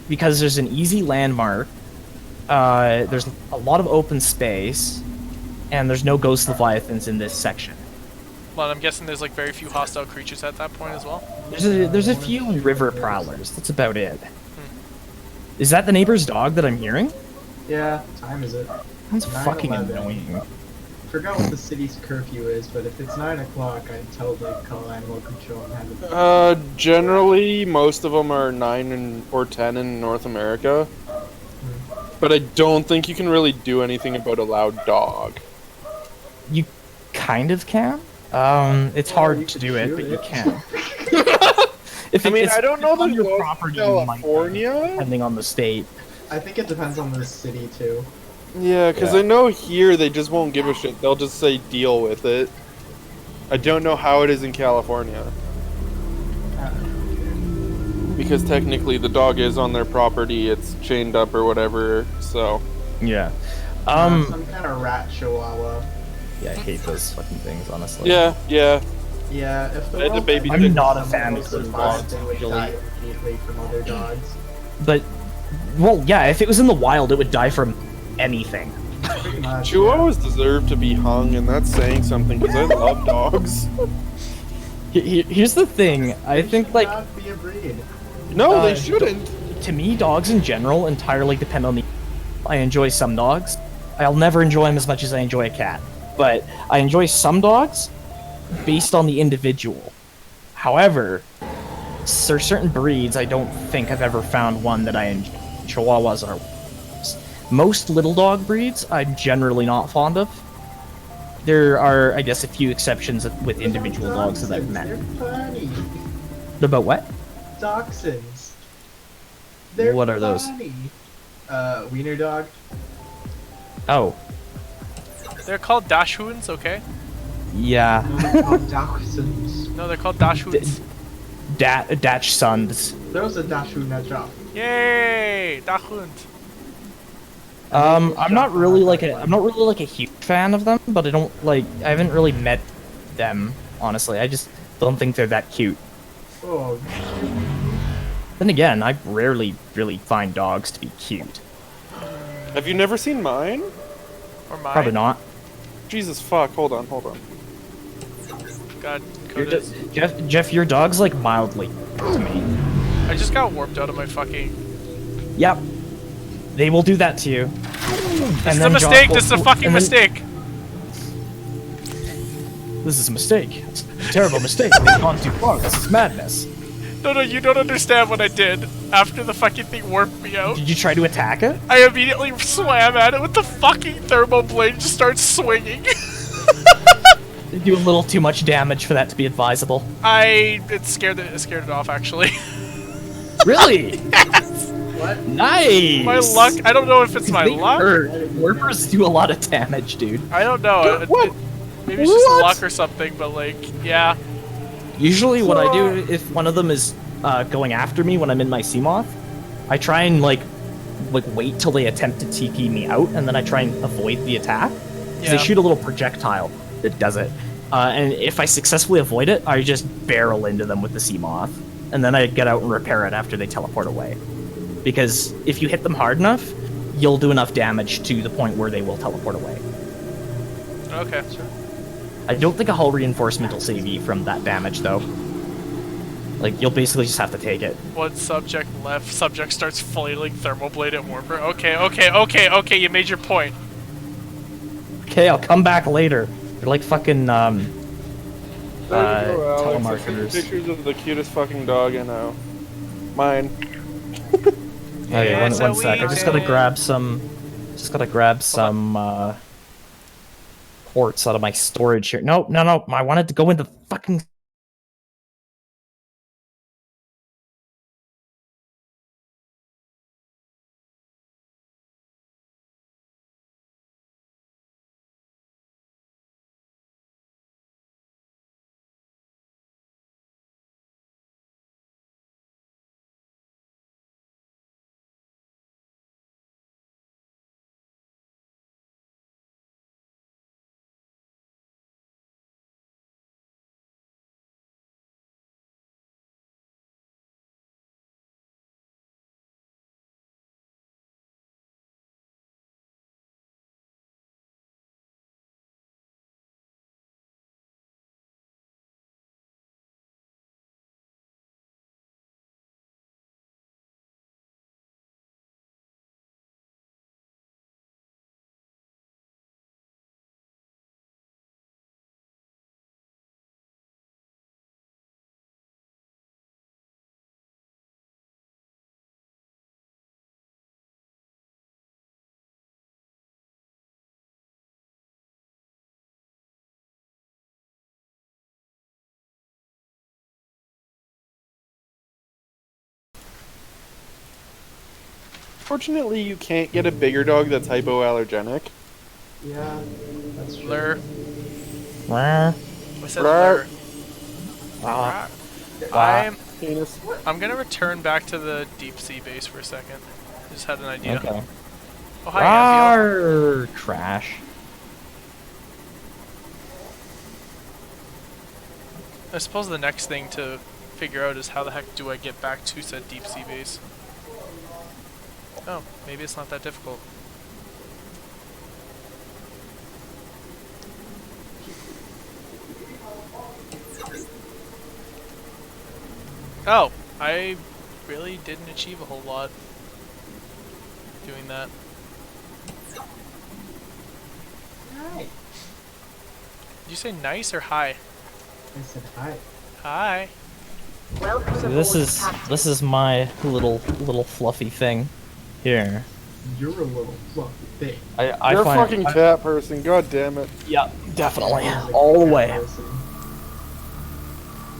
because there's an easy landmark. There's a lot of open space, and there's no ghost leviathans in this section. Well, I'm guessing there's like very few hostile creatures at that point as well. There's a few river prowlers. That's about it. Is that the neighbor's dog that I'm hearing? Yeah, time is it? That's fucking 9/11. annoying. Forgot what the city's curfew is, but if it's 9 o'clock, I'd tell the call animal control and have it. Generally, most of them are 9 or 10 in North America. But I don't think you can really do anything about a loud dog. You kind of can. It's hard to do it, but you can. I don't know on the your laws property, in you might be, California. depending on the state. I think it depends on the city, too. Yeah, because I know here they just won't give a shit. They'll just say deal with it. I don't know how it is in California. Because technically the dog is on their property, it's chained up or whatever, so... Yeah. Some kind of rat chihuahua. Yeah, I hate those fucking things, honestly. Yeah. Yeah, if I had to babysit I'm not a someone fan was of those surprised, dogs, they would usually. die immediately from other dogs. But, well, yeah, if it was in the wild, it would die from anything. Pretty much. Chihuahuas deserve to be hung, and that's saying something, because I love dogs. Here's the thing, I think, like... Not be a breed. No, they shouldn't. To me, dogs in general entirely depend on the... I enjoy some dogs. I'll never enjoy them as much as I enjoy a cat. But I enjoy some dogs based on the individual. However, certain breeds, I don't think I've ever found one that I enjoy. Chihuahuas are... Most little dog breeds, I'm generally not fond of. There are, I guess, a few exceptions with individual dogs that I've met. They're funny. About what? Dachshunds. They're What are those? funny. Wiener dog. Oh, They're called dachshunds, okay? yeah. No, they're called dachshunds. No, they're called dachshunds. Dachshunds. There's a dachshund at job. Yay! Dachshund. I'm not really like a huge fan of them, but I haven't really met them, honestly. I just don't think they're that cute. Oh, Then again, I rarely really find dogs to be cute. Have you never seen mine? Or mine? Probably not. Jesus fuck, hold on. God, You're Coda's- Jeff, your dog's like mildly to me. I just got warped out of my fucking... Yep. They will do that to you. This is a mistake! This is a fucking mistake! This is a mistake. It's a terrible mistake. They've gone too far. This is madness. No, you don't understand what I did after the fucking thing warped me out. Did you try to attack it? I immediately swam at it with the fucking thermal blade and just started swinging. You do a little too much damage for that to be advisable. It scared it off, actually. Really? Yes! What? Nice! My luck, I don't know if it's my They luck. hurt. Warpers do a lot of damage, dude. I don't know. Maybe it's just luck or something, but like, yeah. Usually what I do, if one of them is going after me when I'm in my Seamoth, I try and like wait till they attempt to TP me out, and then I try and avoid the attack. 'Cause Yeah. They shoot a little projectile that does it. And if I successfully avoid it, I just barrel into them with the Seamoth. And then I get out and repair it after they teleport away. Because if you hit them hard enough, you'll do enough damage to the point where they will teleport away. Okay. I don't think a hull reinforcement will save you from that damage, though. Like, you'll basically just have to take it. One subject left. Subject starts flailing thermal blade at Warper. Okay, you made your point. Okay, I'll come back later. They're like fucking, There you go, Alex. I sent you telemarketers. pictures of the cutest fucking dog I know. Mine. Okay, Yeah, it's one a sec. I just gotta weekend. grab some... ports out of my storage here. No. I wanted to go into fucking... Fortunately, you can't get a bigger dog that's hypoallergenic. Yeah, that's true. Lur. Wah, I said Lur. lur. wah. Penis. I'm gonna return back to the deep sea base for a second. Just had an idea. Okay. Oh, hi, Abiel. Rawr, trash. I suppose the next thing to figure out is how the heck do I get back to said deep sea base? Oh, maybe it's not that difficult. Oh, I really didn't achieve a whole lot doing that. Hi. Did you say nice or hi? I said hi. Hi. Welcome See, aboard, this Captain. is my little fluffy thing. Here. You're a little fluffy thing. I You're a find fucking cat person, god damn it. Yeah, definitely. All the way.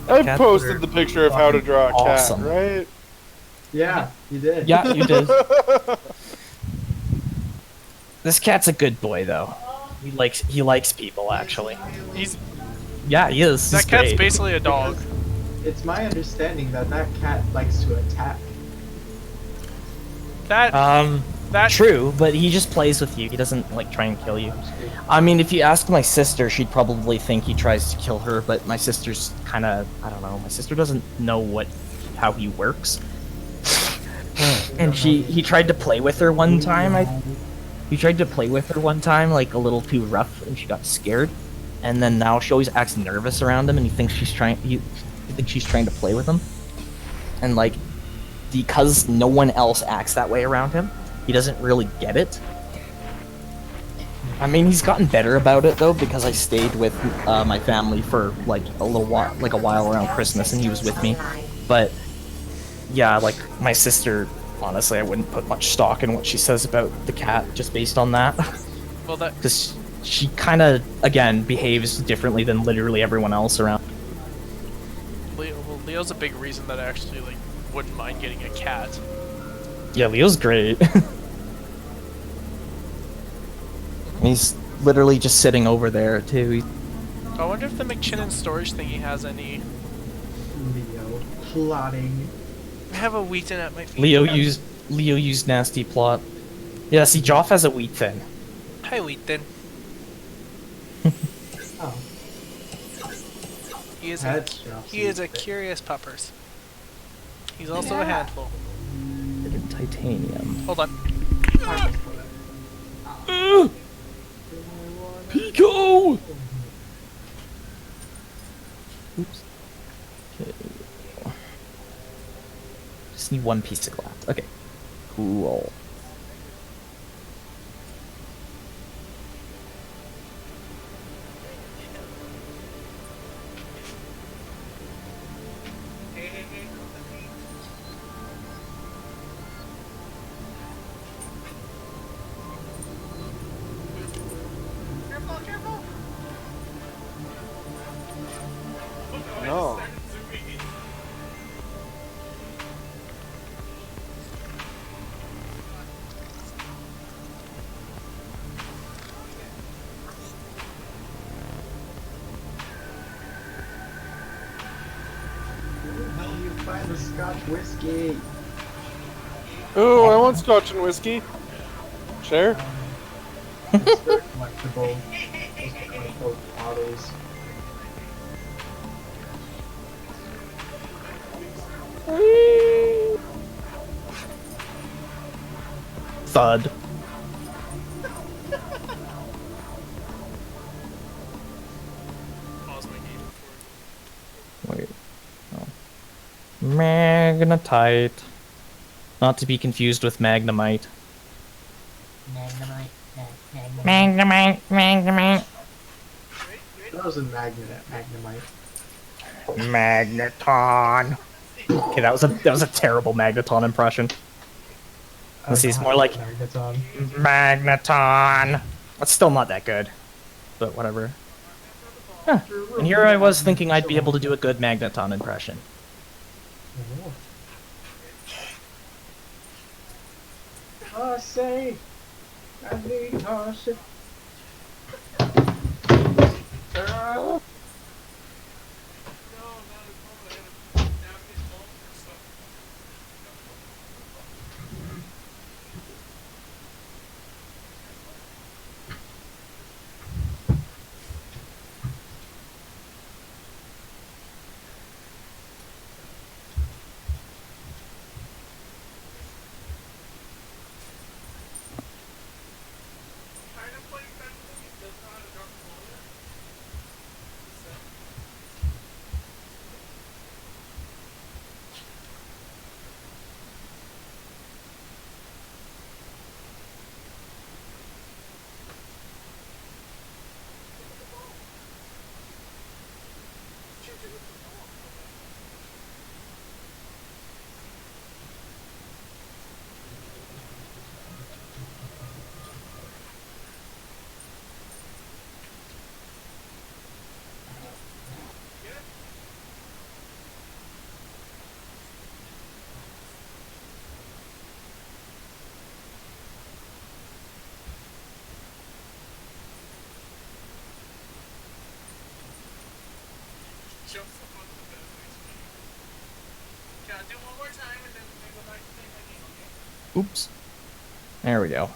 I Cats posted are the picture of how to draw a cat, awesome. right? Yeah, you did. Yeah, you did. This cat's a good boy, though. He likes people, actually. He's Yeah, he is. that He's cat's great. basically a dog. It's my understanding that that cat likes to attack. That True, but he just plays with you. He doesn't like try and kill you. I mean, if you ask my sister, she'd probably think he tries to kill her, but my sister's kind of, I don't know. My sister doesn't know how he works. And he tried to play with her one time, He tried to play with her one time, like a little too rough, and she got scared. And then now she always acts nervous around him, and he thinks she's trying. He thinks she's trying to play with him. And like, because no one else acts that way around him, he doesn't really get it. I mean, he's gotten better about it though, because I stayed with my family for like a while around Christmas, and he was with me. But yeah, like my sister, honestly, I wouldn't put much stock in what she says about the cat just based on that. Well, that Because she kind of, again, behaves differently than literally everyone else around. Leo's a big reason that I actually like wouldn't mind getting a cat. Yeah, Leo's great. He's literally just sitting over there, too. I wonder if the McChinnon storage thingy has any. Leo plotting. I have a Wheaton at my feet. Leo used nasty plot. Yeah, see, Joff has a wheat thing. Hi, Wheaton. Oh, He is that's Joff's he is a wheat thing. curious puppers. He's also a handful. Titanium. Hold on. Pico! Oops. Okay. Just need one piece of glass. Okay. Cool. No. How do you find the Scotch whiskey? Ooh, I want scotch and whiskey. Share? It's very collectible. Those collectible bottles. Thud. Pause my game. Wait. No. Magnetite. Not to be confused with Magnemite. Magnemite. That was a magnemite. Magneton. Okay, that was a terrible Magneton impression. Let's see, it's more like Magneton. Magneton. That's still not that good, but whatever. Huh. And here I was thinking I'd be able to do a good Magneton impression. Oh, say, I need caution. Oops. There we go.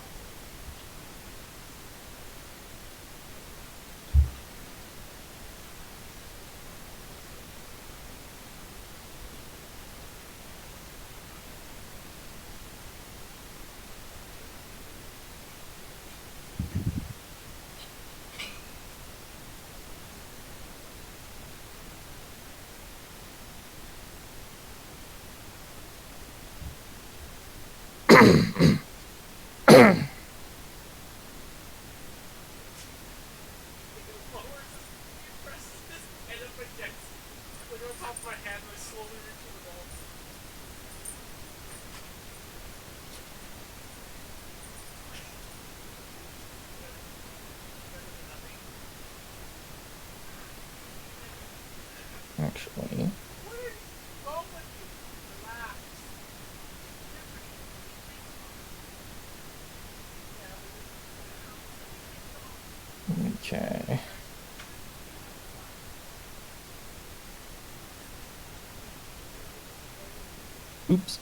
Actually. Okay. Oops.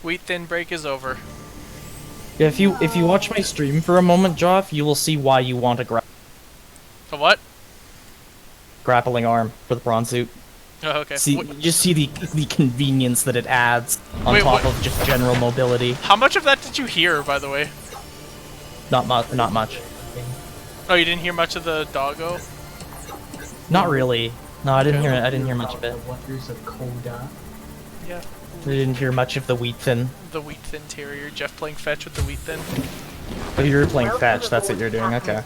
Wheat thin break is over. Yeah, if you watch my stream for a moment, Joff, you will see why you want a A what? grappling arm for the prawn suit. Oh, okay. See, just see the convenience that it adds on Wait, top what? of just general mobility. How much of that did you hear, by the way? Not much. Oh, you didn't hear much of the doggo? Not really. No, I didn't hear much of it. The wonders of Coda. Yeah. I didn't hear much of the wheat thin. The wheat thin terrier. Jeff playing fetch with the wheat thin. Oh, you were playing fetch. That's what you're doing. Okay.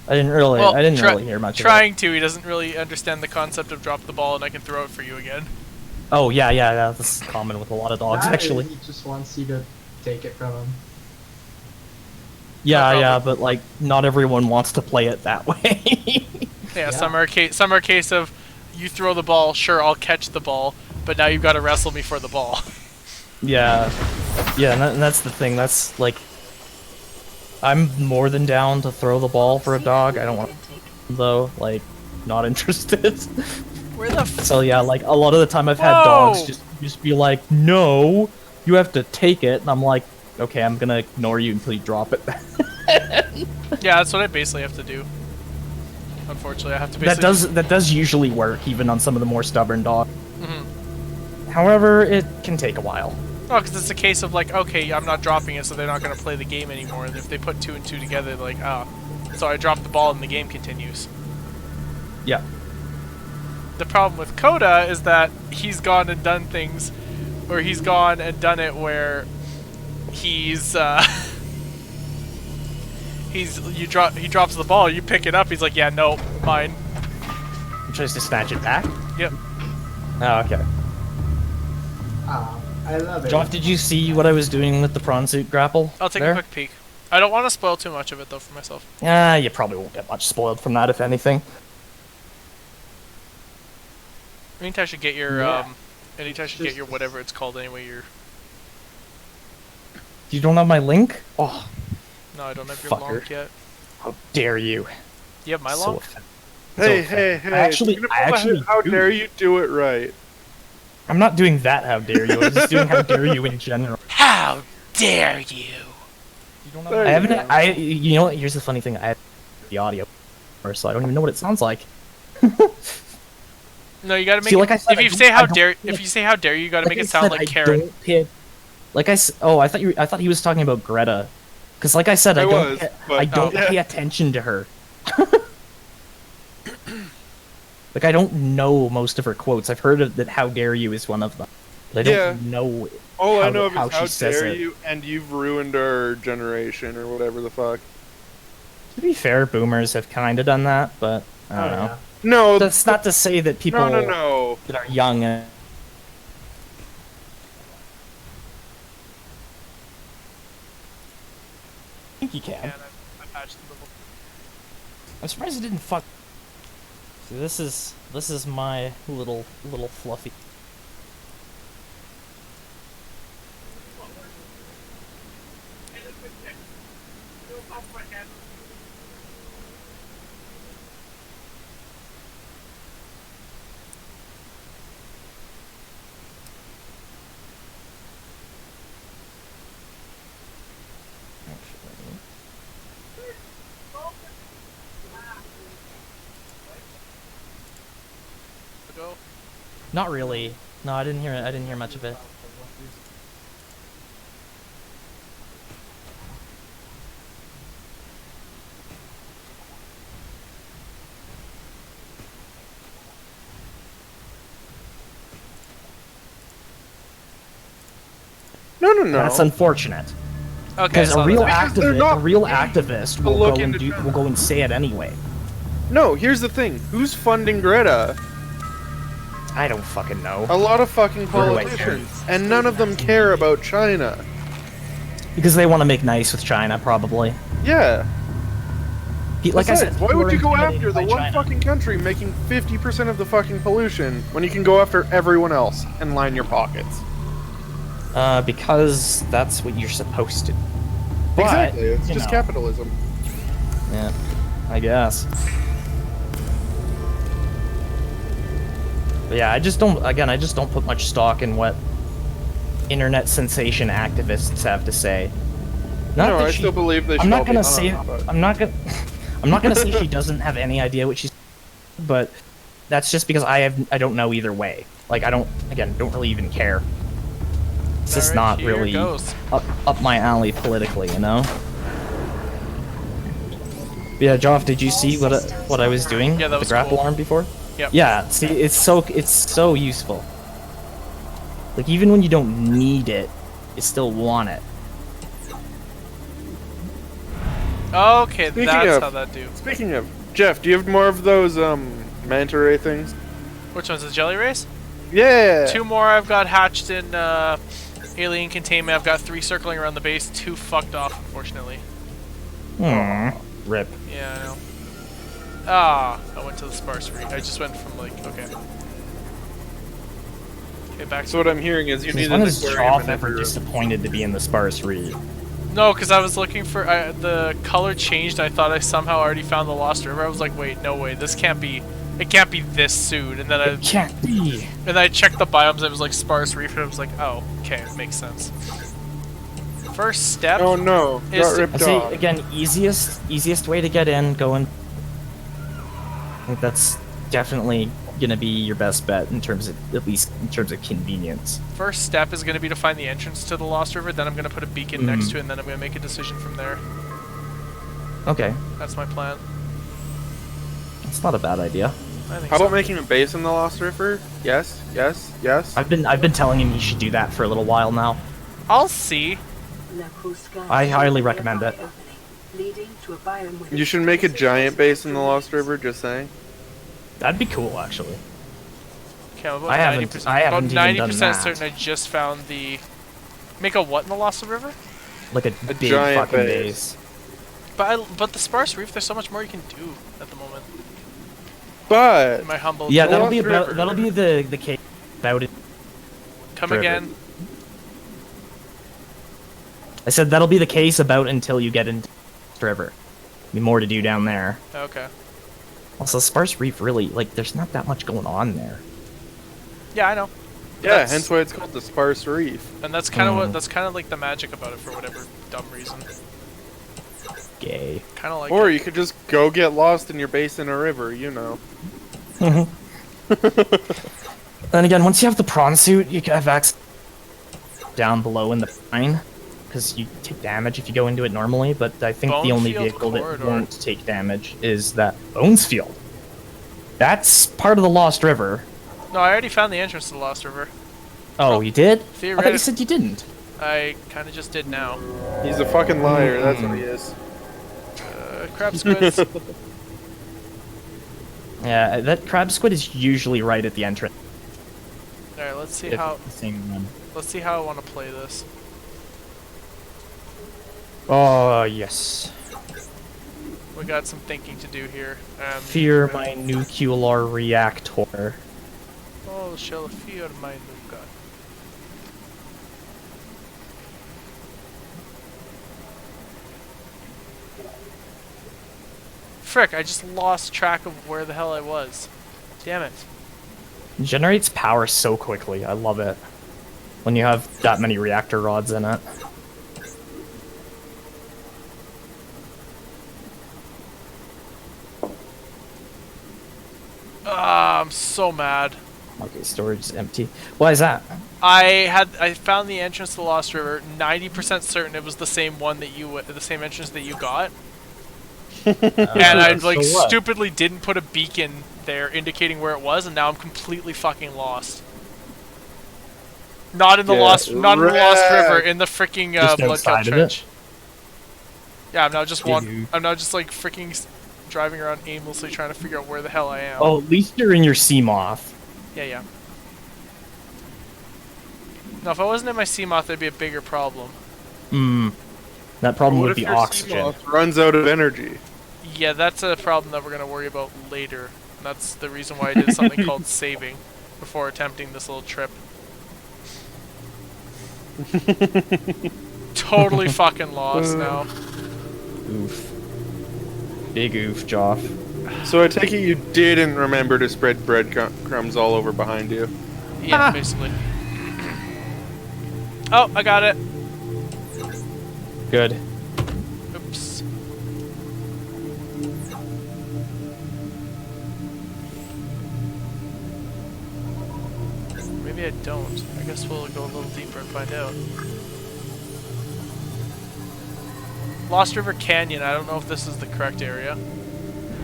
I didn't really hear much of it. Trying to. He doesn't really understand the concept of drop the ball and I can throw it for you again. Oh yeah. That's common with a lot of dogs, actually. He just wants you to take it from him. Yeah, but like not everyone wants to play it that way. Yeah, some are a case of you throw the ball, sure I'll catch the ball, but now you've got to wrestle me for the ball. Yeah, and that's the thing. That's like, I'm more than down to throw the ball for a dog. I don't want, though. Like, not interested. Where the? So yeah, like a lot of the time I've had dogs just be like, no, you have to take it, and I'm like, okay, I'm gonna ignore you until you drop it. Yeah, that's what I basically have to do. Unfortunately, I have to basically... That does usually work, even on some of the more stubborn dogs. Mm-hmm. However, it can take a while. Oh, because it's a case of like, okay, I'm not dropping it, so they're not going to play the game anymore. And if they put 2 and 2 together, they're like, ah. So I drop the ball and the game continues. Yeah. The problem with Coda is that he's gone and done things, or he's gone and done it where he's, he drops the ball, you pick it up, he's like, yeah, no, mine. He tries to snatch it back? Yep. Oh, okay. I love it. Joff, did you see what I was doing with the prawn suit grapple? I'll take there? a quick peek. I don't want to spoil too much of it, though, for myself. You probably won't get much spoiled from that, if anything. Anytime should get your, Yeah. anytime should get your whatever it's called anyway, your... You don't have my link? Oh, No, I don't have your Fucker. lonk yet. how dare you. You have my So lonk? offensive. Hey, I actually how do. dare you do it right? I'm not doing that, how dare you. I'm just doing how dare you in general. How dare you! You don't have I haven't, you know what, here's the funny thing, I have the audio, so I don't even know what it sounds like. No, you gotta make See, it, like I said, if you say how dare you gotta make it sound like Karen. I thought he was talking about Greta. Cause like I said, I don't pay attention to her. Like, I don't know most of her quotes. I've heard that "How dare you" is one of them, but I don't know. All I know how is how she says dare it. you, and you've ruined our generation, or whatever the fuck. To be fair, boomers have kind of done that, but I don't know. Yeah. No, That's not to say that people no. that are young. I think you can. patch the level. I'm surprised it didn't fuck. See, this is my little fluffy. Go. Not really. No, I didn't hear much of it. No. That's unfortunate. Okay, Because so a real Because they're not activist to will look go and into will go and say it anyway. No, here's the thing. Who's funding Greta? I don't fucking know. A lot of fucking Where do I politicians. And none of them care about China. Because they want to make nice with China, probably. Yeah. Like I Besides, said, why people would are you go intimidated after the by one China. fucking country making 50% of the fucking pollution when you can go after everyone else and line your pockets? Because that's what you're supposed to. But, Exactly, it's you just know, capitalism. Yeah, I guess. But yeah, I just don't put much stock in what internet sensation activists have to say. Not No, that I she- still believe they should I'm all not be gonna say on, but- I'm not gonna say she doesn't have any idea what she's, but that's just because I don't know either way. Like I don't really even care. It's just Alright, not here really goes. up my alley politically, you know. But yeah, Joff, did you see what I was doing? Yeah, that with was the grapple cool. arm before. Yep. Yeah, see, it's so useful. Like even when you don't need it, you still want it. Okay, Speaking that's of- how that do. Speaking of, Jeff, do you have more of those, manta ray things? Which one's the jelly race? Yeah! 2 more I've got hatched in alien containment. I've got 3 circling around the base. 2 fucked off, unfortunately. Rip. Yeah, I know. Ah, I went to the sparse route. I just went from like, okay. Okay, back So to what I'm hearing is you need When an is aquarium Joff in ever every room. disappointed to be in the sparse read? No, because I was looking for the color changed. I thought I somehow already found the lost river. I was like, wait, no way, this can't be. It can't be this soon. And then It can't be. I checked the biomes. It was like sparse reef, and I was like, oh, okay, it makes sense. First step. Oh no, Is got to- ripped See, off. again, easiest way to get in, go in. I think that's definitely gonna be your best bet in terms of, at least in terms of convenience. First step is going to be to find the entrance to the lost river. Then I'm going to put a beacon next to it, and then I'm going to make a decision from there. Okay, That's my plan. it's not a bad idea. I think How so. about making a base in the Lost River? Yes, yes, yes. I've been telling him he should do that for a little while now. I'll see. I highly recommend it. You should make a giant base in the Lost River, just saying. That'd be cool, actually. Okay, I'm about I haven't- 90%, I haven't about even done 90% that. certain I just found the... Make a what in the Lost River? Like a big giant fucking base. base. But the sparse reef, there's so much more you can do at the moment. But In my humble Yeah, opinion. that'll be Lost about, River. that'll be the case about it. Come forever. again. I said that'll be the case about until you get into River. Be more to do down there. Okay. Also, Sparse Reef really, like, there's not that much going on there. Yeah, I know. yeah, That's- hence why it's called the Sparse Reef. And that's kind of Mm. what, that's kind of like the magic about it for whatever dumb reason. Gay. Kind of like Or it. you could just go get lost in your base in a river, you know. Then again, once you have the prawn suit, you can have access down below in the mine, because you take damage if you go into it normally, but I think the only Bonefield vehicle Corridor. that won't take damage is that Bonesfield. That's part of the Lost River. No, I already found the entrance to the Lost River. Oh, you did? I thought you Theoretic- said you didn't. I kind of just did now. He's a fucking liar, that's what he is. Crab squids. Yeah, that crab squid is usually right at the entrance. Alright, let's see if how it's the same one. let's see how I want to play this. Oh, yes. We got some thinking to do here. Fear my nuclear reactor. Oh, shall fear my nuka. Frick, I just lost track of where the hell I was. Damn it. It generates power so quickly. I love it. When you have that many reactor rods in it. Ah, I'm so mad. Okay, storage is empty. Why is that? I found the entrance to the Lost River. 90% certain it was the same one that the same entrance that you got. And I like so what? stupidly didn't put a beacon there indicating where it was, and now I'm completely fucking lost. Not in the Lost River, in the freaking Just Blood Cup outside of Trench. it? Yeah, I'm now just Dude. I'm now just like freaking driving around aimlessly trying to figure out where the hell I am. Oh, at least you're in your Seamoth. Yeah. No, if I wasn't in my Seamoth, there'd be a bigger problem. That problem What would if be your oxygen. Seamoth runs out of energy? Yeah, that's a problem that we're gonna worry about later. And that's the reason why I did something called saving before attempting this little trip. Totally fucking lost now. Oof. Big oof, Joff. So I take it you didn't remember to spread breadcrumbs all over behind you. Yeah, basically. Oh, I got it. Good. Oops. Maybe I don't. I guess we'll go a little deeper and find out. Lost River Canyon. I don't know if this is the correct area.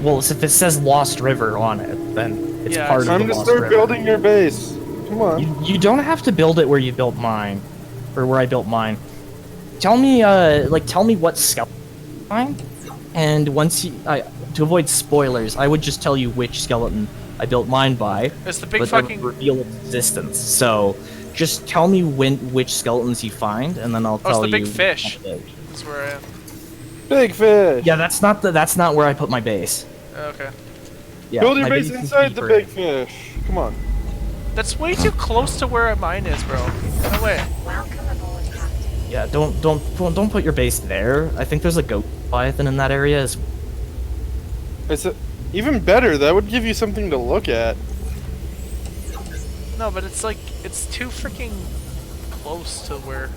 Well, if it says Lost River on it, then it's Yeah, part of Time the to Lost start River. building your base. Come on. You don't have to build it where you built mine, or where I built mine. Tell me, tell me what skeleton you find, and once you, to avoid spoilers, I would just tell you which skeleton I built mine by. It's the big but that fucking. would reveal its existence. So, just tell me which skeletons you find, and then I'll Oh, it's tell the you. big fish. That's where I am. Big fish. Yeah, that's not where I put my base. Okay. Yeah, Build your my base is inside the deeper. big fish. Come on. That's way too close to where mine is, bro. No way. Welcome aboard, Captain. Yeah, don't put your base there. I think there's a goat python in that area. It's even better. That would give you something to look at. No, but it's like it's too freaking close to where.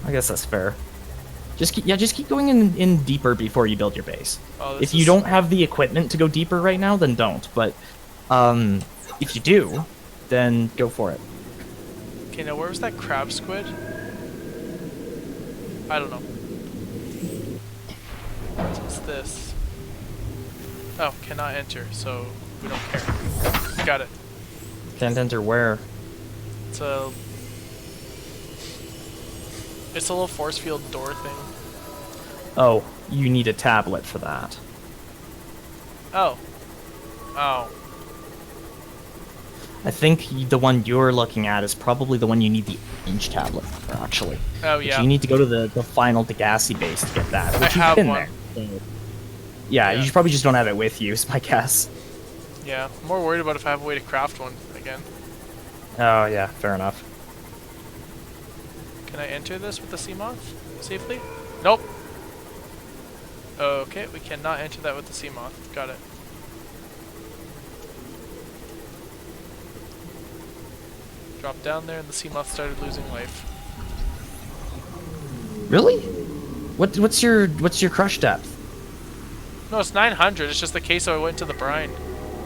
I guess that's fair. Just keep going in deeper before you build your base. Oh, If you don't have the equipment to go deeper right now, then don't. But if you do, then go for it. Okay, now where was that crab squid? I don't know. What's this? Oh, cannot enter, so we don't care. Got it. Can't enter where? It's a little force field door thing. Oh, you need a tablet for that. Oh. Oh. I think the one you're looking at is probably the one you need the orange tablet for, actually. Oh, But yeah. you need to go to the final Degassi base to get that. I Which have been one. there. So- yeah, you probably just don't have it with you, is my guess. Yeah. I'm more worried about if I have a way to craft one again. Oh, yeah, fair enough. Can I enter this with the Seamoth safely? Nope. Okay, we cannot enter that with the Seamoth. Got it. Dropped down there and the Seamoth started losing life. Really? What's your crush depth? No, it's 900. It's just the case I went to the brine.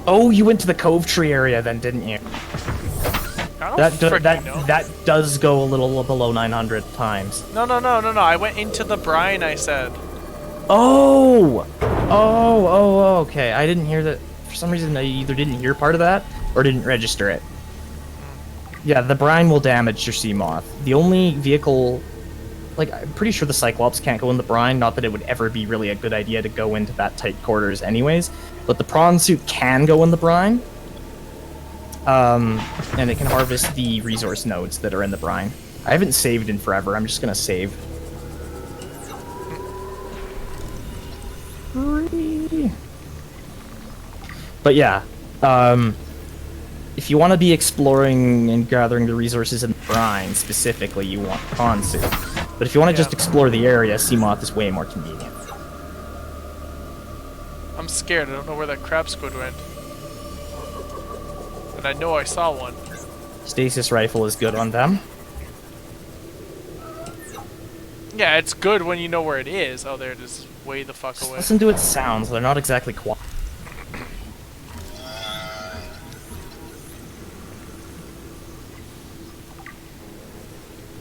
Oh, you went to the Cove Tree area then, didn't you? I don't That frickin' know. that does go a little below 900 times. No. I went into the brine, I said. Oh, okay. I didn't hear that. For some reason, I either didn't hear part of that or didn't register it. Yeah, the brine will damage your Seamoth. The only vehicle... Like, I'm pretty sure the Cyclops can't go in the brine, not that it would ever be really a good idea to go into that tight quarters anyways, but the prawn suit can go in the brine. And it can harvest the resource nodes that are in the brine. I haven't saved in forever. I'm just gonna save. But yeah, if you want to be exploring and gathering the resources in the brine specifically, you want Konsu. But if you want to just explore the area, Seamoth is way more convenient. I'm scared. I don't know where that crab squid went. And I know I saw one. Stasis rifle is good on them. Yeah, it's good when you know where it is. Oh, there it is. Way the fuck away. Listen to its sounds. They're not exactly quiet.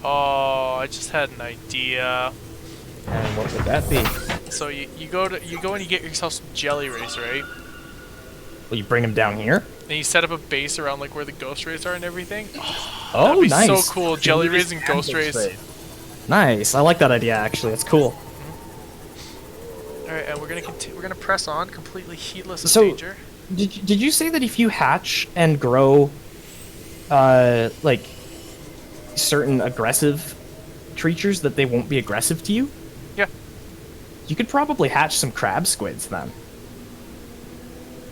Oh, I just had an idea. And what would that be? So you go and you get yourself some jelly rays, right? Will you bring them down here? And you set up a base around like where the ghost rays are and everything. Oh, that'd be nice. so cool. Jelly rays and ghost rays. Nice. I like that idea. Actually, that's cool. All right, and we're gonna press on, completely heatless of So, danger. Did you say that if you hatch and grow, like certain aggressive creatures, that they won't be aggressive to you? Yeah. You could probably hatch some crab squids then.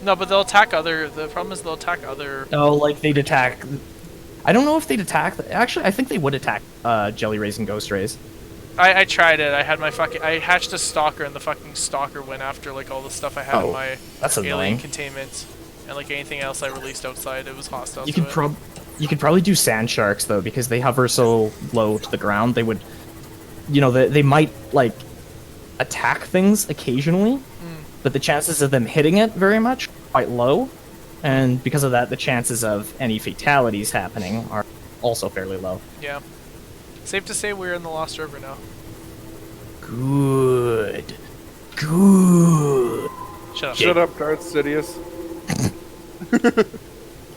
No, but they'll attack other. The problem is they'll attack other. Oh, like they'd attack. I don't know if they'd attack. Actually, I think they would attack jelly rays and ghost rays. I tried it. I had my fucking. I hatched a stalker, and the fucking stalker went after like all the stuff I had in my that's alien annoying. containment, and like anything else I released outside, it was hostile. You to could it. You could probably do sand sharks though, because they hover so low to the ground. They would, you know, they might like attack things occasionally, but the chances of them hitting it very much are quite low, and because of that, the chances of any fatalities happening are also fairly low. Yeah. Safe to say we're in the Lost River now. Good. Good. Shut up. Shut up, Darth Sidious.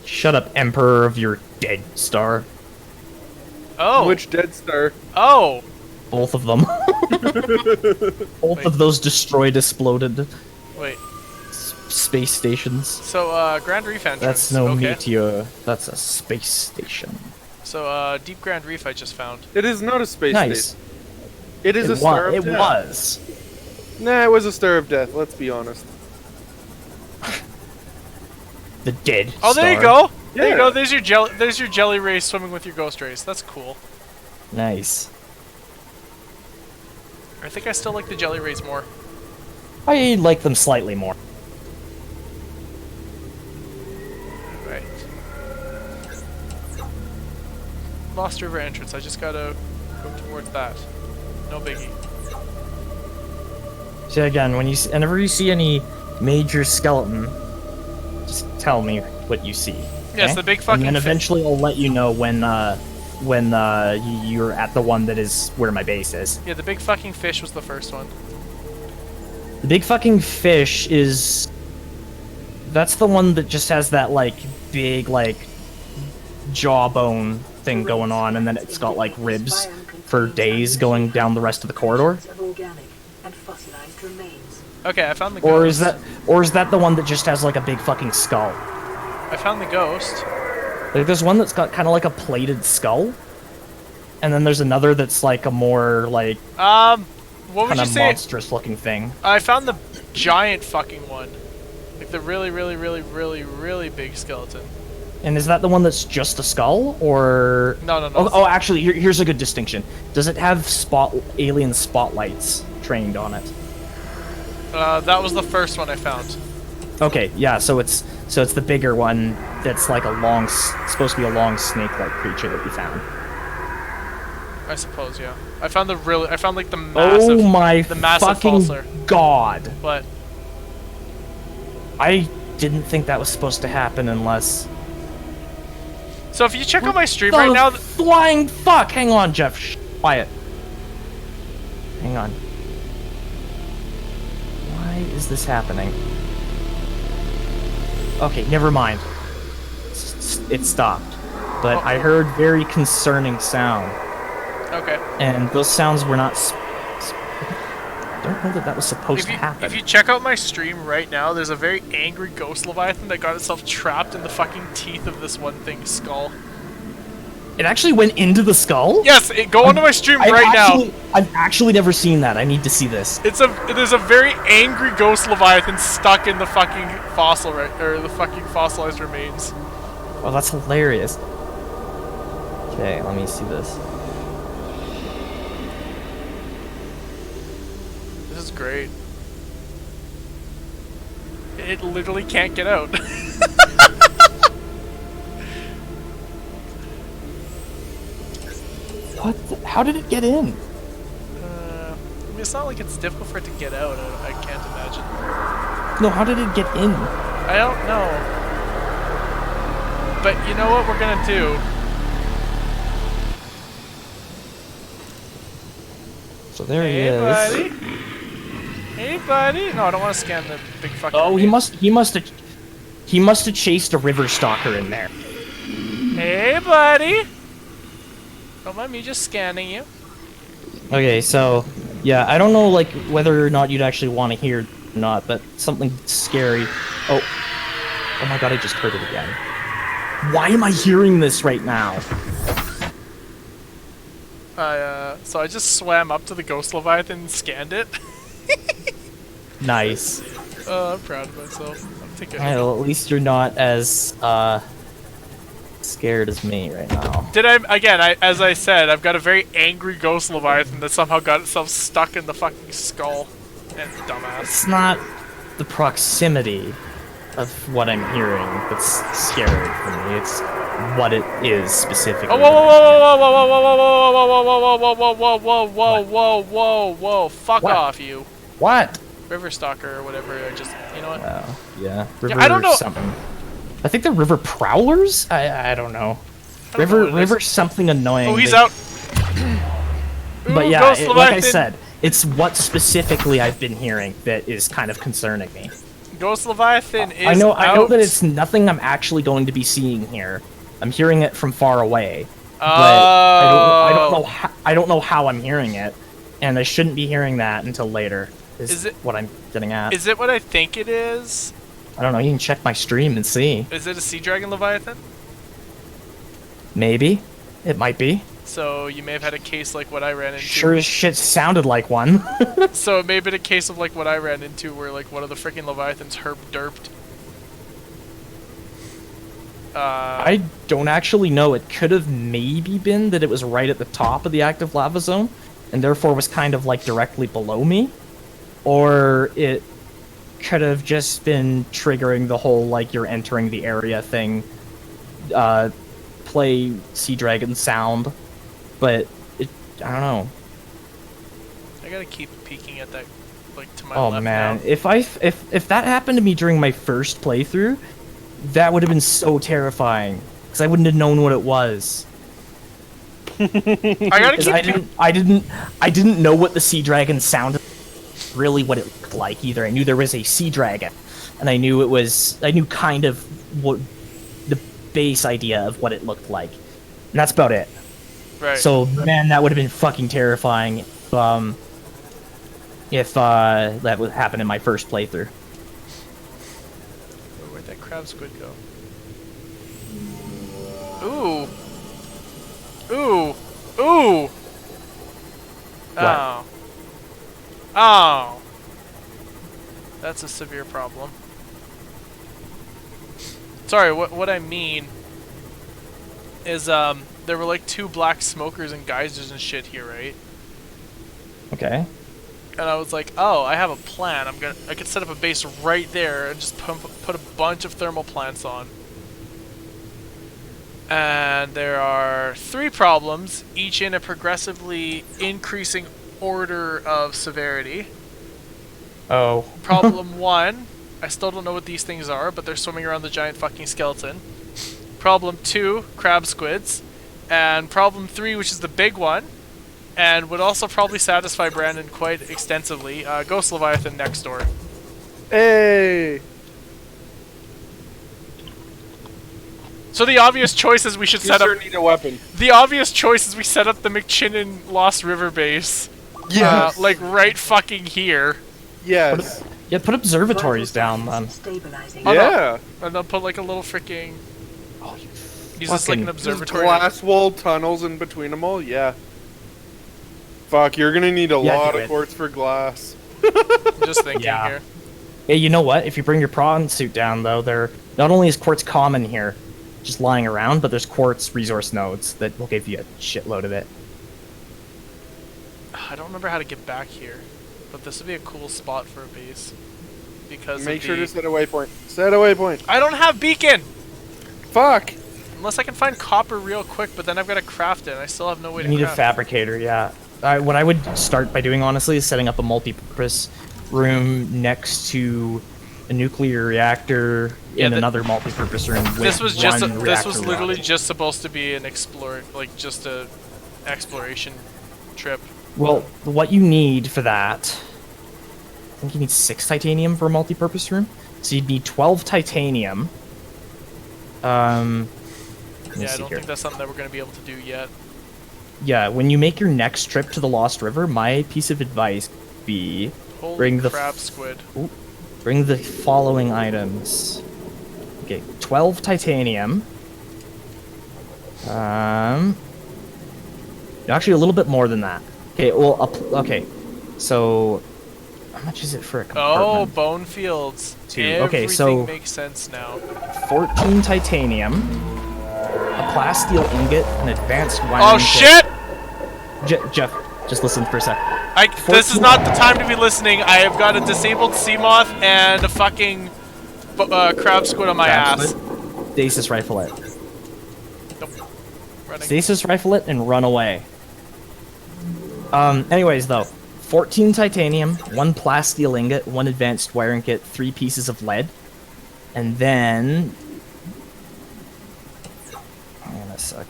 Shut up, Emperor of your dead star. Oh. Which Dead Star? Oh. Both of them. Both of those destroyed, exploded Wait. space stations. So Grand Reef entrance. That's no okay. meteor. That's a space station. So Deep Grand Reef I just found. It is not a space Nice. station. It is a star of It death. was. Nah, it was a star of death. Let's be honest. The dead Oh, there you star. go. There you Yeah. go. There's your jelly rays swimming with your ghost rays. That's cool. Nice. I think I still like the jelly rays more. I like them slightly more. Right. Lost River entrance. I just gotta go towards that. No biggie. So again, whenever you see any major skeleton, just tell me what you see. Yes, okay? the big fucking And then fi- eventually I'll let you know when you're at the one that is where my base is. Yeah, the big fucking fish was the first one. The big fucking fish is... That's the one that just has that, like, big, like, jawbone thing going on, and then it's got, like, ribs for days going down the rest of the corridor. Okay, I found the Or ghost. is that the one that just has, like, a big fucking skull? I found the ghost. Like, there's one that's got kind of like a plated skull, and then there's another that's like a more, like, What would kind you of say? monstrous-looking thing. I found the giant fucking one. Like the really, really, really, really, really big skeleton. And is that the one that's just a skull, or... No, no, no. Oh, actually, here's a good distinction. Does it have alien spotlights trained on it? That was the first one I found. Okay, yeah, so it's the bigger one that's like supposed to be a long snake-like creature that we found. I suppose, yeah. I found like the massive, Oh my the massive fucking falser. god! But I didn't think that was supposed to happen unless... so if you check out my stream right now, Flying fuck! Hang on, Jeff. Shh, quiet. Hang on. Why is this happening? Okay, never mind. It stopped. But I heard very concerning sound. okay. And those sounds were not... I don't know that was supposed to happen. If you check out my stream right now, there's a very angry ghost leviathan that got itself trapped in the fucking teeth of this one thing's skull. It actually went into the skull? Yes, go onto my stream right now. I've actually never seen that. I need to see this. There's a very angry ghost leviathan stuck in the fucking fossil or the fucking fossilized remains. Oh, that's hilarious. Okay, let me see this. This is great. It literally can't get out. What? How did it get in? I mean, it's not like it's difficult for it to get out. I can't imagine. No, how did it get in? I don't know. But you know what we're gonna do? So there he Hey, is. buddy. Hey, buddy. No, I don't want to scan the big fucking. Oh, he must have chased a river stalker in there. Hey, buddy. Don't mind me just scanning you. Okay, so yeah, I don't know like whether or not you'd actually want to hear or not, but something scary. Oh my god, I just heard it again. Why am I hearing this right now? So I just swam up to the ghost leviathan and scanned it. Nice. I'm proud of myself. I'm taking. Well, at least you're not as scared as me right now. As I said, I've got a very angry ghost leviathan that somehow got itself stuck in the fucking skull. And dumbass. It's not the proximity of what I'm hearing that's scary for me. It's what it is specifically. Oh, whoa, whoa, fuck off, you. What? River Stalker or whatever, you know what? Yeah. River I don't know. Something. I think they're river prowlers? I don't know. I don't know what it River is. something annoying. Oh, he's out. But Ooh, yeah, Ghost like I Leviathan. said, it's what specifically I've been hearing that is kind of concerning me. Ghost Leviathan is I know out. that it's nothing I'm actually going to be seeing here. I'm hearing it from far away. But I don't know how I'm hearing it, and I shouldn't be hearing that until later. Is it what I'm getting at? Is it what I think it is? I don't know. You can check my stream and see. Is it a Sea Dragon Leviathan? Maybe. It might be. So you may have had a case like what I ran into. Sure as shit sounded like one. So it may have been a case of like what I ran into where like one of the freaking Leviathans herb derped. I don't actually know. It could have maybe been that it was right at the top of the active lava zone, and therefore was kind of like directly below me. Or it could have just been triggering the whole like you're entering the area thing. Play Sea Dragon sound. But I don't know. I gotta keep peeking at that, like to my Oh left man, now. if that happened to me during my first playthrough, that would have been so terrifying because I wouldn't have known what it was. I gotta 'Cause keep. I didn't know what the sea dragon sounded, really what it looked like either. I knew there was a sea dragon, and I knew kind of what the base idea of what it looked like, and that's about it. Right. So man, that would have been fucking terrifying if that would happen in my first playthrough. Where'd that crab squid go? Ooh. Ooh. Ooh. Oh. Oh. That's a severe problem. Sorry, what I mean is there were like 2 black smokers and geysers and shit here, right? Okay. And I was like, oh, I have a plan. I could set up a base right there and just put a bunch of thermal plants on. And there are 3 problems, each in a progressively increasing order of severity. Oh. Problem 1, I still don't know what these things are, but they're swimming around the giant fucking skeleton. Problem 2, crab squids. And problem 3, which is the big one, and would also probably satisfy Brandon quite extensively, Ghost Leviathan next door. Hey! So the obvious choice is we should You set sure up. need a weapon. The obvious choice is we set up the McChinnon Lost River base. Yes. Like right fucking here. Yes. Yeah, put observatories down then. Stabilizing. Oh, no. Yeah. And then put like a little freaking. Oh, you Use this like an Fucking- Just observatory. glass wall tunnels in between them all? Yeah. Fuck, you're gonna need a Yeah, lot do of it. quartz for glass. I'm just thinking Yeah. here. Hey, you know what? If you bring your prawn suit down, though, there not only is quartz common here, just lying around, but there's quartz resource nodes that will give you a shitload of it. I don't remember how to get back here, but this would be a cool spot for a base. Because Make of sure the... to set a waypoint. Set a waypoint. I don't have beacon! Fuck! Unless I can find copper real quick, but then I've got to craft it, and I still have no way You to need a craft. fabricator, yeah. What I would start by doing, honestly, is setting up a multi-purpose room next to a nuclear reactor Yeah, in the- another multi-purpose room. With This was just one this reactor was literally running. just supposed to be an just a exploration trip. Well, what you need for that, I think you need 6 titanium for a multi-purpose room. So you'd need 12 titanium. Let me Yeah, I see don't here. think that's something that we're going to be able to do yet. Yeah, when you make your next trip to the Lost River, my piece of advice would be Holy Bring the crap, squid. bring the following items. Okay, 12 titanium. Actually, a little bit more than that. Okay, well, okay. So, how much is it for a Oh, compartment? bone fields. 2. Everything Okay, so makes sense now. 14 titanium, a plasteel ingot, an advanced wiring Oh kit. shit! Jeff, just listen for a sec. This is not the time to be listening. I have got a disabled sea moth and a fucking crab squid on my ass. Stasis rifle it. Nope. Running. Stasis rifle it and run away. Anyways, though, 14 titanium, 1 plasteel ingot, 1 advanced wiring kit, 3 pieces of lead, and then... Hang on a sec.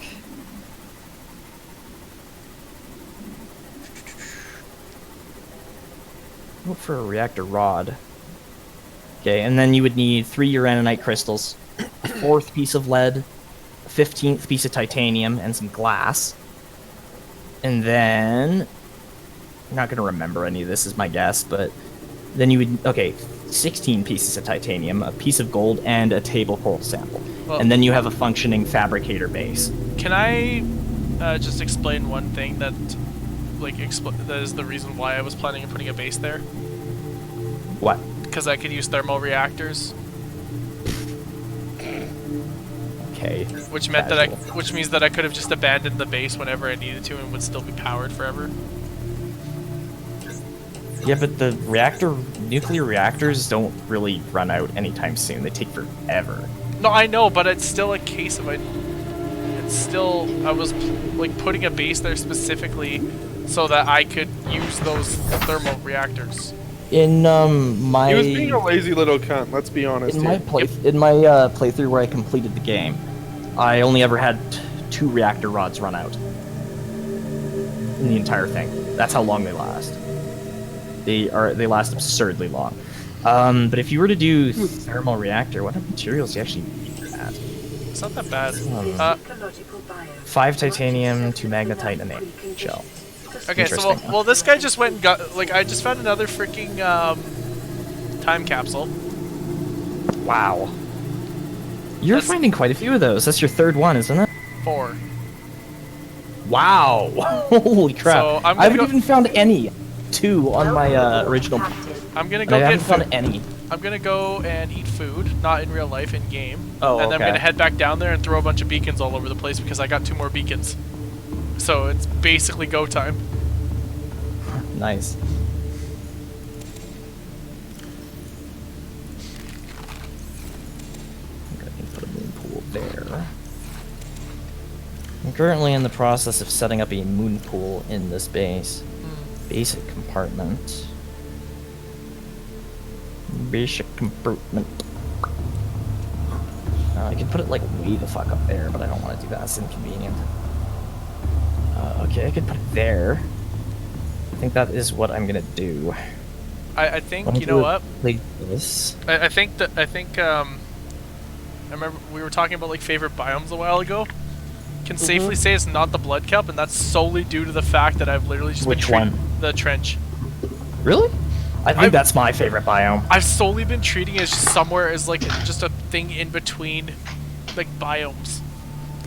Look for a reactor rod. Okay, and then you would need 3 uraninite crystals, a 4th piece of lead, a 15th piece of titanium, and some glass. And then... I'm not going to remember any of this, is my guess, but... Then you would... Okay, 16 pieces of titanium, a piece of gold, and a table coral sample. Well- And then you have a functioning fabricator base. Can I just explain one thing that, that is the reason why I was planning on putting a base there? What? Because I could use thermal reactors, Okay. which means that I could have just abandoned the base whenever I needed to and would still be powered forever. Yeah, but the nuclear reactors don't really run out anytime soon. They take forever. No, I know, but it's still a case of I was putting a base there specifically so that I could use those thermal reactors. In my He was being a lazy little cunt, let's be honest. in my here. playthrough where I completed the game, I only ever had 2 reactor rods run out in the entire thing. That's how long they last. They last absurdly long. But if you were to do thermal reactor, what materials do you actually need for that? It's not that bad. Ecological biome. 5 titanium, 2 magnetite, and 8 shell. Okay, so Interesting. well, this guy just went and got I just found another freaking time capsule. Wow. You're That's- finding quite a few of those. That's your 3rd one, isn't it? 4. Wow. Holy crap. So, I'm I gonna haven't go- even found any 2 on my original. I'm gonna And go I get haven't found food. any. I'm gonna go and eat food, not in real life, in game. Oh, and then I'm okay. gonna head back down there and throw a bunch of beacons all over the place because I got 2 more beacons. So it's basically go time. Nice. I'm gonna put a moon pool there. I'm currently in the process of setting up a moon pool in this base. Basic compartment. Basic compartment. I could put it like way the fuck up there, but I don't want to do that. It's inconvenient. Okay, I could put it there. I think that is what I'm gonna do. I think, I'm you know what? Like this. I think I remember we were talking about favorite biomes a while ago. Can safely say it's not the blood kelp, and that's solely due to the fact that I've literally just Which been treating one? the trench. Really? I think that's my favorite biome. I've solely been treating it as just somewhere as just a thing in between biomes.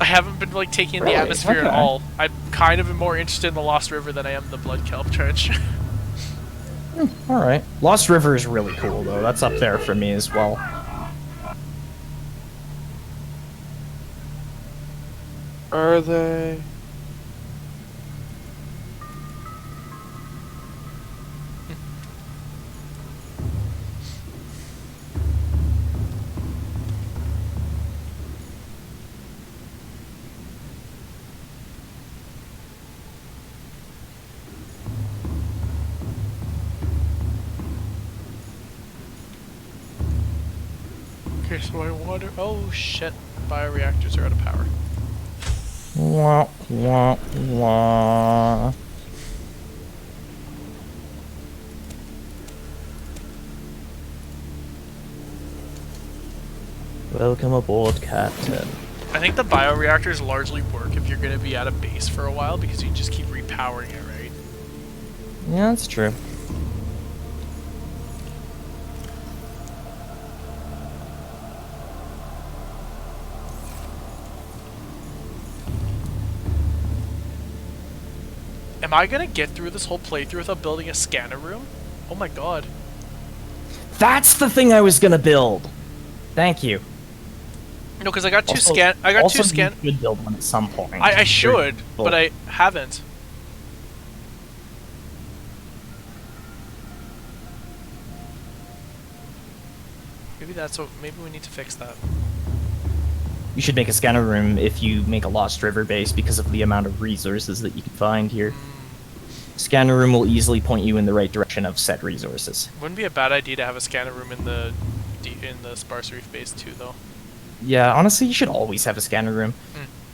I haven't been like taking in the Really? atmosphere at Okay. all. I'm kind of more interested in the Lost River than I am the Blood Kelp Trench. All right. Lost River is really cool though. That's up there for me as well. Are they? Okay, so I wonder. Oh shit! Bioreactors are out of power. Wah, wah, wah. Welcome aboard, Captain. I think the bioreactors largely work if you're going to be at a base for a while because you just keep repowering it, right? Yeah, that's true. Am I going to get through this whole playthrough without building a scanner room? Oh my god. That's the thing I was gonna build. Thank you. No, because I got two Also- scan. I got also two scan. you should build one at some point. I should, Cool. but I haven't. Maybe that's what. Maybe we need to fix that. You should make a scanner room if you make a Lost River base because of the amount of resources that you can find here. Scanner room will easily point you in the right direction of said resources. Wouldn't be a bad idea to have a scanner room in the Sparse Reef base too, though. Yeah, honestly, you should always have a scanner room.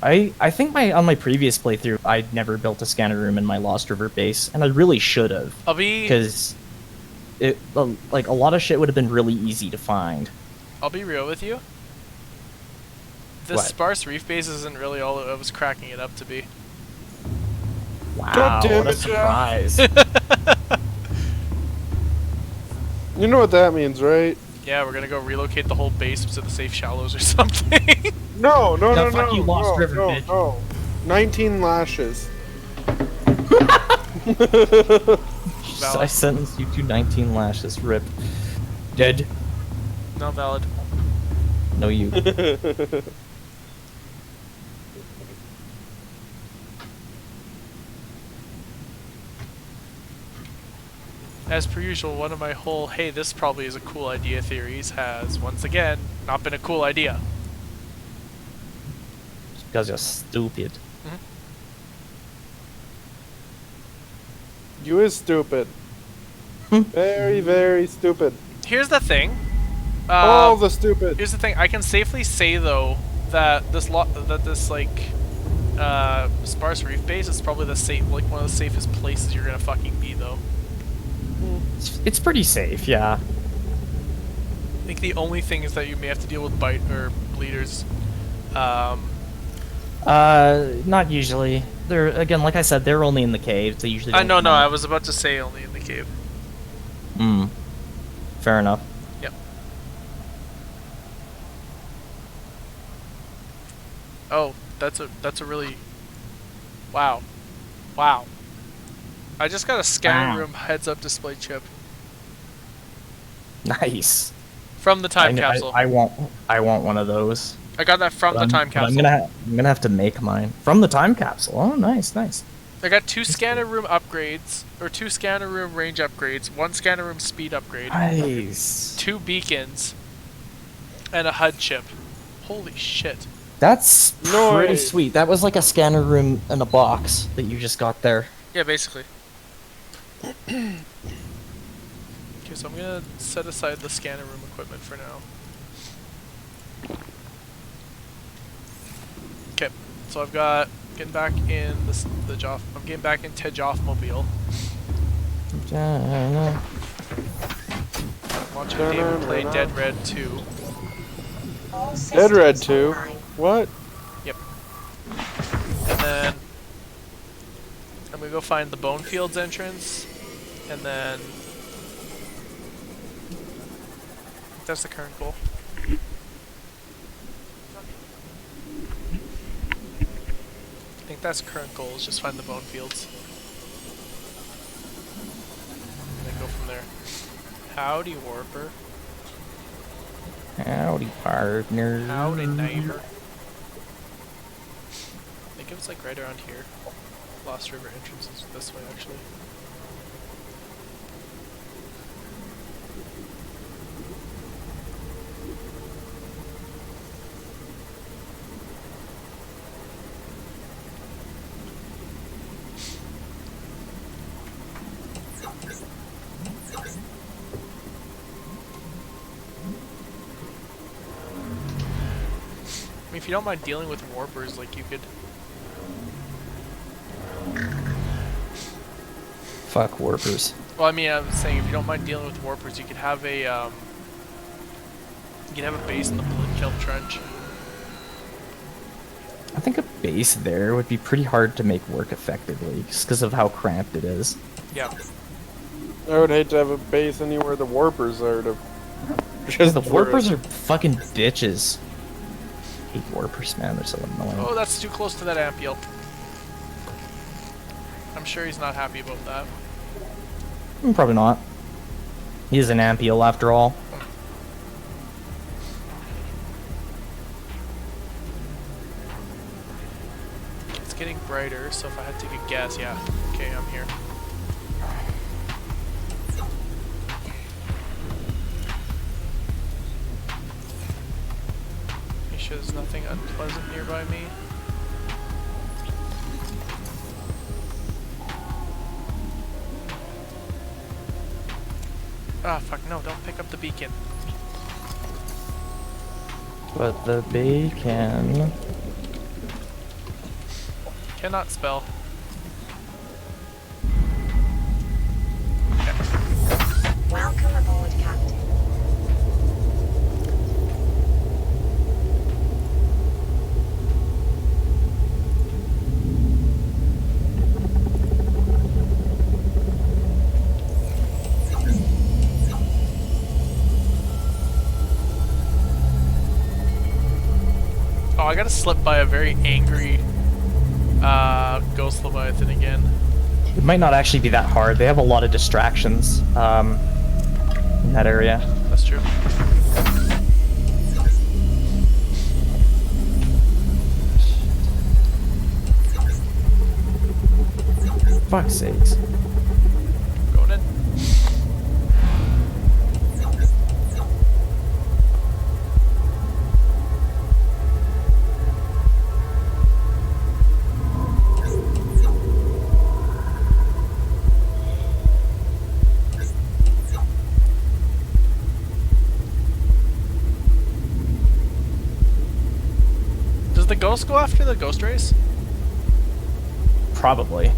I think on my previous playthrough, I'd never built a scanner room in my Lost River base, and I really should have. I'll be Because it like a lot of shit would have been really easy to find. I'll be real with you. The What? Sparse Reef base isn't really all I was cracking it up to be. Wow, God damn what a it, Jeff. surprise! You know what that means, right? Yeah, we're gonna go relocate the whole base to the safe shallows or something. No, no, No, no, fuck no, you, Lost no, River, no, bitch. no. 19 lashes. I sentenced you to 19 lashes. Rip. Dead. Not valid. No, you. As per usual, one of my whole "hey, this probably is a cool idea" theories has once again not been a cool idea. Because you're stupid. You is stupid. Very, very stupid. Here's the thing. All the stupid. Here's the thing. I can safely say though that this Sparse Reef base is probably one of the safest places you're gonna fucking be though. It's pretty safe, yeah. I think the only thing is that you may have to deal with bite or bleeders. Not usually. They're, again, like I said, they're only in the caves. They usually don't No, come I out. was about to say only in the cave. Fair enough. Yep. Oh, that's a really... Wow. I just got a scanning Wow. room heads-up display chip Nice. from the time I capsule. I want one of those. I got that from the time But capsule. I'm gonna have to make mine from the time capsule. Oh, nice. I got 2 scanner room upgrades, or 2 scanner room range upgrades, 1 scanner room speed upgrade, Nice. 2 beacons, and a HUD chip. Holy shit. That's No pretty way. sweet. That was like a scanner room in a box that you just got there. Yeah, basically. Okay, so I'm gonna set aside the scanner room equipment for now. Okay, so I've got getting back in the Joff. I'm getting back in Ted Joff Mobile. Watching David play Dead Red 2. Dead Red 2? What? Yep. And then I'm gonna go find the Bone Fields entrance, and then that's the current goal. that's current goal, is just find the bone fields. And then go from there. Howdy, Warper. Howdy, partner. Howdy, neighbor. I think it was like right around here. Lost River entrance is this way, actually. I mean, if you don't mind dealing with warpers, like you could. Fuck warpers. Well, I mean, I was saying if you don't mind dealing with warpers, you could have a you could have a base in the Bloodkelp Trench. I think a base there would be pretty hard to make work effectively, just because of how cramped it is. Yeah. I would hate to have a base anywhere the warpers are to. Because the warpers are fucking bitches. I hate warpers, man. They're so annoying. Oh, that's too close to that Ampiel. I'm sure he's not happy about that. Probably not. He is an Ampiel after all. It's getting brighter, so if I had to take a guess, yeah. Okay, I'm here. Make sure there's nothing unpleasant nearby me. Ah, fuck, no, don't pick up the beacon. But the bacon. Cannot spell. Welcome aboard, Captain. Oh, I got slipped by a very angry Ghost Leviathan again. It might not actually be that hard. They have a lot of distractions in that area. That's true. Fuck's sakes. Going in. Does the ghost go after the ghost rays? Probably.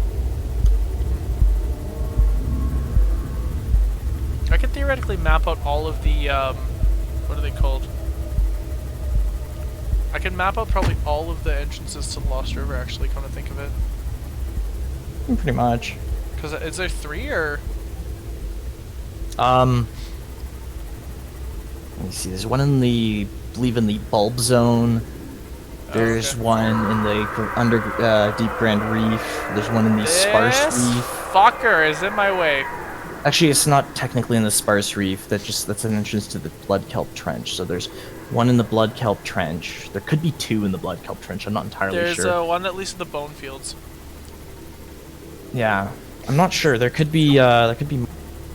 I could theoretically map out all of the, what are they called? I can map out probably all of the entrances to the Lost River, actually, come to think of it. Pretty much. Because is there 3, or? Let me see. There's one in the, I believe, in the bulb zone. There's one in the Deep Grand Reef. There's one in the Sparse Reef. Fucker is in my way. Actually, it's not technically in the Sparse Reef. That's an entrance to the Bloodkelp Trench. So there's one in the Bloodkelp Trench. There could be 2 in the Bloodkelp Trench. I'm not entirely sure. There's one at least in the Bone Fields. Yeah, I'm not sure. There could be. But...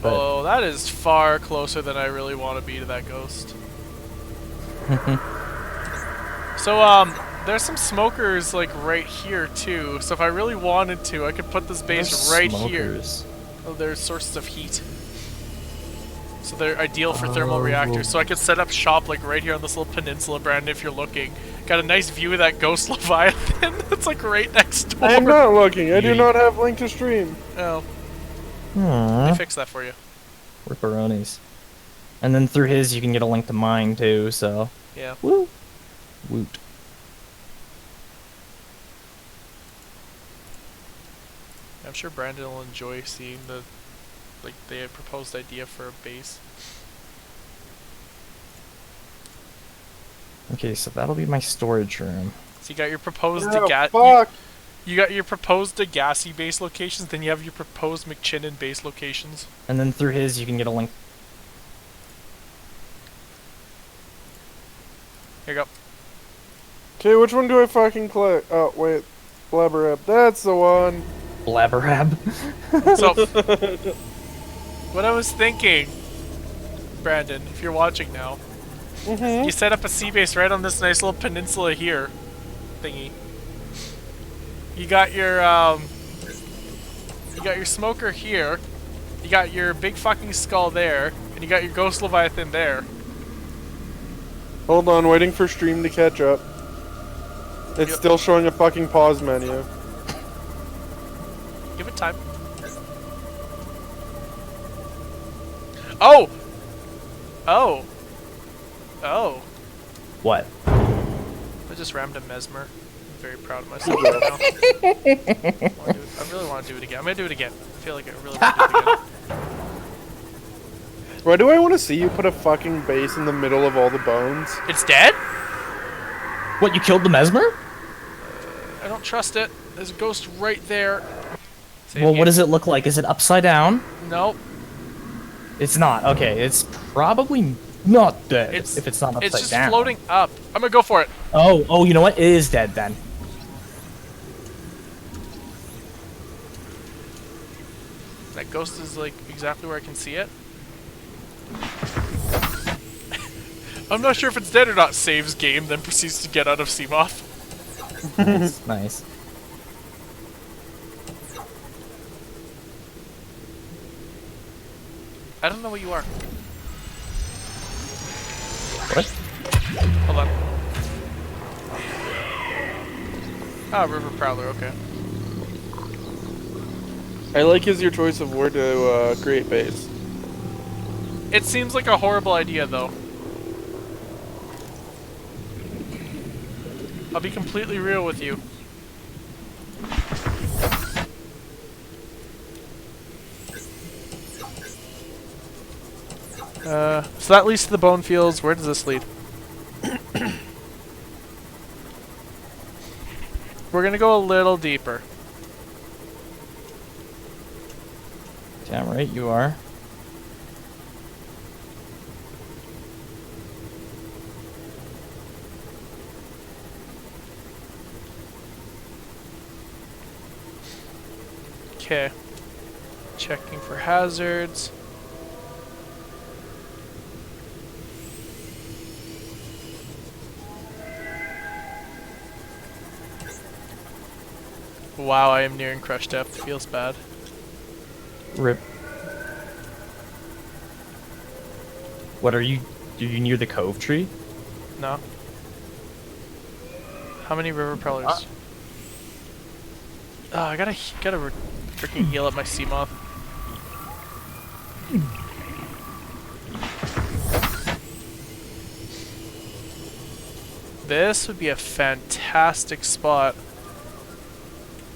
Oh, that is far closer than I really want to be to that ghost. So, there's some smokers, like, right here, too. So if I really wanted to, I could put this base right here. Oh, there's sources of heat. So they're ideal for thermal reactors. So I could set up shop, like, right here on this little peninsula, Brandon, if you're looking. Got a nice view of that ghost Leviathan. It's, like, right next door. I'm not looking. I do not have link to stream. Oh. Aww. Let me fix that for you. Ripperonis. And then through his, you can get a link to mine, too, so... Yeah. Woo! Woot. I'm sure Brandon will enjoy seeing the, like, the proposed idea for a base. Okay, so that'll be my storage room. So you got your proposed Fuck. You got your proposed Degassi base locations, then you have your proposed McChinnon base locations. And then through his, you can get a link. Here you go. Okay, which one do I fucking click? Oh, wait. Babblerab. That's the one. Babblerab. So, what I was thinking, Brandon, if you're watching now, you set up a sea base right on this nice little peninsula here, thingy. You got your smoker here, you got your big fucking skull there, and you got your ghost leviathan there. Hold on, waiting for stream to catch up. It's Yep. still showing a fucking pause menu. Give it time. Oh! Oh! Oh. What? I just rammed a mesmer. I'm very proud of myself right now. I really want to do it again. I'm gonna do it again. I feel like I really want to do it again. Why do I want to see you put a fucking base in the middle of all the bones? It's dead? What, you killed the mesmer? I don't trust it. There's a ghost right there. Save Well, game. what does it look like? Is it upside down? Nope. It's not. Okay, it's probably not dead if it's not upside It's just down. floating up. I'm gonna go for it. Oh, you know what? It is dead then. That ghost is like exactly where I can see it. I'm not sure if it's dead or not. Saves game, then proceeds to get out of Seamoth. Nice. I don't know what you are. What? Hold on. Ah, River Prowler, okay. I like your choice of where to create base. It seems like a horrible idea, though. I'll be completely real with you. So that leads to the bone fields. Where does this lead? We're gonna go a little deeper. Damn right you are. Okay. Checking for hazards. Wow, I am nearing crush depth. Feels bad. Rip. What are you near the cove tree? No. How many river prowlers? Oh, I gotta freaking heal up my Seamoth. This would be a fantastic spot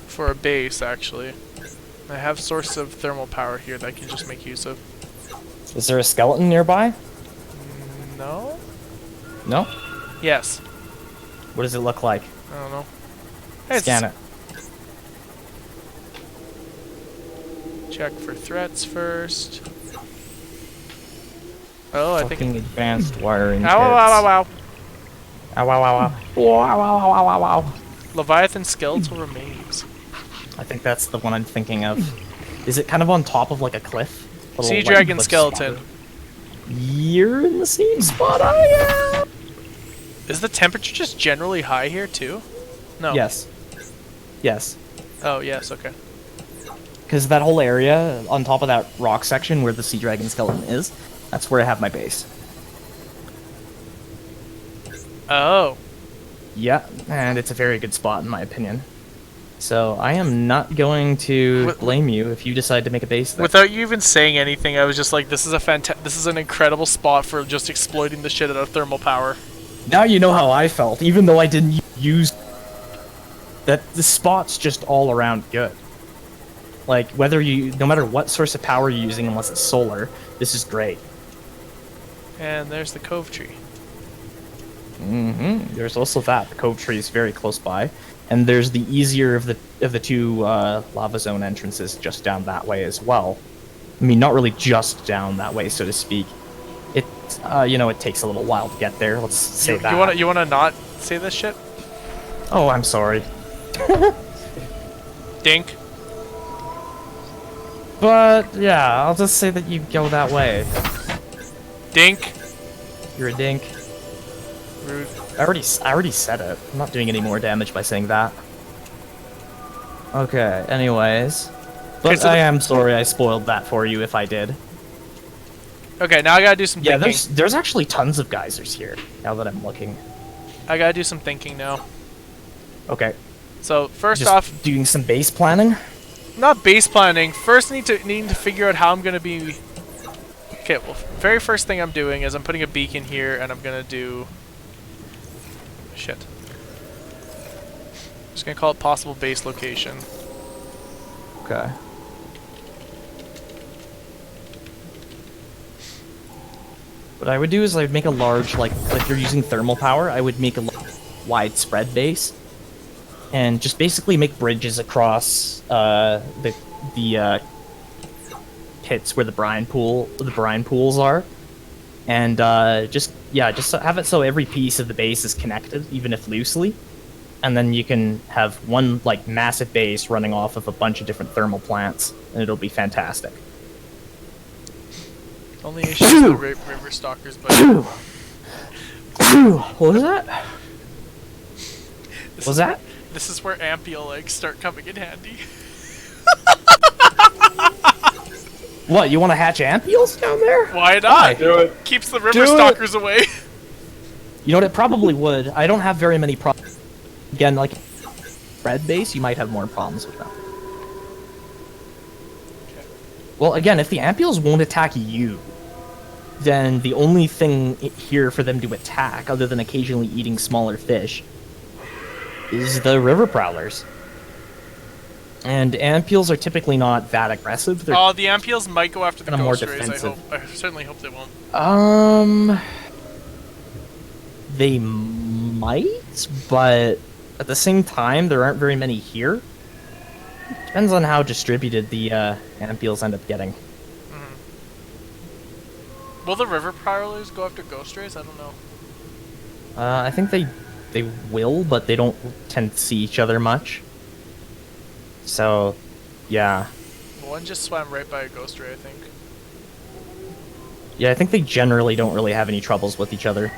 for a base, actually. I have source of thermal power here that I can just make use of. Is there a skeleton nearby? No? No? Yes. What does it look like? I don't know. Hey, Scan it. Check for threats first. Oh, I Fucking think. advanced wiring. Ow, ow, ow, ow, ow. Ow, ow, ow, ow. Ow, ow, ow, ow, ow, ow. Leviathan skeletal remains. I think that's the one I'm thinking of. Is it kind of on top of like a cliff? Little, Sea like, dragon cliff skeleton. spot? You're in the same spot I am. Is the temperature just generally high here too? No. Yes. Yes. Oh, yes, okay. Because that whole area on top of that rock section where the sea dragon skeleton is, that's where I have my base. Oh. Yeah, and it's a very good spot in my opinion. So I am not going to blame you if you decide to make a base there. Without you even saying anything, I was just like, this is an incredible spot for just exploiting the shit out of thermal power. Now you know how I felt, even though I didn't use that. The spot's just all around good. Like no matter what source of power you're using, unless it's solar, this is great. And there's the cove tree. There's also that. The cove tree is very close by. And there's the easier of the two lava zone entrances just down that way as well. I mean, not really just down that way, so to speak. It, it takes a little while to get there. Let's say that. You wanna not say this shit? Oh, I'm sorry. Dink. But yeah, I'll just say that you go that way. Dink. You're a dink. Rude. I already said it. I'm not doing any more damage by saying that. Okay, anyways. But Okay, so I am sorry I spoiled that for you if I did. Okay, now I gotta do some Yeah, thinking. there's actually tons of geysers here, now that I'm looking. I gotta do some thinking now. Okay. So first Just off, doing some base planning? not base planning. First, need to figure out how I'm gonna be. Okay, well, very first thing I'm doing is I'm putting a beacon here, and I'm gonna do. Shit. Just gonna call it possible base location. Okay. What I would do is I would make a large, like if you're using thermal power, I would make a widespread base, and just basically make bridges across the pits where the brine pools are, and just have it so every piece of the base is connected, even if loosely, and then you can have one like massive base running off of a bunch of different thermal plants, and it'll be fantastic. Only issue is the river stalkers, but What was that? this is where Ampeel eggs start coming in handy. What, you want to hatch ampules down there? Why not? Do it. Keeps the river stalkers away. You know what, it probably would. I don't have very many problems. Again, like, red base, you might have more problems with them. Well, again, if the ampules won't attack you, then the only thing here for them to attack, other than occasionally eating smaller fish, is the river prowlers. And ampules are typically not that aggressive. They're Oh, the Ampeels might go after the kinda more ghost rays. defensive. I certainly hope they won't. They might, but at the same time, there aren't very many here. Depends on how distributed the ampules end up getting. Will the river prowlers go after ghost rays? I don't know. I think they will, but they don't tend to see each other much. So, yeah. One just swam right by a ghost ray, I think. Yeah, I think they generally don't really have any troubles with each other.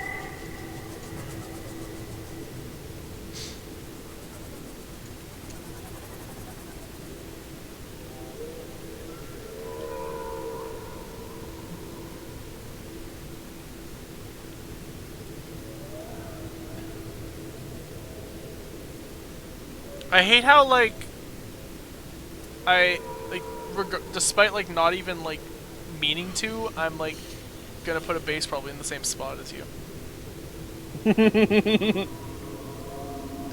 I hate how, like, despite, like, not even, like, meaning to, I'm, like, gonna put a base probably in the same spot as you.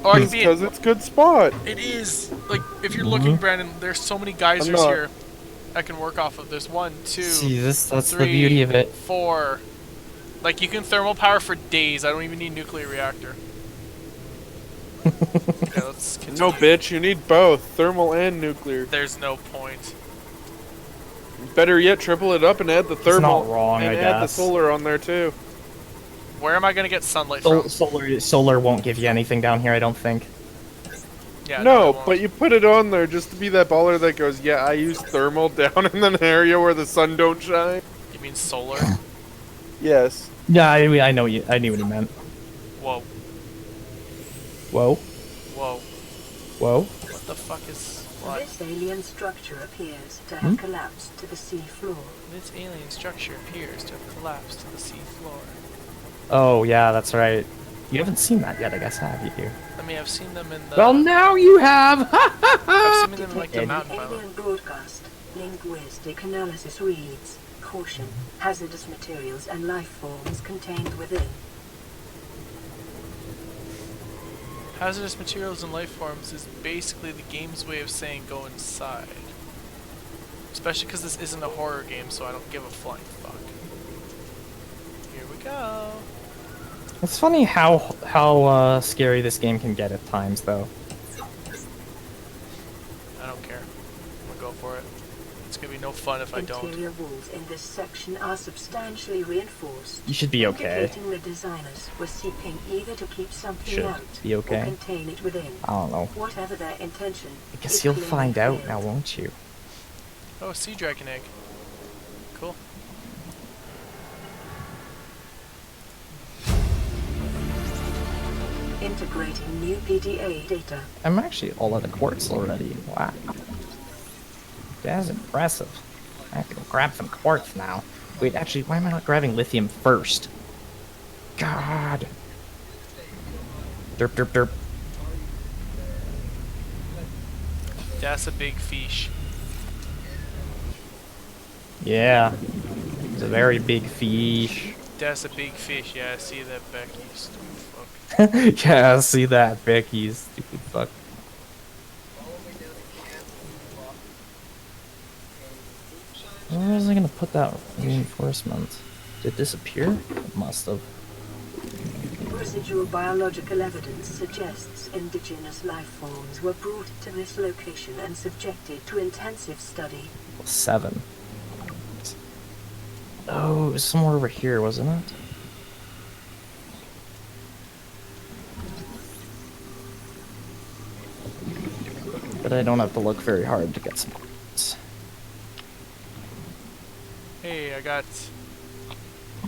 Or I can be Because it's a good spot. It is! Like, if you're looking, Brandon, there's so many geysers not. here I can work off of. There's 1, 2, See, that's the 3, beauty of it. 4. Like, you can thermal power for days. I don't even need nuclear reactor. Okay, let's continue. No, bitch, you need both, thermal and nuclear. There's no point. Better yet, triple it up and add the thermal. not wrong, and I add the guess. solar on there too. Where am I gonna get sunlight from? Solar won't give you anything down here, I don't think. Yeah, No, it won't. but you put it on there just to be that baller that goes, yeah, I use thermal down in an area where the sun don't shine. You mean solar? Yes. Yeah, I knew what you meant. Whoa. Whoa. Whoa. Whoa. What the fuck is... What? This alien structure appears to have collapsed to the sea floor. This alien structure appears to have collapsed to the sea floor. Oh, yeah, that's right. You haven't seen that yet, I guess, have you? I mean, I've seen them in the... Well, now you have! I've seen them in, like, the mountain Alien biome. broadcast. Linguistic analysis reads: caution, hazardous materials and life forms contained within. Hazardous materials and life forms is basically the game's way of saying go inside. Especially because this isn't a horror game, so I don't give a flying fuck. Here we go. It's funny how scary this game can get at times, though. for it. It's gonna be no fun if I don't. Interior walls in this section are substantially reinforced. You should be okay. Indicating the designers were seeking either to keep something Should out be okay. or contain it within. I don't know. Whatever their intention. I guess it you'll clearly find out failed. now, won't you? Oh, sea dragon egg. Cool. Integrating new PDA data. I'm actually all out of quartz already. Wow. That's impressive. I have to go grab some quartz now. Wait, actually, why am I not grabbing lithium first? God. Derp, derp, derp. That's a big fish. Yeah. It's a very big fish. That's a big fish. Yeah, I see that, Becky. Stupid fuck. Yeah, I see that, Becky. Stupid fuck. Where was I gonna put that reinforcement? Did it disappear? It must have. Residual biological evidence suggests indigenous life forms were brought to this location and subjected to intensive study. 7. Oh, it was somewhere over here, wasn't it? But I don't have to look very hard to get some quartz. Hey, I got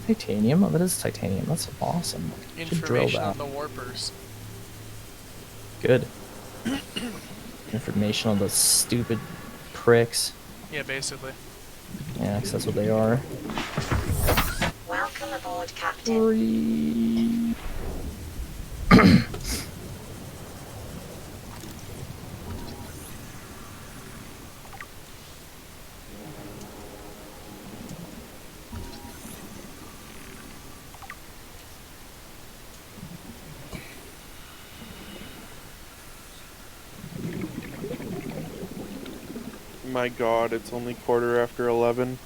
Titanium? Oh, that is titanium. That's awesome. Should drill information that. on the warpers. Good. Information on those stupid pricks. Yeah, basically. Yeah, 'cause that's what they are. Welcome aboard, Captain. My god, it's only 11:15.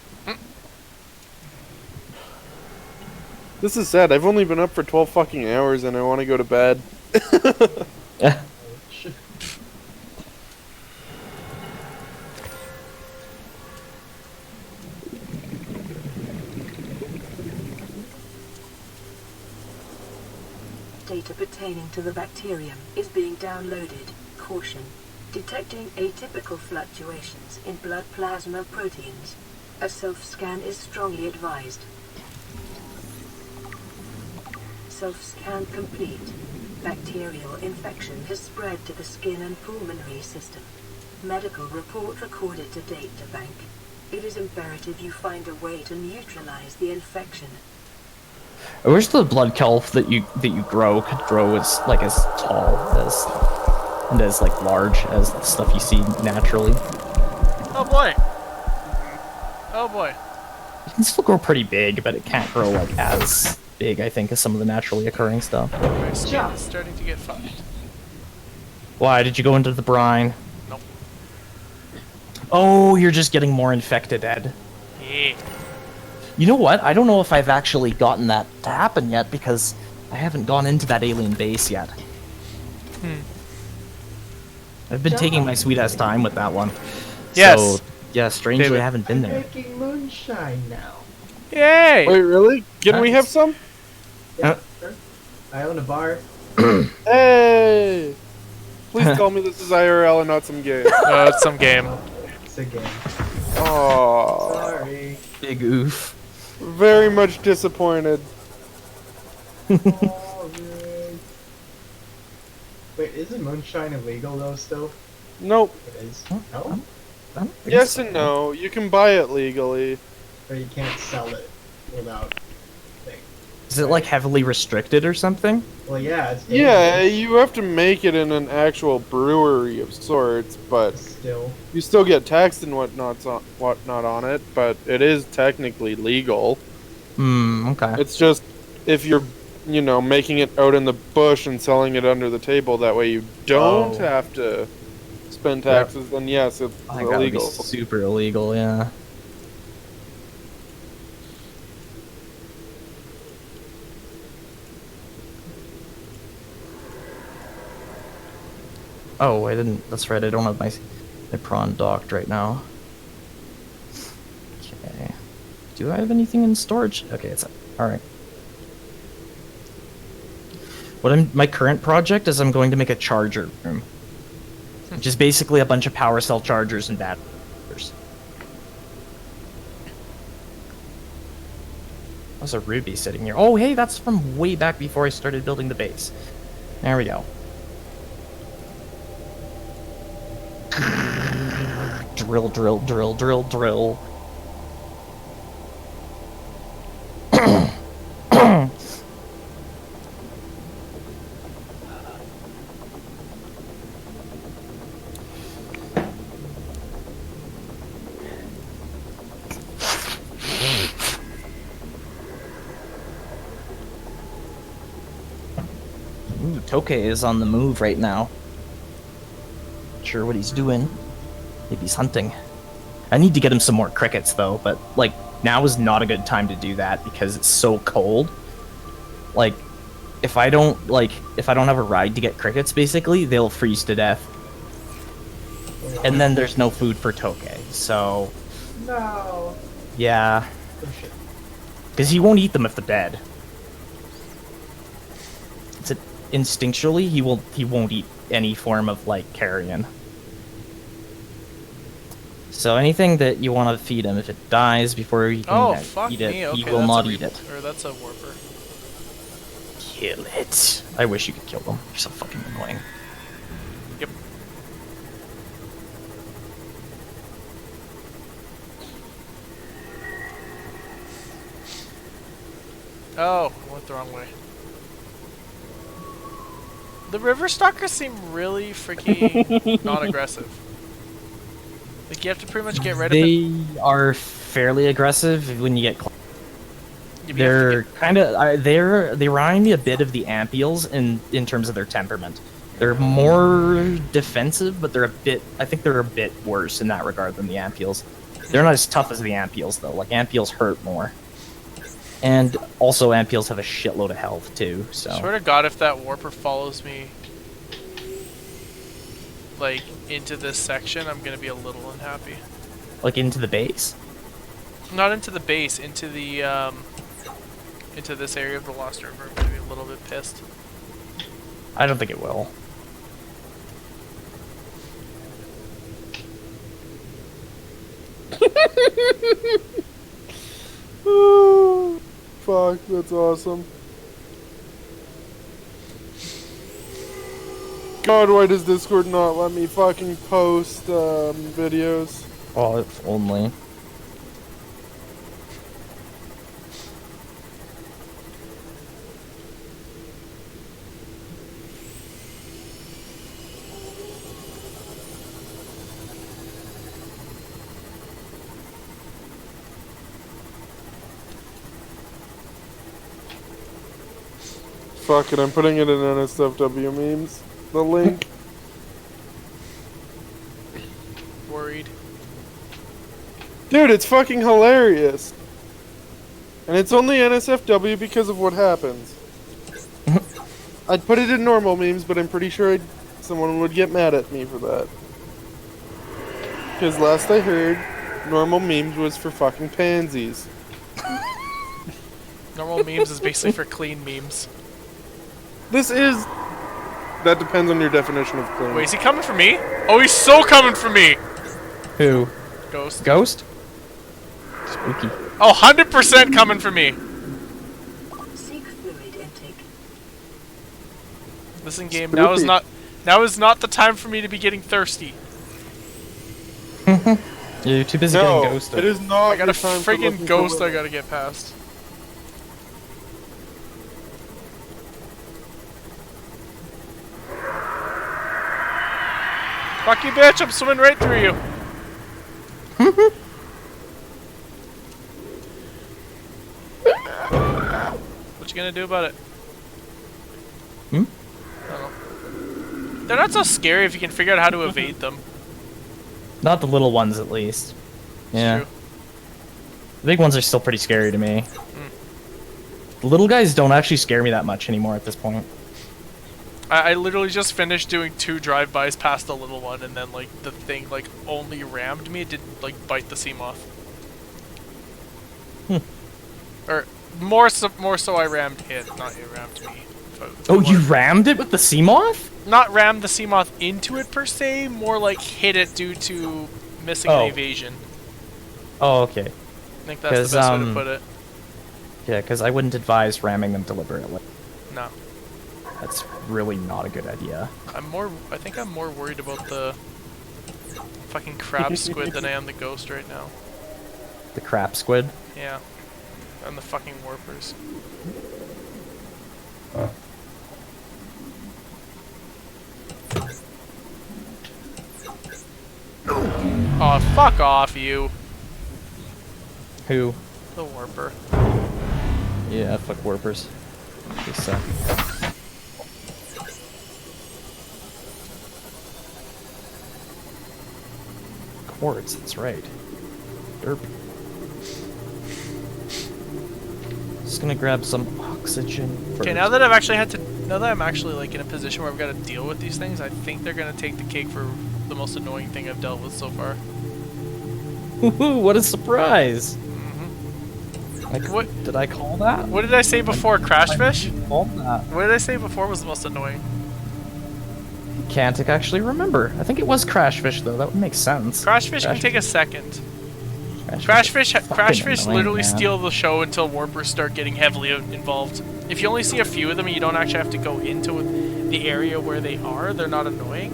This is sad. I've only been up for 12 fucking hours and I want to go to bed. Data pertaining to the bacterium is being downloaded. Caution. Detecting atypical fluctuations in blood plasma proteins. A self-scan is strongly advised. Self-scan complete. Bacterial infection has spread to the skin and pulmonary system. Medical report recorded to data bank. It is imperative you find a way to neutralize the infection. I wish the blood kelp that you grow could grow as tall as and as large as the stuff you see naturally. Oh boy. Oh boy. It can still grow pretty big, but it can't grow as big, I think, as some of the naturally occurring stuff. My skin is starting to get fucked. Why did you go into the brine? Nope. Oh, you're just getting more infected, Ed. Yeah. You know what? I don't know if I've actually gotten that to happen yet because I haven't gone into that alien base yet. I've been taking my sweet ass time with that one. Yes. So, yeah, strangely, David. I haven't been there. Making moonshine now. Yay! Wait, really? Can we have some? Yeah, sure. I own a bar. Hey! Please tell me this is IRL and not some game. No, it's some game. It's a game. Oh, Sorry. Big oof. very much disappointed. Sorry. Wait, isn't moonshine illegal though still? Nope. It is. Huh? No? I don't think Yes so. and no. You can buy it legally. But you can't sell it without thing. Is it heavily restricted or something? Well, yeah, it's Yeah, dangerous, you have to make it in an actual brewery of sorts, but still. you still get taxed and whatnot on it, but it is technically legal. Okay. It's just if you're, making it out in the bush and selling it under the table, that way you don't have to spend taxes, then yes, it's I think that would be illegal. super illegal, yeah. Oh, I didn't. That's right. I don't have my prawn docked right now. Do I have anything in storage? Okay, it's all right. My current project is I'm going to make a charger room, which is basically a bunch of power cell chargers and batteries. There's a ruby sitting here. Oh, hey, that's from way back before I started building the base. There we go. Drill, drill, drill, drill, drill. Ooh, Tokay is on the move right now. Not sure what he's doing. Maybe he's hunting. I need to get him some more crickets though, but like now is not a good time to do that because it's so cold. Like if I don't have a ride to get crickets, basically they'll freeze to death. And then there's no food for Tokay. So No. yeah. Oh, shit. Because he won't eat them if they're dead. Instinctually, he won't eat any form of like carrion. So anything that you want to feed him, if it dies before you can eat it, me. Okay, he will not eat it. Or that's a warper. Kill it. I wish you could kill them. You're so fucking annoying. Yep. Oh, I went the wrong way. The river stalkers seem really freaking non-aggressive. Like you have to pretty much get rid of it. They are fairly aggressive when you get close. They're kind of they remind me a bit of the ampials in terms of their temperament. They're more defensive, but I think they're a bit worse in that regard than the ampials. They're not as tough as the ampials though. Like ampials hurt more. And also, ampials have a shitload of health too. So. Swear to God, if that warper follows me, like into this section, I'm gonna be a little unhappy. Like into the base? Not into the base, into the into this area of the Lost River. I'm gonna be a little bit pissed. I don't think it will. Oh, fuck, that's awesome. God, why does Discord not let me fucking post videos? Oh, if only. Fuck it, I'm putting it in NSFW memes. The link. Worried. Dude, it's fucking hilarious. And it's only NSFW because of what happens. I'd put it in normal memes, but I'm pretty sure someone would get mad at me for that. Because last I heard, normal memes was for fucking pansies. Normal memes is basically for clean memes. This is... That depends on your definition of clean. Wait, is he coming for me? Oh, he's so coming for me! Who? Ghost. Ghost? Spooky. Oh, 100% coming for me! Seek fluid intake. Listen, game, now is not the time for me to be getting thirsty. You're too busy No, getting ghosted. it is not. I got a your time for friggin' looking ghost for I gotta get past. Fuck you, bitch! I'm swimming right through you. What you gonna do about it? Hmm? I don't know. They're not so scary if you can figure out how to evade them. Not the little ones, at least. Yeah. True. The big ones are still pretty scary to me. The little guys don't actually scare me that much anymore at this point. I literally just finished doing 2 drive-bys past the little one, and then like the thing like only rammed me. It didn't like bite the seam off. Or more so I rammed it, not it rammed me. Oh, you rammed it with the Seamoth? Not rammed the Seamoth into it per se, more like hit it due to missing an evasion. Oh, okay. I think that's the best way to put it. Yeah, because I wouldn't advise ramming them deliberately. No. That's really not a good idea. I think I'm more worried about the fucking crab squid than I am the ghost right now. The crap squid? Yeah. And the fucking warpers. Oh, fuck off, you. Who? The warper. Yeah, fuck warpers. They suck. Quartz, that's right. Derp. Just gonna grab some oxygen first. Okay, now that I'm actually like in a position where I've got to deal with these things, I think they're gonna take the cake for the most annoying thing I've dealt with so far. Woohoo, what a surprise! Like, what did I call that? What did I say before? Crashfish? Called that. What did I say before was the most annoying? Can't actually remember. I think it was Crashfish though. That would make sense. Crashfish can take a second. Crashfish literally steal the show until warpers start getting heavily involved. If you only see a few of them and you don't actually have to go into the area where they are, they're not annoying.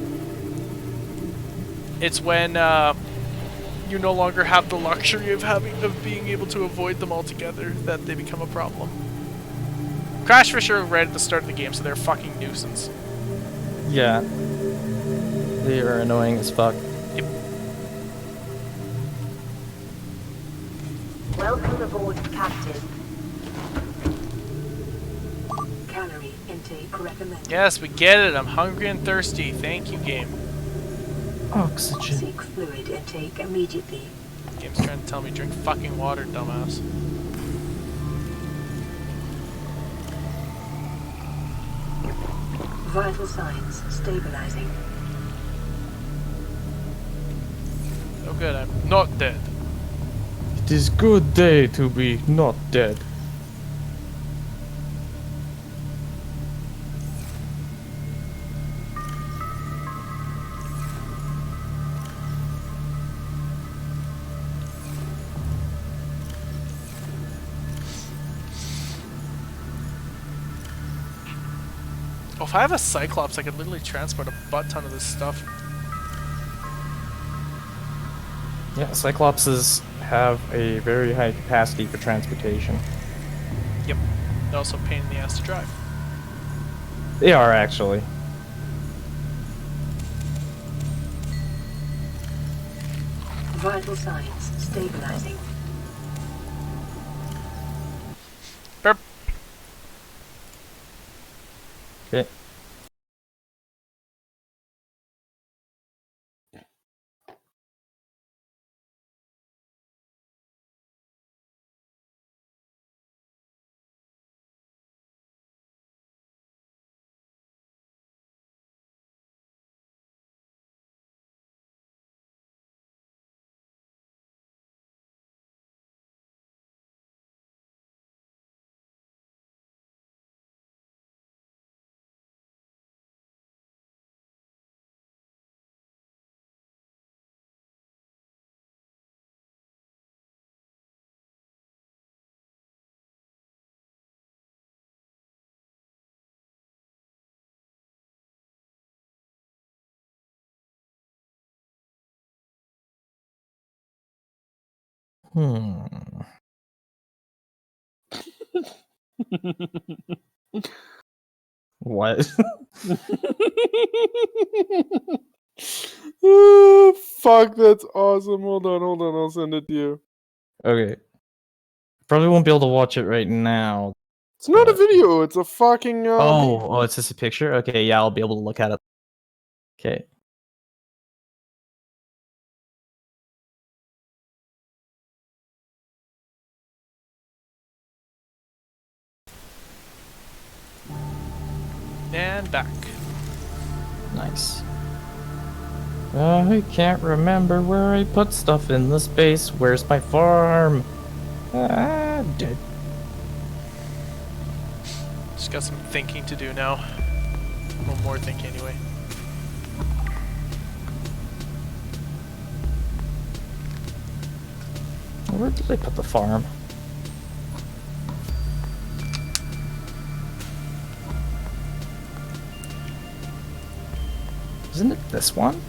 It's when you no longer have the luxury of being able to avoid them altogether that they become a problem. Crashfish are right at the start of the game, so they're a fucking nuisance. Yeah. They are annoying as fuck. Yep. Welcome aboard, Captain. Calorie intake recommended. Yes, we get it. I'm hungry and thirsty. Thank you, game. Oxygen. Seek fluid intake immediately. Game's trying to tell me drink fucking water, dumbass. Vital signs stabilizing. Oh good, I'm not dead. It is good day to be not dead. Oh, if I have a Cyclops, I could literally transport a butt ton of this stuff. Yeah, Cyclopses have a very high capacity for transportation. Yep. They're also a pain in the ass to drive. They are, actually. Vital signs stabilizing. Burp. Okay. What? Oh, fuck, that's awesome. Hold on, I'll send it to you. Okay. Probably won't be able to watch it right now. It's not a video, it's a fucking... Oh, it's just a picture? Okay, yeah, I'll be able to look at it. Okay. And back. Nice. I can't remember where I put stuff in the space. Where's my farm? Dead. Just got some thinking to do now. Well, more thinking anyway. Where did I put the farm? Isn't it this one?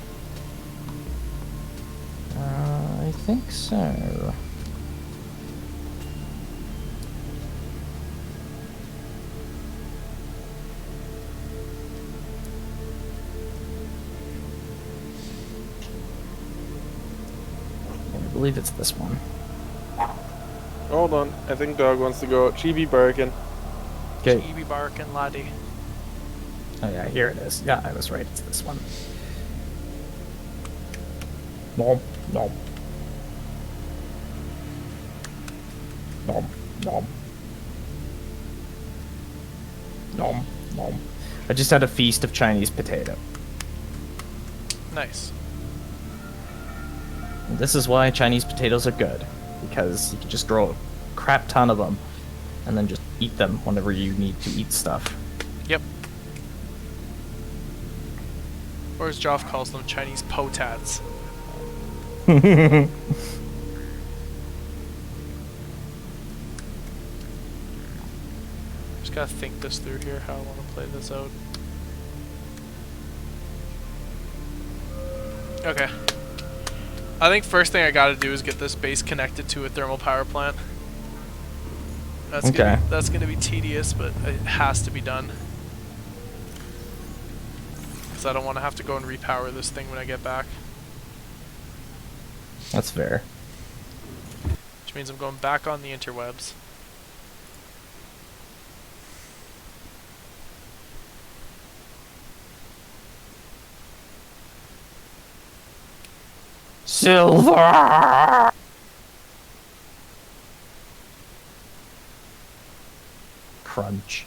I think so. I believe it's this one. Hold on. I think dog wants to go out. Chibi barking. Okay. Chibi barking, laddie. Oh yeah, here it is. Yeah, I was right. It's this one. Nom, nom. Nom, nom. Nom, nom. I just had a feast of Chinese potato. Nice. And this is why Chinese potatoes are good. Because you can just grow a crap ton of them. And then just eat them whenever you need to eat stuff. Yep. Or as Joff calls them, Chinese potats. Just gotta think this through here, how I want to play this out. Okay. I think first thing I gotta do is get this base connected to a thermal power plant. That's gonna be tedious, but it has to be done. Because I don't want to have to go and repower this thing when I get back. That's fair. Which means I'm going back on the interwebs. Silver! Crunch.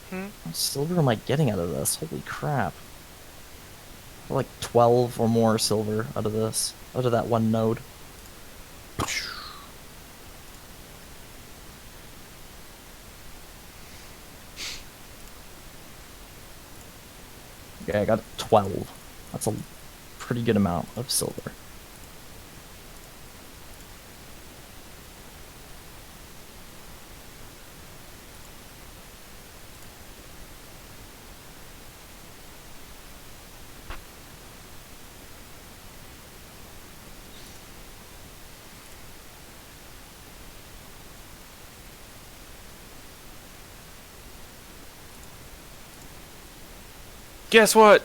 How much silver am I getting out of this? Holy crap. Like 12 or more silver out of this. Out of that one node. Okay, I got 12. That's a pretty good amount of silver. Guess what?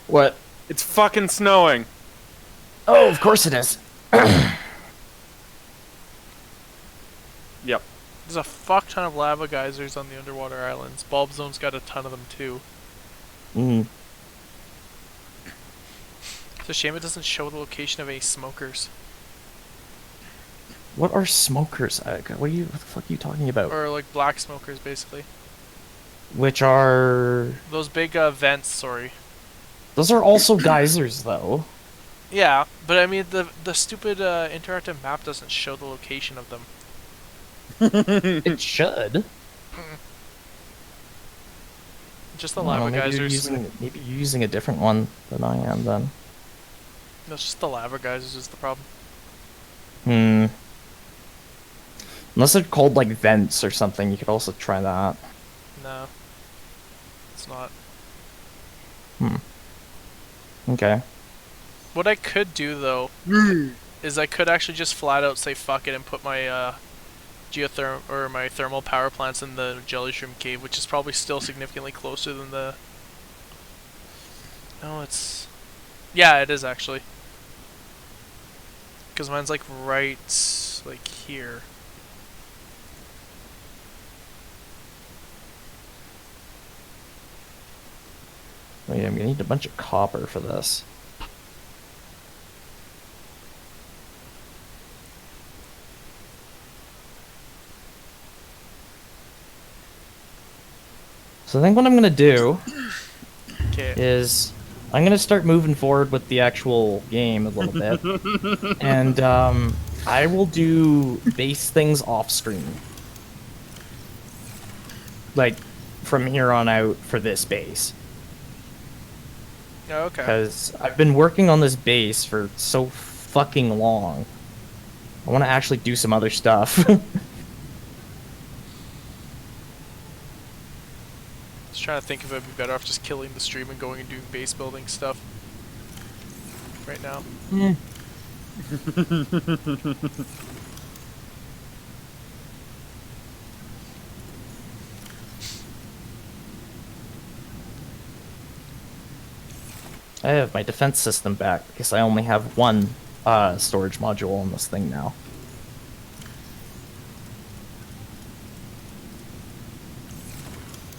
What? It's fucking snowing. Oh, of course it is. Yep. There's a fuck ton of lava geysers on the underwater islands. Bulb Zone's got a ton of them too. Mm. It's a shame it doesn't show the location of any smokers. What are smokers? What the fuck are you talking about? Or like black smokers, basically. Which are... Those big vents, sorry. Those are also geysers, though. Yeah, but I mean the stupid interactive map doesn't show the location of them. It should. Just the lava geysers. Maybe you're using a different one than I am, then. No, it's just the lava geysers is the problem. Unless they're called, like, vents or something, you could also try that. No. It's not. Okay. What I could do, though, is I could actually just flat out say fuck it and put my my thermal power plants in the jelly shroom cave, which is probably still significantly closer than the No, it's... Yeah, it is actually. Because mine's like right, like here. Wait, I'm gonna need a bunch of copper for this. So I think what I'm gonna do is I'm gonna start moving forward with the actual game a little bit, and I will do base things off screen, like from here on out for this base. Oh, okay. Because I've been working on this base for so fucking long. I want to actually do some other stuff. Just trying to think if it'd be better off just killing the stream and going and doing base building stuff right now. I have my defense system back because I only have one storage module on this thing now.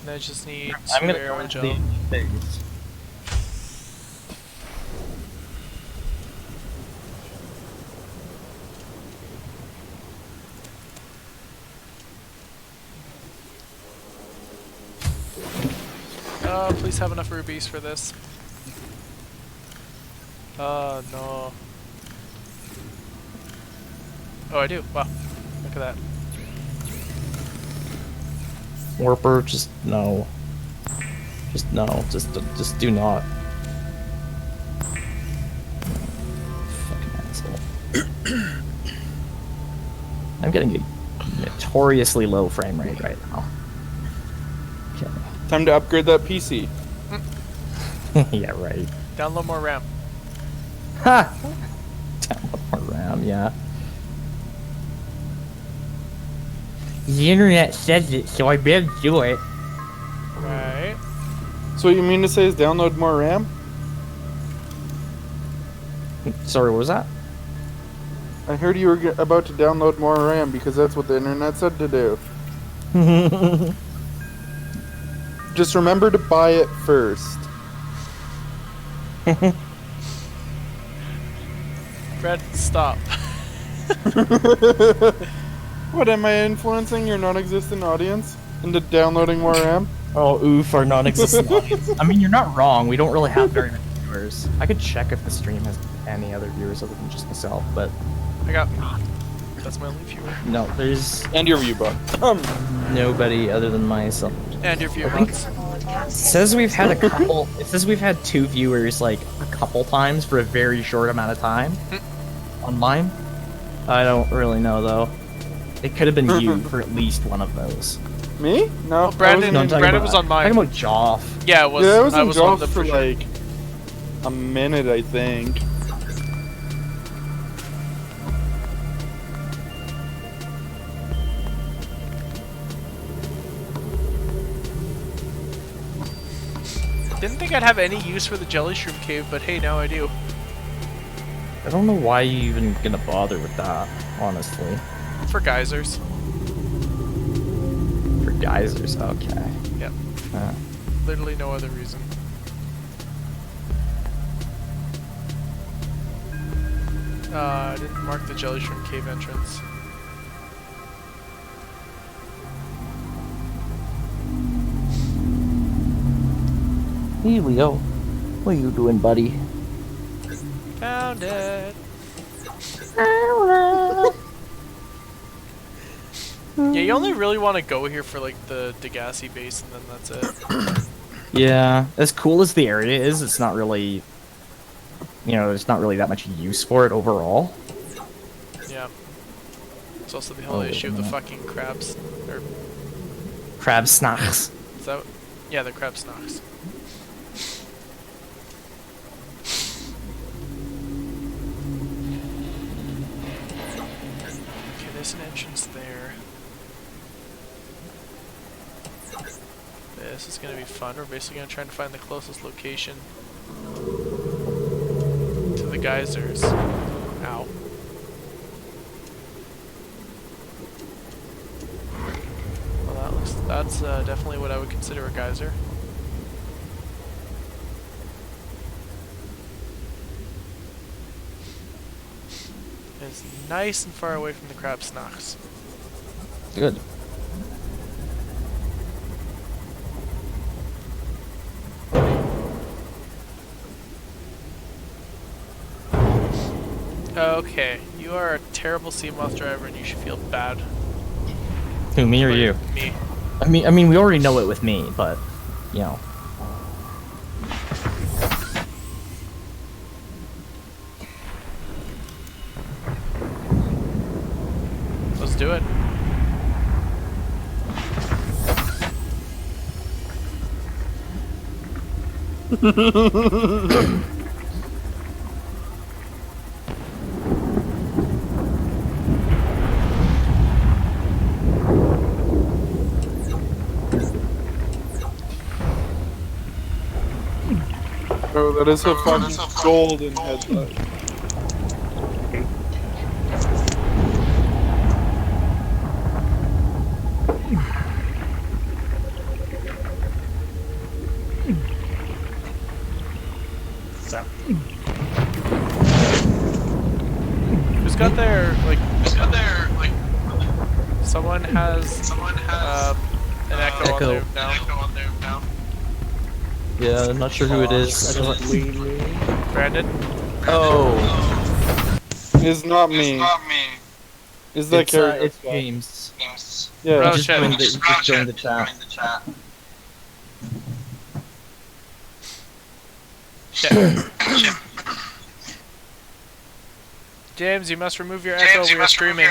And I just need I'm 2 gonna arrow go into gel. the things. Please have enough rubies for this. No. Oh, I do. Wow. Look at that. Warper, just no. Just no. Just do not. Fucking asshole. I'm getting a notoriously low frame rate right now. Okay. Time to upgrade that PC. Yeah, right. Download more RAM. Ha! Download more RAM, yeah. The internet says it, so I better do it. Right. So what you mean to say is download more RAM? Sorry, what was that? I heard you were about to download more RAM because that's what the internet said to do. Just remember to buy it first. Brad, stop. What, am I influencing your non-existent audience into downloading more RAM? Oh, oof, our non-existent audience. I mean, you're not wrong. We don't really have very many viewers. I could check if the stream has any other viewers other than just myself, but I got... That's my only viewer. no, there's And your view bot. nobody other than myself. And your viewer I think bots. it says we've had a couple. It says we've had 2 viewers like a couple times for a very short amount of time online. I don't really know though. It could have been you for at least one of those. Me? No, Brandon- I was in- Brandon was on mine. Talking about Joff. Yeah, it was. Yeah, I was in on Joff the for sure. like a minute, I think. Didn't think I'd have any use for the jelly shroom cave, but hey, now I do. I don't know why you even gonna bother with that, honestly. For geysers. For geysers, okay. Yep. Literally no other reason. I didn't mark the jelly shroom cave entrance. Hey Leo, what are you doing, buddy? Found it. Yeah, you only really want to go here for like the Degassi base, and then that's it. Yeah, as cool as the area is, it's not really, you know, there's not really that much use for it overall. Yeah. It's also the whole Oh, issue of the yeah. fucking crabs. Or Crab snacks. is that? Yeah, the crab snacks. Okay, there's an entrance there. This is gonna be fun. We're basically gonna try and find the closest location To the geysers. Ow. Well, that's definitely what I would consider a geyser. It's nice and far away from the crab snacks. Good. Okay, you are a terrible sea moth driver and you should feel bad. Who, me or you? Me. I mean, we already know it with me, but, you know. Let's do it. Oh, that is a fucking golden headlight. Who's got their like? Someone has an echo on there now. Yeah, I'm not sure who it is. Brandon. Oh, It's not me. Is that character? it's James. Yeah. Oh, He just shit. joined the chat. Shit. James, you must remove your echo. We are streaming.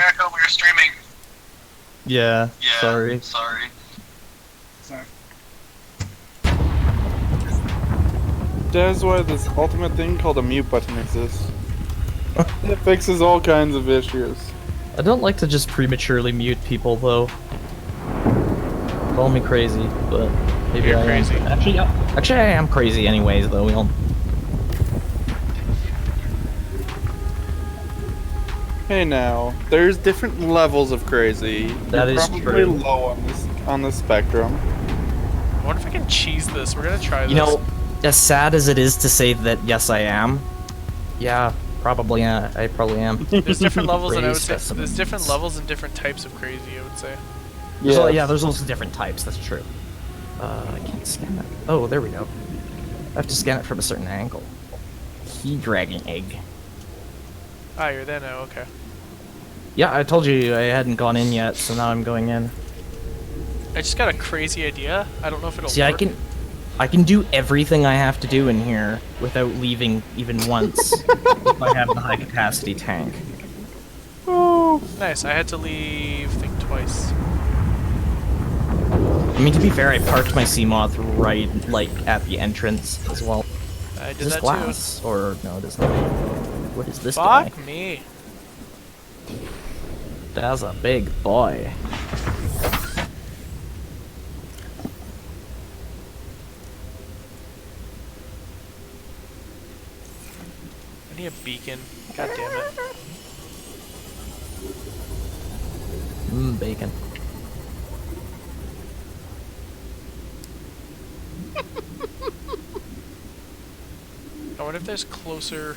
Yeah, sorry. That's why this ultimate thing called a mute button exists. It fixes all kinds of issues. I don't like to just prematurely mute people, though. Call me crazy, but maybe You're I crazy. am. Actually, I am crazy anyways, though. We all... Hey now, there's different levels of crazy. That You're is probably true. low on the spectrum. I wonder if I can cheese this. We're gonna try this. You know, as sad as it is to say that, yes, I am. Yeah, probably. I probably am. There's different levels, and I would Crazy say there's specimens. different levels and different types of crazy. I would say. Yeah, there's also different types. That's true. I can't scan it. Oh, there we go. I have to scan it from a certain angle. Key dragging egg. Ah, you're there now. Okay. Yeah, I told you I hadn't gone in yet, so now I'm going in. I just got a crazy idea. I don't know if it'll See, work. I can do everything I have to do in here without leaving even once if I have the high capacity tank. Oh, Nice. I had to leave, I think, twice. I mean, to be fair, I parked my Seamoth right, like, at the entrance as well. I Is did this that glass? Or, no, it is not. What is too. this guy? Fuck me. That's a big boy. I need a beacon. God damn it. Bacon. I wonder if there's closer.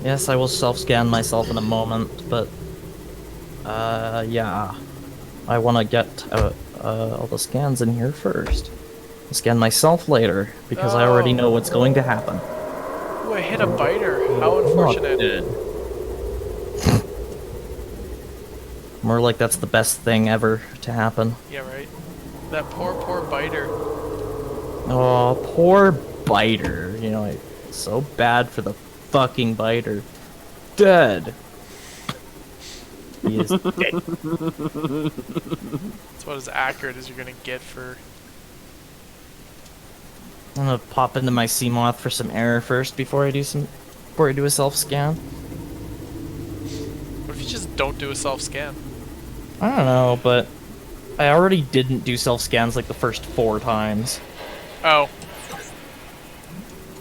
Yes, I will self-scan myself in a moment, but yeah, I want to get all the scans in here first. I'll scan myself later because I already know what's going to happen. Ooh, I hit a biter. How unfortunate. More like that's the best thing ever to happen. Yeah, right. That poor biter. Oh, poor biter. You know, it's so bad for the fucking biter. Dead. He is dead. That's about as accurate as you're gonna get for. I'm gonna pop into my Seamoth for some air first before I do a self scan. What if you just don't do a self-scan? I don't know, but I already didn't do self scans like the first 4 times. Oh.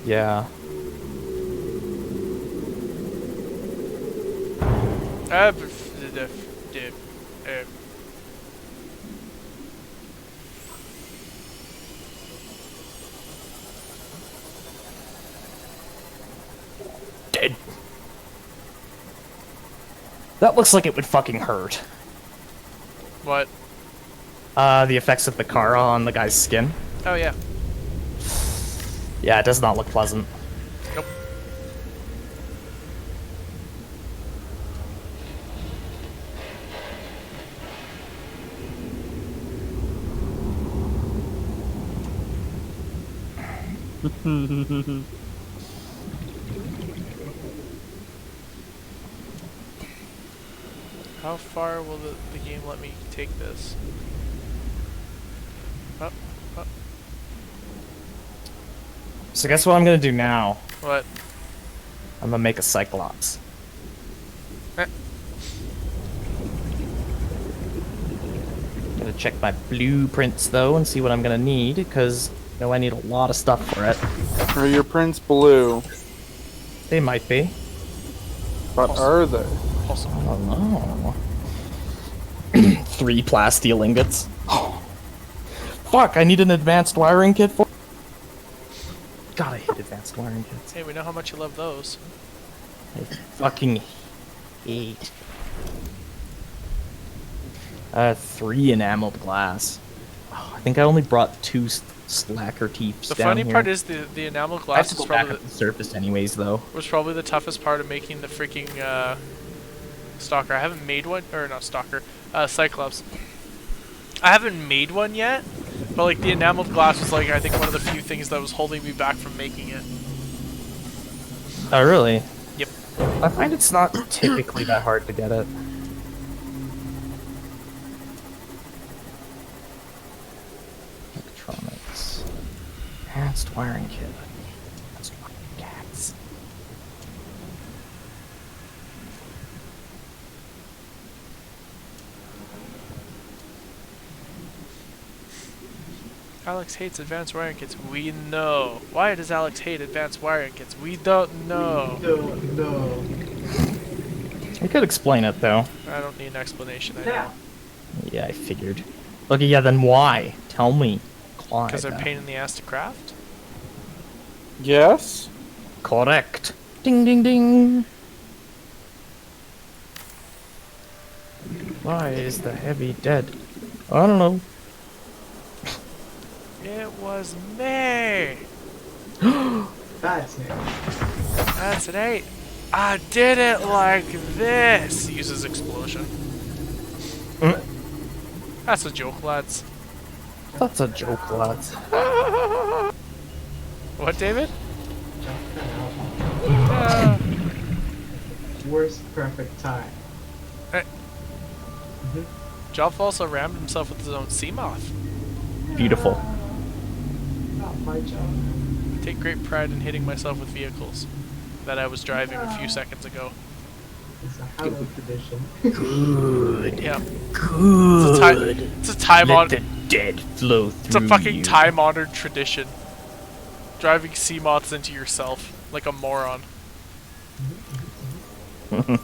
Yeah. Dead. That looks like it would fucking hurt. What? The effects of the Kara on the guy's skin. Oh, yeah. Yeah, it does not look pleasant. Nope. How far will the game let me take this? Up, up. So guess what I'm gonna do now? What? I'm gonna make a Cyclops. Eh. Gonna check my blueprints though and see what I'm gonna need, because I know I need a lot of stuff for it. Are your prints blue? They might be. What are they? Awesome. I don't know. 3 plasteel ingots. Fuck, I need an advanced wiring kit for. God, I hate advanced wiring kits. Hey, we know how much you love those. I fucking hate. 3 enameled glass. Oh, I think I only brought 2 slacker teeps The down funny here. part is the enamel I have glass to is go back probably up to the surface anyways, though. was probably the toughest part of making the freaking Stalker. I haven't made one, or not Stalker, Cyclops. I haven't made one yet, but like the enameled glass was like I think one of the few things that was holding me back from making it. Oh, really? Yep. I find it's not typically that hard to get it. Electronics. Advanced wiring kit. Advanced wiring cats. Alex hates advanced wiring kits. We know. Why does Alex hate advanced wiring kits? We don't know. No. I could explain it, though. I don't need an explanation. I know. Yeah, I figured. Okay, yeah, then why? Tell me. Why? Because they're then? pain in the ass to craft. Yes? Correct. Ding, ding, ding. Why is the heavy dead? I don't know. It was me. That's it. That's an 8. I did it like this. Uses explosion. That's a joke, lads. That's a joke, lads. What, David? Worst perfect time. Joff also rammed himself with his own Seamoth. Beautiful. Not my job. I take great pride in hitting myself with vehicles that I was driving a few seconds ago. It's a hallowed tradition. Good. Yeah. Good. It's a time Let on. the dead flow through It's a fucking you. time-honored tradition. Driving Seamoths into yourself like a moron. Like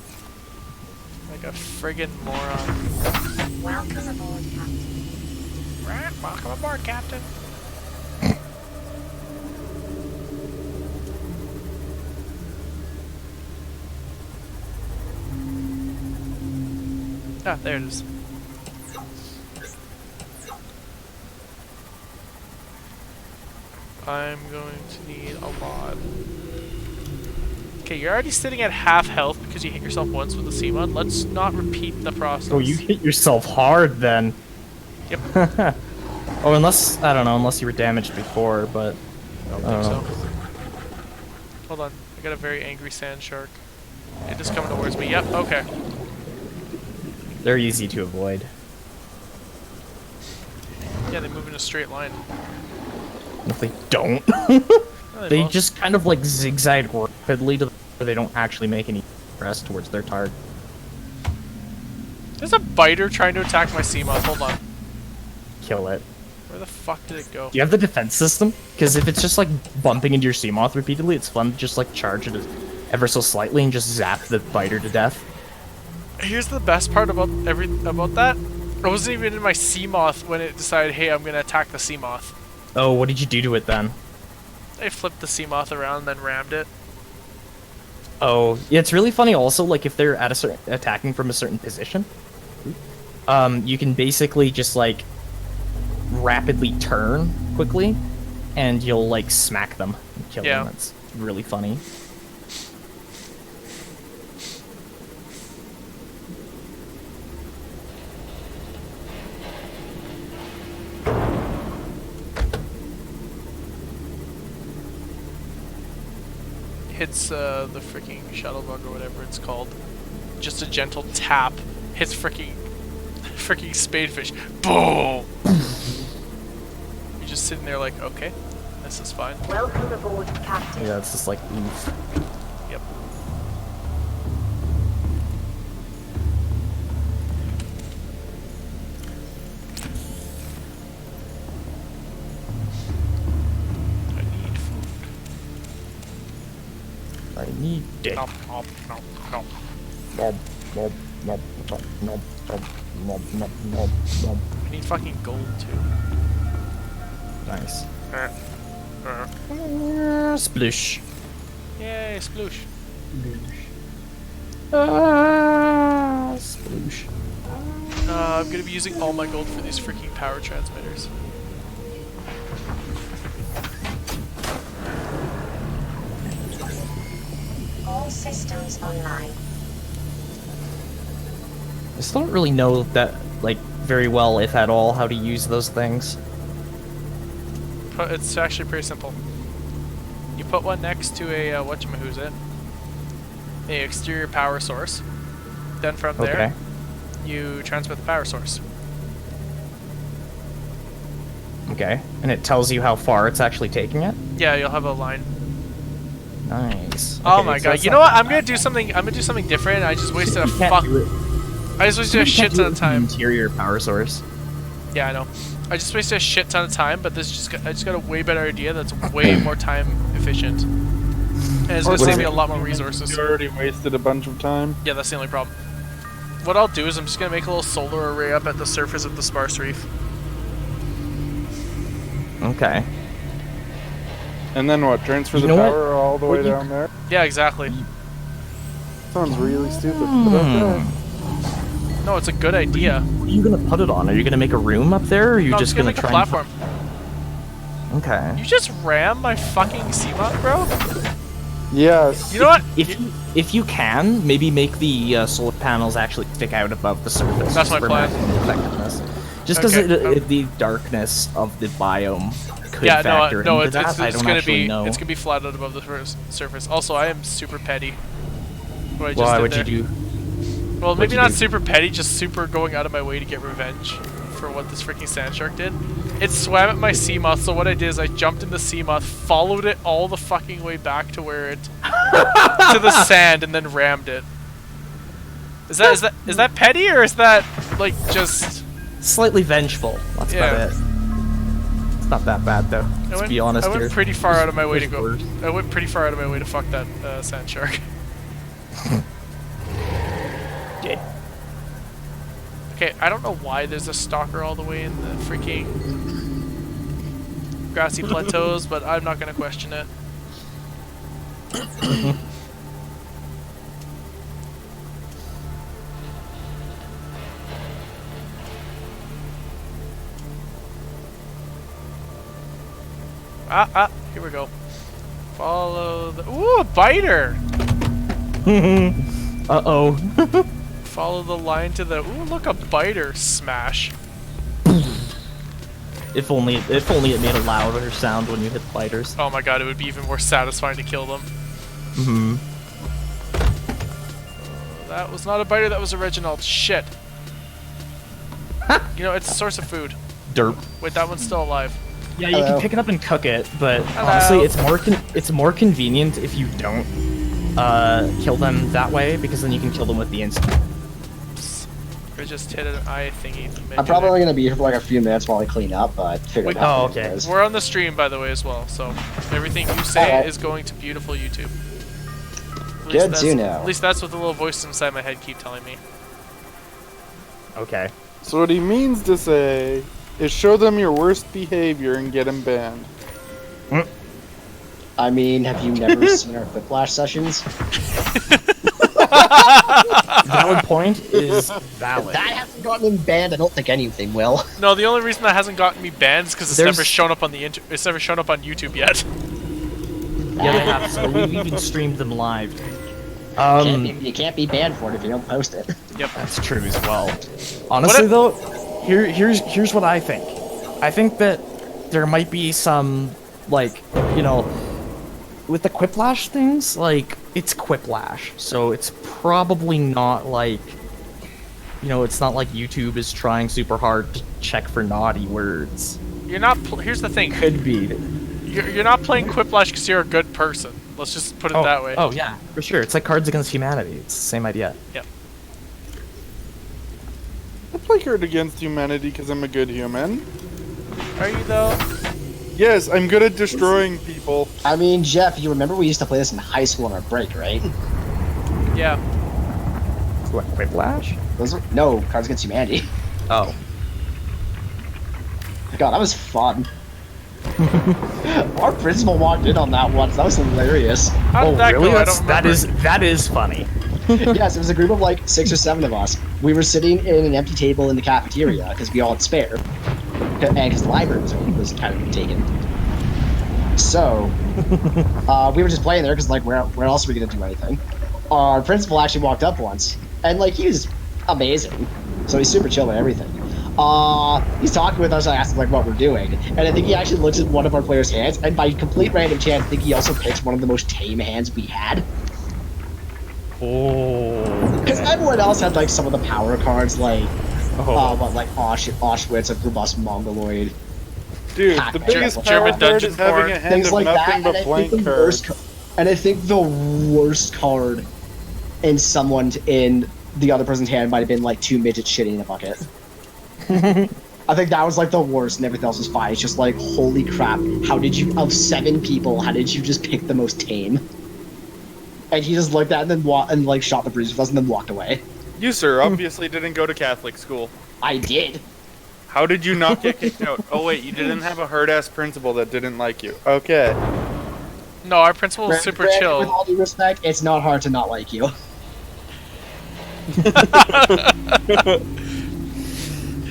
a friggin' moron. Welcome aboard, Captain. Right, welcome aboard, Captain. Ah, there it is. I'm going to need a mod. Okay, you're already sitting at half health because you hit yourself once with the C-mod. Let's not repeat the process. Oh, you hit yourself hard then. Yep. Oh, unless, I don't know, unless you were damaged before, but I don't think so. Hold on, I got a very angry sand shark. It is coming towards me. Yep, okay. they're easy to avoid. Yeah, they move in a straight line. They don't. They just kind of like zigzag rapidly to where they don't actually make any progress towards their target. There's a biter trying to attack my Seamoth. Hold on. Kill it. Where the fuck did it go? Do you have the defense system? Because if it's just like bumping into your Seamoth repeatedly, it's fun to just like charge it ever so slightly and just zap the biter to death. Here's the best part about that. I wasn't even in my Seamoth when it decided, hey, I'm gonna attack the Seamoth. Oh, what did you do to it then? I flipped the Seamoth around and then rammed it. Oh, yeah, it's really funny also, like, if they're at a certain, attacking from a certain position, you can basically just, like, rapidly turn quickly, and you'll, like, smack them and kill them. That's really funny. Hits the freaking shuttlebug or whatever it's called. Just a gentle tap. Hits freaking spadefish. Boom! You're just sitting there like, okay, this is fine. Welcome aboard, Captain. Yeah, it's just like, oof. Yep. I need dick. Nom, nom, nom, nom. Nom, nom, nom, nom, nom, nom, nom, nom, nom. I need fucking gold too. Nice. Uh. Sploosh. Yay, sploosh. Sploosh. I'm gonna be using all my gold for these freaking power transmitters. All systems online. I still don't really know that, like, very well, if at all, how to use those things. It's actually pretty simple. You put one next to a whatchamahoosit, a exterior power source. Then from there, you transmit the power source. Okay, and it tells you how far it's actually taking it? Yeah, you'll have a line. Nice. Oh Okay, my so god! it's You know what? I'm gonna do something different. I just wasted a fuck. I just wasted a shit ton of time. Interior power source. Yeah, I know. I just wasted a shit ton of time, but this I just got a way better idea that's way more time efficient. And it's gonna save me a lot more resources. You already wasted a bunch of time. Yeah, that's the only problem. What I'll do is I'm just gonna make a little solar array up at the surface of the sparse reef. Okay. And then what? Transfer the power all the way down there? Yeah, exactly. Sounds really stupid, but okay. No, it's a good idea. What are you gonna put it on? Are you gonna make a room up there, or are you just gonna make try a platform? Okay. You just ram my fucking Seamoth, bro? Yes. You know what? If you can, maybe make the solar panels actually stick out above the surface. That's my plan. Effectiveness. Just because the darkness of the biome could factor into that. I don't actually know. It's gonna be flat out above the surface. Also, I am super petty. Why would you do? Well, maybe not super petty, just super going out of my way to get revenge for what this freaking sand shark did. It swam at my Seamoth, so what I did is I jumped in the Seamoth, followed it all the fucking way back to where it to the sand, and then rammed it. Is that petty, or is that like just slightly vengeful? That's about it. It's not that bad though. Let's be honest here. I went pretty far out of my way to go. I went pretty far out of my way to fuck that sand shark. Okay, I don't know why there's a stalker all the way in the freaking grassy plateaus, but I'm not gonna question it. Here we go. Follow the... Ooh, a biter! Uh-oh. Follow the line to the... Ooh, look, a biter. Smash. If only it made a louder sound when you hit biters. Oh my god, it would be even more satisfying to kill them. Mm-hmm. That was not a biter, that was a Reginald. Shit. You know, it's a source of food. Derp. Wait, that one's still alive. Yeah, you Hello. can pick it up and cook it, but honestly, it's more convenient if you don't kill them that way, because then you can kill them with the instant. I just hit an eye thingy. I'm probably only gonna be here for like a few minutes while I clean up, but figure it Wait, out. oh, okay. We're on the stream, by the way, as well, so everything you say Alright. is going to beautiful YouTube. At least Good that's- to know. At least that's what the little voices inside my head keep telling me. Okay. So what he means to say is show them your worst behavior and get him banned. I mean, have you never seen our Whiplash sessions? Valid point is valid. That hasn't gotten him banned. I don't think anything will. No, the only reason that hasn't gotten me banned is because it's There's- never shown up on it's never shown up on YouTube yet. Yeah, they have. So we've even streamed them live. You can't be banned for it if you don't post it. Yep. That's true as well. Honestly, though, here's what I think. I think that there might be some, like, you know, with the Quiplash things, like, it's Quiplash, so it's probably not like, you know, it's not like YouTube is trying super hard to check for naughty words. You're not. Here's the thing. Could be. You're not playing Quiplash because you're a good person. Let's just put it that way. Oh yeah, for sure. It's like Cards Against Humanity. It's the same idea. Yep. I play Cards Against Humanity because I'm a good human. Are you though? Yes, I'm good at destroying people. I mean, Jeff, you remember we used to play this in high school on our break, right? Yeah. What, Quiplash? No, Cards Against Humanity. Oh. God, that was fun. Our principal walked in on that once. That was hilarious. How did that really? go? I don't remember. That is funny. Yes, it was a group of like 6 or 7 of us. We were sitting in an empty table in the cafeteria because we all had spare, and because the library was kind of taken. So we were just playing there because like where else are we gonna do anything? Our principal actually walked up once, and like he was amazing. So he's super chill and everything. He's talking with us. I asked him like what we're doing, and I think he actually looks at one of our players' hands, and by complete random chance, I think he also picks one of the most tame hands we had. Oh. Because everyone else had like some of the power cards, like like Auschwitz, a robust Mongoloid. Dude, Hack the man. biggest German power card dungeon is having porn. a hand Things of like that, nothing and but I blank think the cards. worst card in someone in the other person's hand might have been like 2 midgets shitting in a bucket. I think that was like the worst, and everything else was fine. It's just like, holy crap! How did you, of 7 people, how did you just pick the most tame? And he just looked at it and then like shot the breeze with us and then walked away. You, sir, obviously didn't go to Catholic school. I did. How did you not get kicked out? Oh wait, you didn't have a hard-ass principal that didn't like you. Okay. No, our principal was super Brandon, chill. With all due respect, it's not hard to not like you.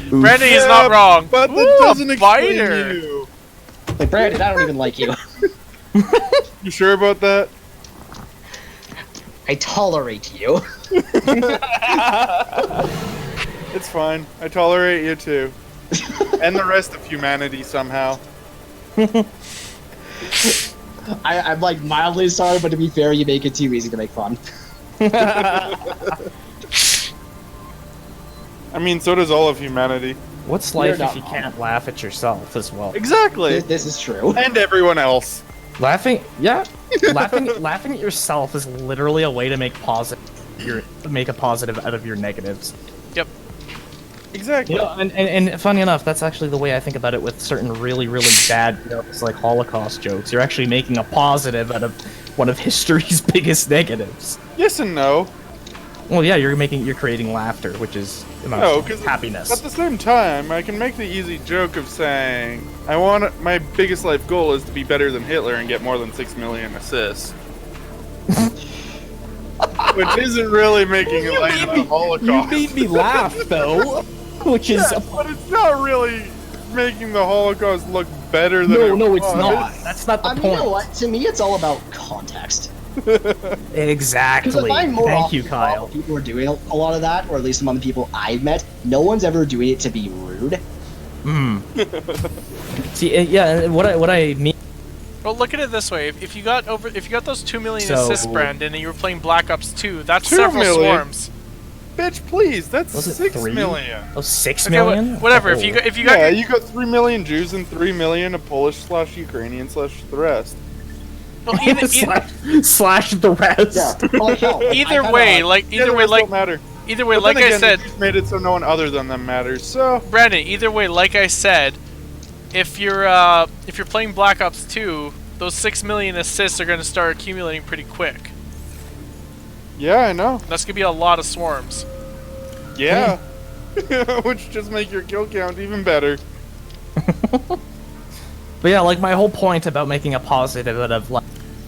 Brandon is not wrong. But that Ooh, doesn't a explain biter. you. Like, Brandon, I don't even like you. You sure about that? I tolerate you. It's fine. I tolerate you too. And the rest of humanity somehow. I'm like mildly sorry, but to be fair, you make it too easy to make fun. I mean, so does all of humanity. What's life You're if not you wrong. can't laugh at yourself as well? Exactly. This is true. And everyone else. Laughing, yeah. laughing at yourself is literally a way to make a positive out of your negatives. Yep. Exactly. You know, and funny enough, that's actually the way I think about it with certain really, really bad jokes, like Holocaust jokes. You're actually making a positive out of one of history's biggest negatives. Yes and no. Well, yeah, you're creating laughter, which is No, because happiness. at the same time, I can make the easy joke of saying, my biggest life goal is to be better than Hitler and get more than 6 million assists. Which isn't really making light of the Holocaust. You made me laugh, though, which is Yeah, but it's not really making the Holocaust look better than no, it it's was. not. That's not the I mean, point. you know what? To me, it's all about context. Exactly. Because I find more Thank often you, than Kyle. not, people are doing a lot of that, or at least among the people I've met, no one's ever doing it to be rude. See, yeah, what I mean. Well, look at it this way: if you got those 2 million So- assists, Brandon, and you were playing Black Ops 2, that's 2 several million? swarms. bitch, please. That's Was it 6 3? million. Oh, 6 Okay, million? whatever. Oh. If you got Yeah, your, you got 3 million Jews and 3 million of Polish/Ukrainian/ the rest. well, either slash the rest. Yeah. Well, hell, like, I either kinda, way, like Yeah, either the way, rest like don't matter. either way, But like then I again, said, they just made it so no one other than them matters. So Brandon. Either way, like I said, if you're playing Black Ops 2, those 6 million assists are going to start accumulating pretty quick. yeah, I know. That's going to be a lot of swarms. Yeah. Which just make your kill count even better. But yeah, like my whole point about making a positive out of like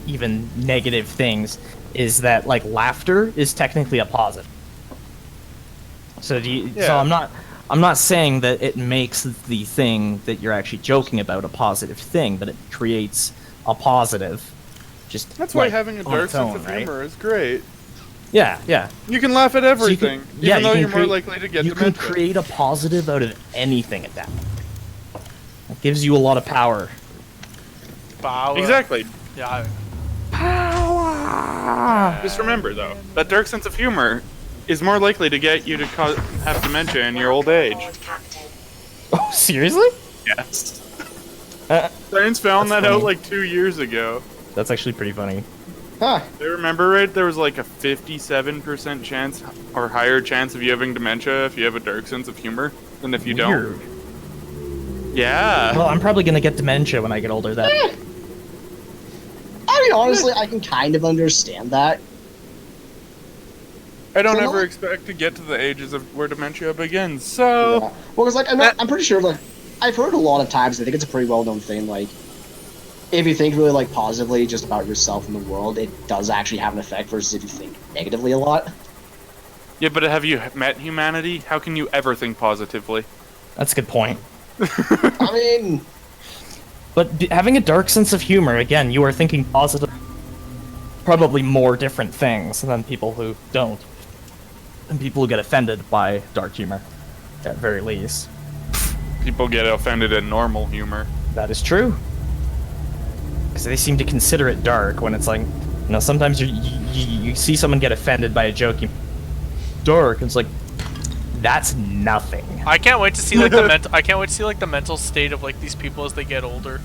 even negative things is that like laughter is technically a positive. So so Yeah. I'm not saying that it makes the thing that you're actually joking about a positive thing, but it creates a positive. Just That's why like, having a on dark its sense own, of right? humor is great. Yeah, yeah. You can laugh at everything, Yeah, even though you you're can more create- likely to get You can dementia. create a positive out of anything at that point. It gives you a lot of power. Power. Exactly. Yeah. Just remember, though, that dark sense of humor is more likely to get you to have dementia in your old age. Oh, seriously? Yes. Uh, Science found That's that out funny. like 2 years ago. That's actually pretty funny. Huh. I remember right, there was like a 57% chance or higher chance of you having dementia if you have a dark sense of humor than if you Weird. don't. Yeah. Well, I'm probably gonna get dementia when I get older. That I mean, honestly, I can kind of understand that. I don't So ever no- expect to get to the ages of where dementia begins, so... Yeah. Well, because like I'm pretty sure like I've heard a lot of times. I think it's a pretty well known thing. Like, if you think really like positively just about yourself and the world, it does actually have an effect. Versus if you think negatively a lot. Yeah, but have you met humanity? How can you ever think positively? that's a good point. I mean, But having a dark sense of humor, again, you are thinking positive. Probably more different things than people who don't, and people who get offended by dark humor, at very least. People get offended at normal humor. That is true. Because they seem to consider it dark when it's like, you know, sometimes you see someone get offended by a joke, dark, and it's like, that's nothing. I can't wait to see like the I can't wait to see like the mental state of like these people as they get older.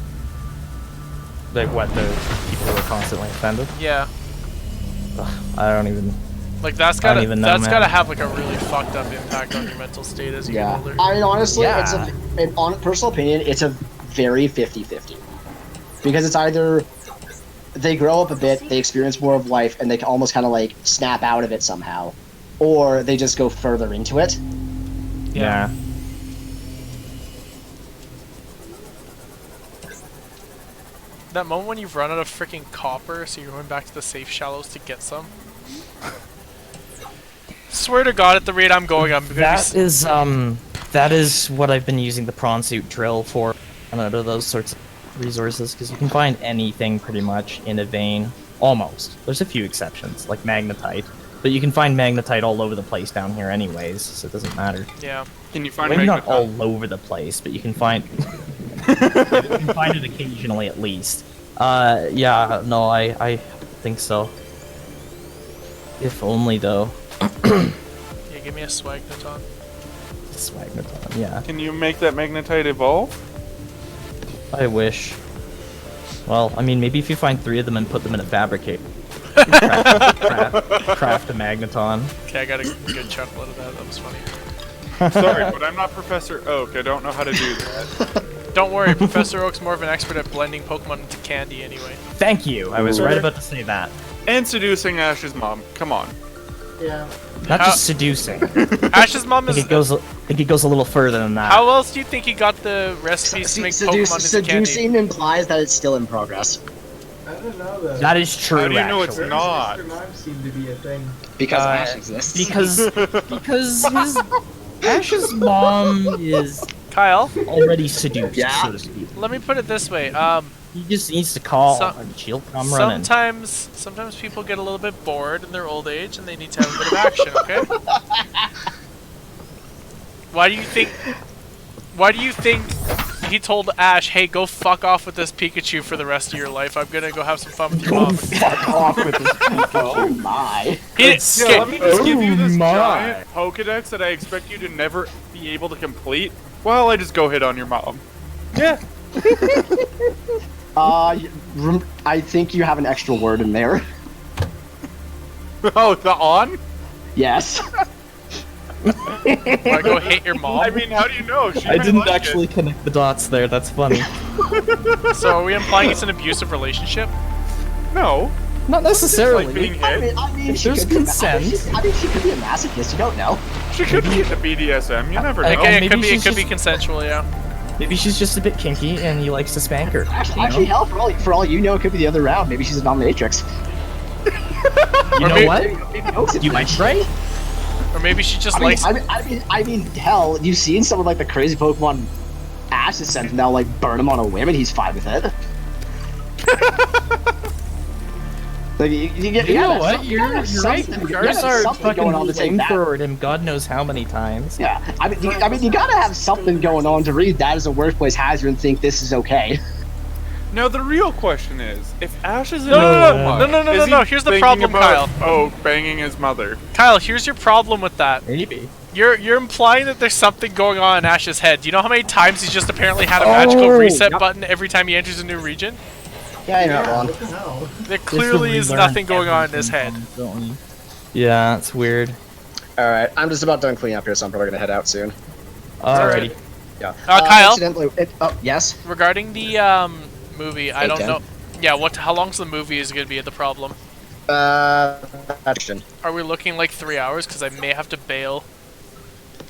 Like what, the people who are constantly offended? Yeah. Ugh, I don't even. Like that's I don't gotta even know, that's man. gotta have like a really fucked up impact on your mental state as you yeah. get older. I mean, honestly, Yeah. on personal opinion, it's a very 50-50. Because it's either they grow up a bit, they experience more of life, and they can almost kind of like snap out of it somehow, or they just go further into it. Yeah. That moment when you've run out of freaking copper, so you're going back to the safe shallows to get some. Swear to God, at the rate I'm going, I'm gonna That is what I've been using the prawn suit drill for, and out of those sorts of resources, because you can find anything pretty much in a vein. Almost. There's a few exceptions, like magnetite. But you can find magnetite all over the place down here anyways, so it doesn't matter. Yeah. Can you find Maybe not magnetite? all over the place, but you can find you can find it occasionally at least. Yeah, no, I think so. If only though. Yeah, give me a swagnaton. Swagnaton, yeah. Can you make that magnetite evolve? I wish. Well, I mean, maybe if you find 3 of them and put them in a fabricator. Craft a magneton. Okay, I got a good chuckle out of that. That was funny. Sorry, but I'm not Professor Oak. I don't know how to do that. Don't worry, Professor Oak's more of an expert at blending Pokemon into candy anyway. Thank you. I was right about to say that. And seducing Ash's mom. Come on. Yeah. Not How- just seducing. I Ash's mom is. think it goes a little further than that. How else do you think he got the recipes to make Pokemon into candy? Seducing implies that it's still in progress. I don't know though. That is true. How do you know it's actually. not? Mr. Mime seemed to be a thing. Because Uh, Ash exists. Because his Ash's mom is Kyle, already seduced, Yeah. so to speak. let me put it this way. He just needs to call So- and she'll come running. Sometimes people get a little bit bored in their old age and they need to have a bit of action, okay? Why do you think he told Ash, "Hey, go fuck off with this Pikachu for the rest of your life. I'm gonna go have some fun with your mom." Fuck off with this Pikachu. Oh my. He Yeah, let me just give you this Oh my. giant Pokedex that I expect you to never be able to complete. Well, I just go hit on your mom. Yeah. I think you have an extra word in there. Oh, the on? Yes. Wanna go hit your mom? I mean, how do you know? She I might didn't like actually connect the dots there. That's funny. So are we implying it's an abusive relationship? it. No. Not Like necessarily. being hit. I mean, If she there's could be consent. I mean, she could be a masochist. You don't know. She could be into BDSM. You never know. Okay, it maybe could be. It she's could be just- consensual. Yeah. Maybe she's just a bit kinky and he likes to spank her. Actually, hell, for all you know, it could be the other round. Maybe she's a dominatrix. You know maybe- what? You might try. Or maybe she just I mean, likes. I mean, hell, you've seen someone like the crazy Pokemon Ash has sent, and they'll like burn him on a whim, and he's fine with it. Like, you know what? You're right. Yours are something going on to take fucking that. flamethrowered him God knows how many times. Yeah, I mean, you gotta have something going on to read that as a workplace hazard and think this is okay. Now the real question is, if Ash is in No, a no, coma, no, no, is no, he no, here's the thinking problem, about, Kyle. Oh, banging his mother. Kyle, here's your problem with that. Maybe. You're implying that there's something going on in Ash's head. Do you know how many times he's just apparently had a magical reset button every time he enters a new region? Yeah, you're not wrong. What the hell? There clearly is nothing going on in his head. Yeah, it's weird. All right, I'm just about done cleaning up here, so I'm probably gonna head out soon. Alrighty. Yeah. Kyle? Incidentally, yes. Regarding the movie, I don't Ken. know. Yeah, how long's the movie is going to be the problem? Action. Are we looking like 3 hours? Because I may have to bail.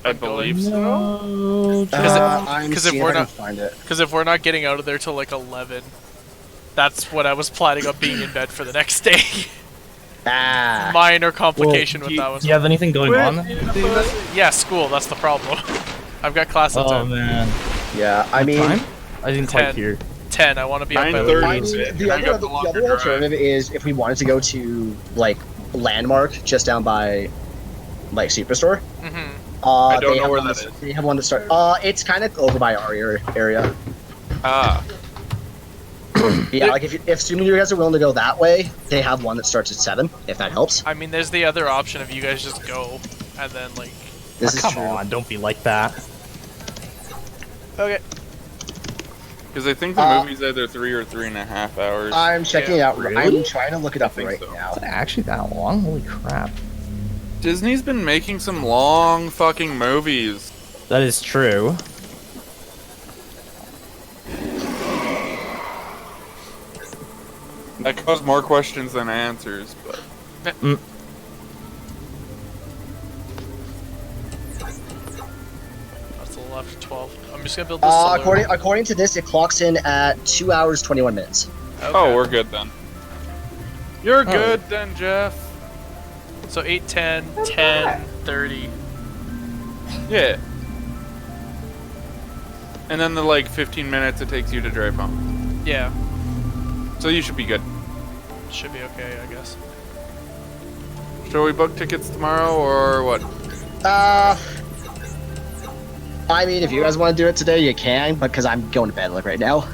I believe so. No. I'm Because if seeing we're if I can not, find it. because if we're not getting out of there till like 11, that's what I was planning on being in bed for the next day. Ah. Minor complication with that one. Do you have anything going on? Yeah, school. That's the problem. I've got class at Oh 10. man. Yeah, I mean, Time? I didn't 10. quite hear. 10. I want to be up by 9:30. like I 8. mean, the And I other, got the the longer other drive. alternative is if we wanted to go to like Landmark, just down by like Superstore. Mm-hmm. I don't they know have where one that to- is. They have one to start. It's kind of over by our area. Ah. Yeah, like if assuming you guys are willing to go that way, they have one that starts at 7. If that helps. I mean, there's the other option of you guys just go and then like. This is Come true. on, don't be like that. Okay. Because I think the movie's either 3 or 3.5 hours. I'm checking it out. Really? I'm trying to look it up think right so. now. Is it actually that long? Holy crap. Disney's been making some long fucking movies. That is true. That caused more questions than answers, but That's a little after 12. I'm just gonna build this solar. According to this, it clocks in at 2 hours 21 minutes. Okay. oh, we're good then. You're good then, Jeff. So 8, 10, 10, 30. Yeah. And then the like 15 minutes it takes you to drive home. Yeah, So you should be good. should be okay, I guess. Shall we book tickets tomorrow or what? I mean, if you guys want to do it today, you can, but because I'm going to bed like right now.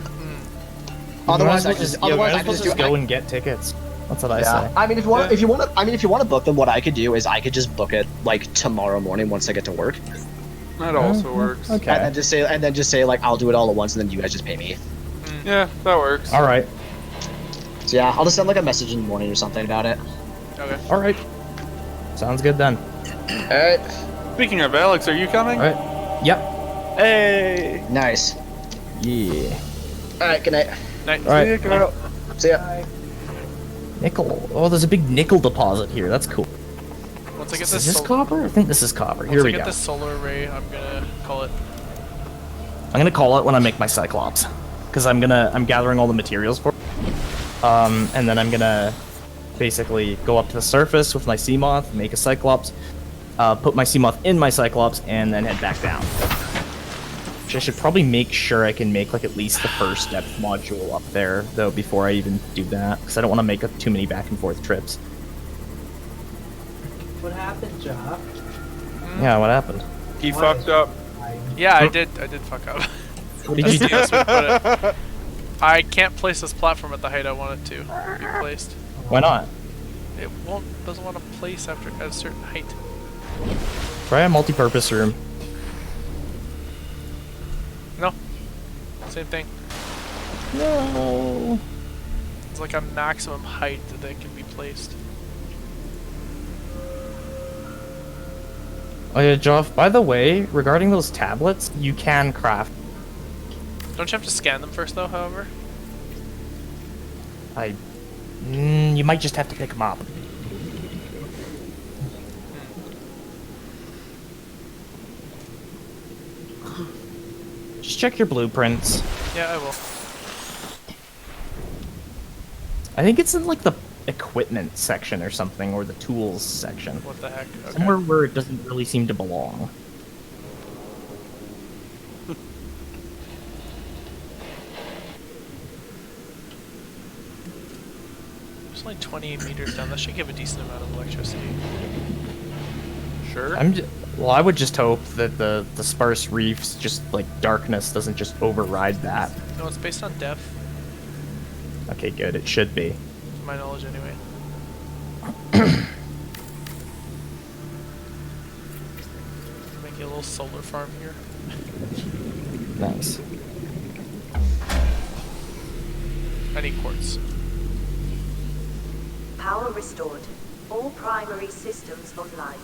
Otherwise, I can just go and get tickets. That's what I Yeah. say. I mean, if you want to book them, what I could do is I could just book it like tomorrow morning once I get to work, That also works. and Okay. then just say like I'll do it all at once, and then you guys just pay me. Yeah, that works. All right. So yeah, I'll just send like a message in the morning or something about it. Okay. All right. Sounds good then. All right. Speaking of Alex, are you coming? All right. Yep. Hey. Nice. Yeah. All right. Good night. Nice. All right. See ya, girl. See ya. Nickel. Oh, there's a big nickel deposit here. That's cool. Once I get Is this, this copper? I think this is copper. Here once I we get go. this solar array, I'm gonna call it. I'm gonna call it when I make my Cyclops, because I'm gathering all the materials for it. And then I'm gonna basically go up to the surface with my Seamoth, make a Cyclops, put my Seamoth in my Cyclops, and then head back down. Which I should probably make sure I can make like at least the first depth module up there though before I even do that, because I don't want to make too many back and forth trips. What happened, Joff? Yeah, what happened? He fucked up. Yeah, I did fuck up. What did you do? Yes, we put it. I can't place this platform at the height I want it to be placed. Why not? It doesn't want to place after at a certain height. Try a multi-purpose room. No. Same thing. No. It's like a maximum height that can be placed. Oh yeah, Joff, by the way, regarding those tablets, you can craft. Don't you have to scan them first though, however? You might just have to pick them up. Just check your blueprints. Yeah, I will. I think it's in like the equipment section or something, or the tools section. What the heck? Okay. Somewhere where it doesn't really seem to belong. It's only 28 meters down. That should give a decent amount of electricity. Sure. Well, I would just hope that the sparse reefs, just like darkness, doesn't just override that. No, it's based on depth, Okay, good. It should be. to my knowledge anyway. Making a little solar farm here. Nice. I need quartz. Power restored. All primary systems online.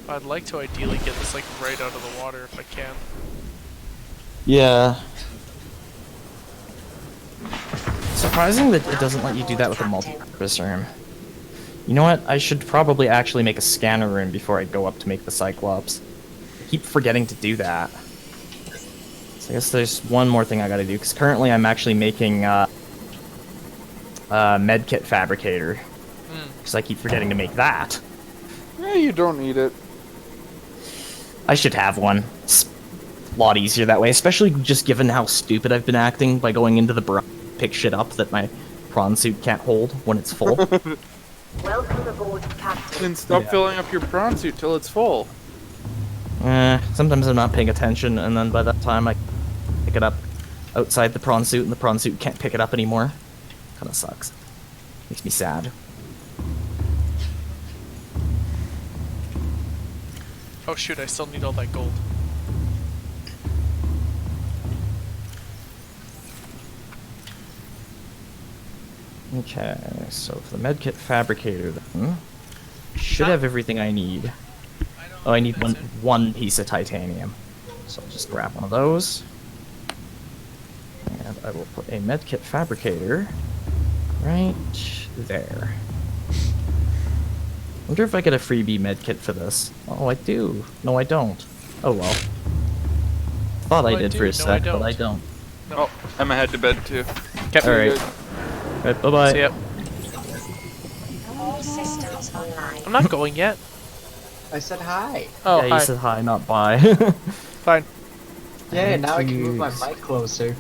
I'd like to ideally get this like right out of the water if I can. Yeah. Surprising that it doesn't let you do that with a multi-purpose room. You know what? I should probably actually make a scanner room before I go up to make the Cyclops. I keep forgetting to do that. So I guess there's one more thing I gotta do, because currently I'm actually making a medkit fabricator. Because I keep forgetting to make that. Yeah, you don't need it. I should have one. It's a lot easier that way, especially just given how stupid I've been acting by going into the pick shit up that my prawn suit can't hold when it's full. Welcome aboard, Captain. And stop filling up your prawn suit till it's full. Sometimes I'm not paying attention, and then by that time I pick it up outside the prawn suit, and the prawn suit can't pick it up anymore. Kinda sucks. Makes me sad. Oh shoot, I still need all that gold. Okay, so for the medkit fabricator then, should have everything I need. Oh, I need one piece of titanium. So I'll just grab one of those. And I will put a medkit fabricator right there. Wonder if I get a freebie medkit for this. Oh, I do. No, I don't. Oh well. Thought I did for a sec, but I don't. Oh, Emma head to bed too. Alright. Alright, bye-bye. See ya. All systems online. I'm not going yet. I said hi. Oh, yeah, hi. you said hi, not bye. Fine. Yeah, now I can move my mic closer.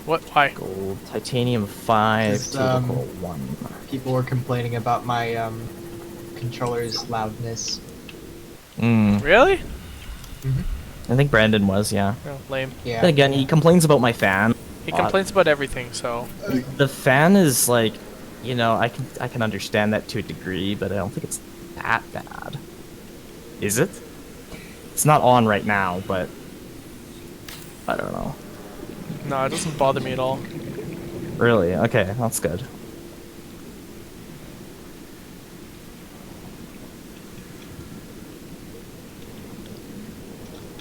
What? Why? Gold, titanium 5, Just, typical 1. People were complaining about my controller's loudness. Really? I think Brandon was, yeah. Oh, lame. Yeah. Then again, he complains about my fan. He complains about everything, so. The fan is like, you know, I can understand that to a degree, but I don't think it's that bad. Is it? It's not on right now, but I don't know. No, it doesn't bother me at all. Really? Okay, that's good.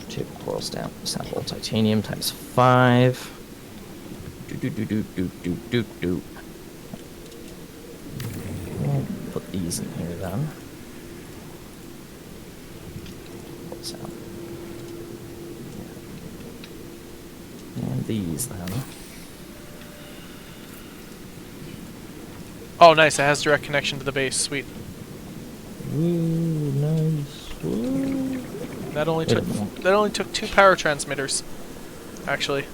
Tip coil sample titanium times 5. Do. Put these in here then. What's out? And these then. Oh, nice. It has direct connection to the base. Sweet. Ooh, nice. Ooh. That only Wait a took minute. 2 power transmitters, actually.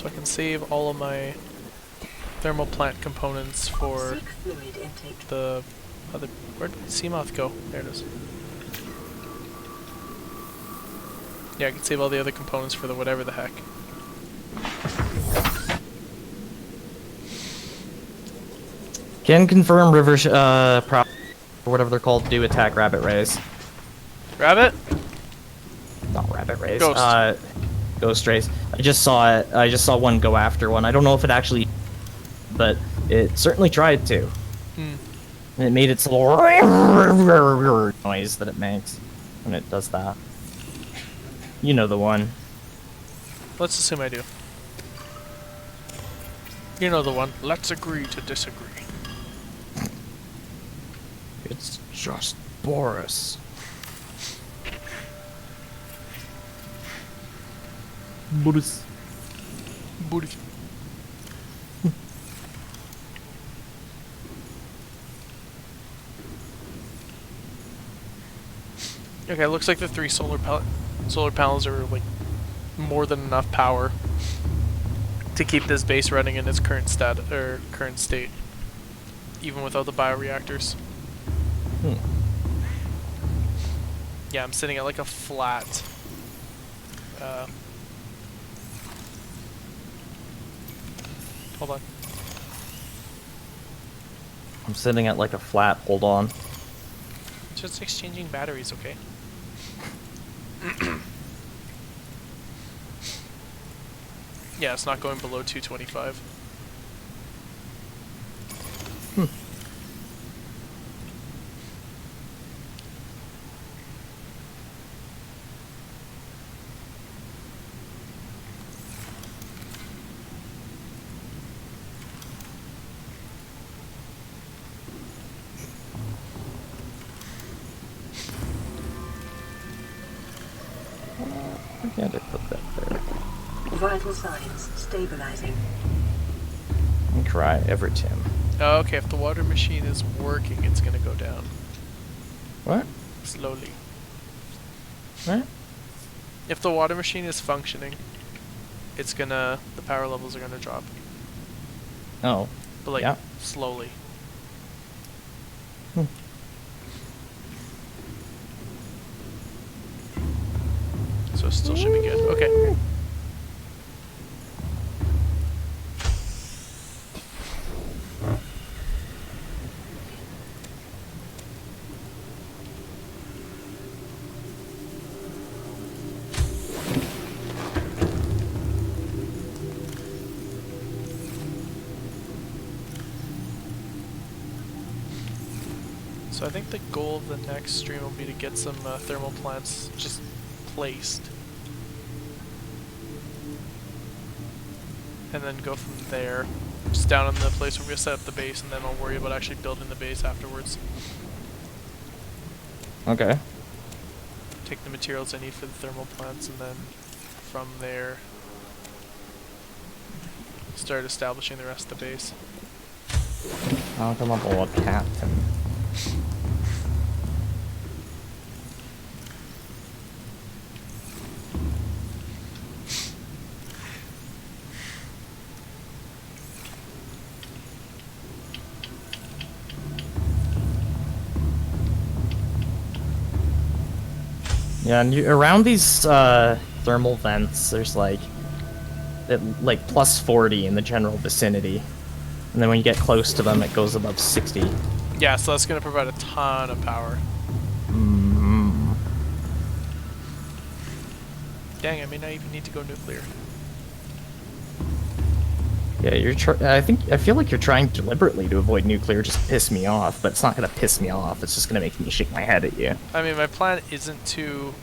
So I can save all of my thermal plant components for Seek fluid intake. the other... Where'd Seamoth go? There it is. Yeah, I can save all the other components for the whatever the heck. Can confirm river or whatever they're called do attack rabbit rays. Rabbit? Not rabbit rays. Ghost. Ghost rays. I just saw it. I just saw one go after one. I don't know if it actually, but it certainly tried to. Hmm. And it made its little noise that it makes when it does that. You know the one. Let's assume I do. You know the one. Let's agree to disagree. It's just Boris. Boris. Booty. Okay, looks like the 3 solar panels are like more than enough power to keep this base running in its current state, even without the bioreactors. Yeah, I'm sitting at like a flat. Hold on. I'm sitting at like a flat. Hold on. Just exchanging batteries, okay? Yeah, it's not going below 225. Yeah, they put that there. Vital signs stabilizing. And cry Everton. Oh, okay, if the water machine is working, it's gonna go down. What? Slowly. What? If the water machine is functioning, it's gonna... the power levels are gonna drop. Oh. But like, yeah. slowly. So it still should be good. Okay. So I think the goal of the next stream will be to get some thermal plants just placed. And then go from there, just down in the place where we set up the base, and then I'll worry about actually building the base afterwards. Okay. Take the materials I need for the thermal plants, and then from there start establishing the rest of the base. I'll come aboard, Captain. Yeah, and around these thermal vents, there's like plus 40 in the general vicinity, and then when you get close to them, it goes above 60. Yeah, so that's going to provide a ton of power. Dang, I may not even need to go nuclear. Yeah, I feel like you're trying deliberately to avoid nuclear, just piss me off, but it's not gonna piss me off. It's just gonna make me shake my head at you. I mean, my plan isn't to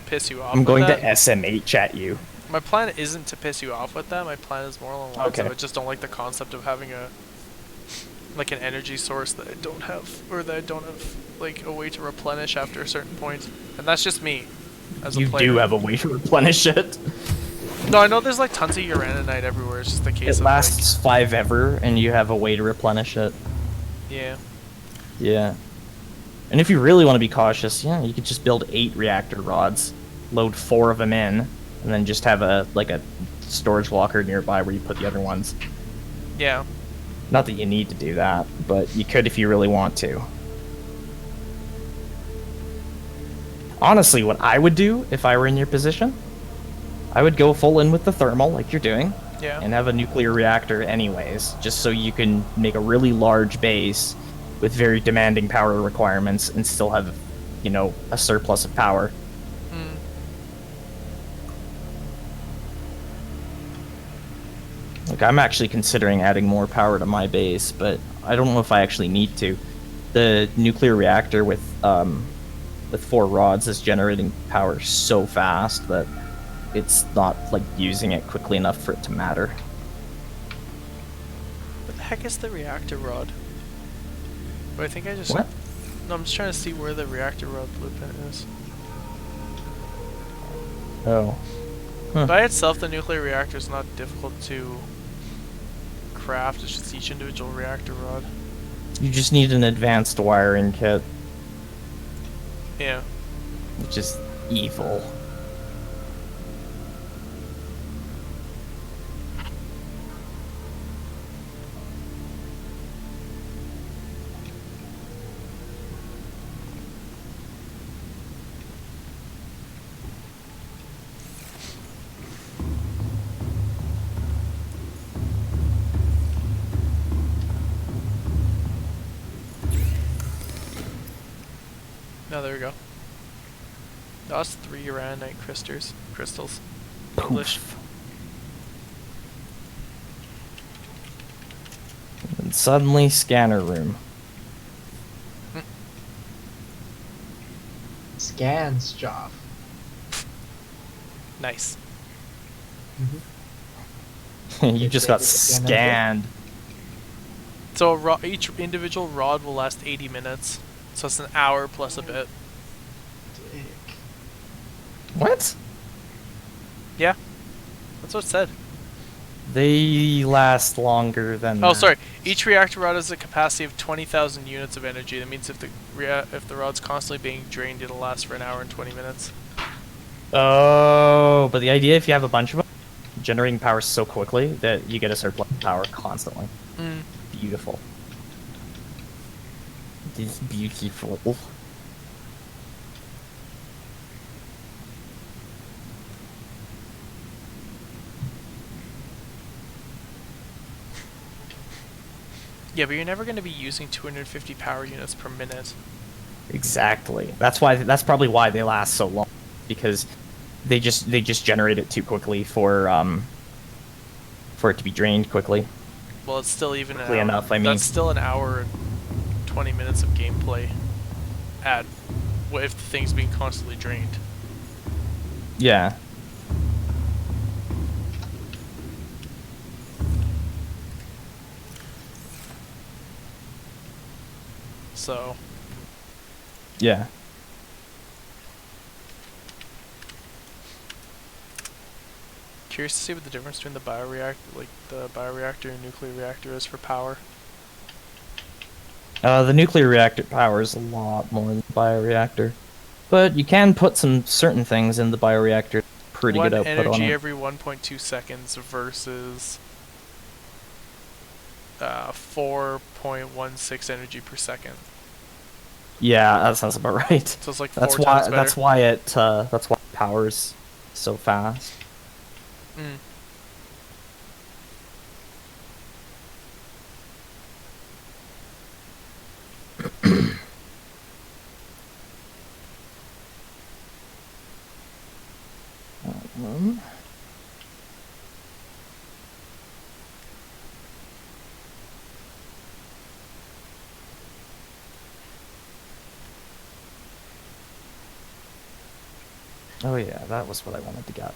piss you off. I'm going with to that. SMH at you. My plan isn't to piss you off with that. My plan is more along the lines of I just don't like the concept of having an energy source that I don't have, or that I don't have like a way to replenish after a certain point. And that's just me as a player. You do have a way to replenish it. No, I know there's like tons of uraninite everywhere. It's just the case it of lasts 5 ever, and you have a way to replenish it. Yeah. Yeah. And if you really want to be cautious, yeah, you could just build 8 reactor rods, load 4 of them in, and then just have a storage locker nearby where you put the other ones. Yeah. Not that you need to do that, but you could if you really want to. Honestly, what I would do if I were in your position, I would go full in with the thermal like you're doing, Yeah. and have a nuclear reactor anyways, just so you can make a really large base with very demanding power requirements and still have, you know, a surplus of power. Mm. Like, I'm actually considering adding more power to my base, but I don't know if I actually need to. The nuclear reactor with 4 rods is generating power so fast that it's not, like, using it quickly enough for it to matter. What the heck is the reactor rod? But I think I just... What? No, I'm just trying to see where the reactor rod blueprint is. Oh. Huh. By itself, the nuclear reactor is not difficult to craft. It's just each individual reactor rod. You just need an advanced wiring kit, Yeah. which is evil. No, there we go. That's 3 uraninite crystals. English. And suddenly, scanner room. Scans job. Nice. You just got scanned. So each individual rod will last 80 minutes. So it's an hour plus a bit. Dick. What? Yeah. That's what it said. They last longer than Oh, that. sorry. Each reactor rod has a capacity of 20,000 units of energy. That means if the rod's constantly being drained, it'll last for an hour and 20 minutes. Oh, but the idea, if you have a bunch of them, generating power so quickly that you get a surplus of power constantly. Mm. Beautiful. It is beautiful. Yeah, but you're never going to be using 250 power units per minute. Exactly. That's probably why they last so long, because they just generate it too quickly for it to be drained quickly. Well, it's still even Quickly enough, I mean. That's still an hour and 20 minutes of gameplay if the thing's being constantly drained. Yeah. So, Yeah. curious to see what the difference between the bioreactor and nuclear reactor is for power. The nuclear reactor power is a lot more than the bioreactor, but you can put some certain things in the bioreactor. Pretty good output on it. 1 energy every 1.2 seconds versus 4.16 energy per second. Yeah, that sounds about right. So it's like that's 4 why times better. that's why power's so fast. Mm. Oh yeah, that was what I wanted to get.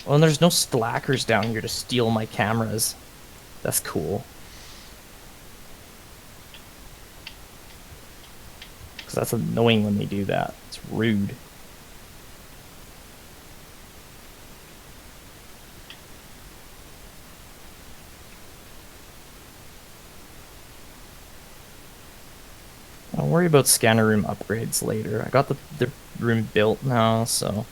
Well, and there's no slackers down here to steal my cameras. That's cool. Because that's annoying when they do that. It's rude. worry about scanner room upgrades later. I got the room built now, so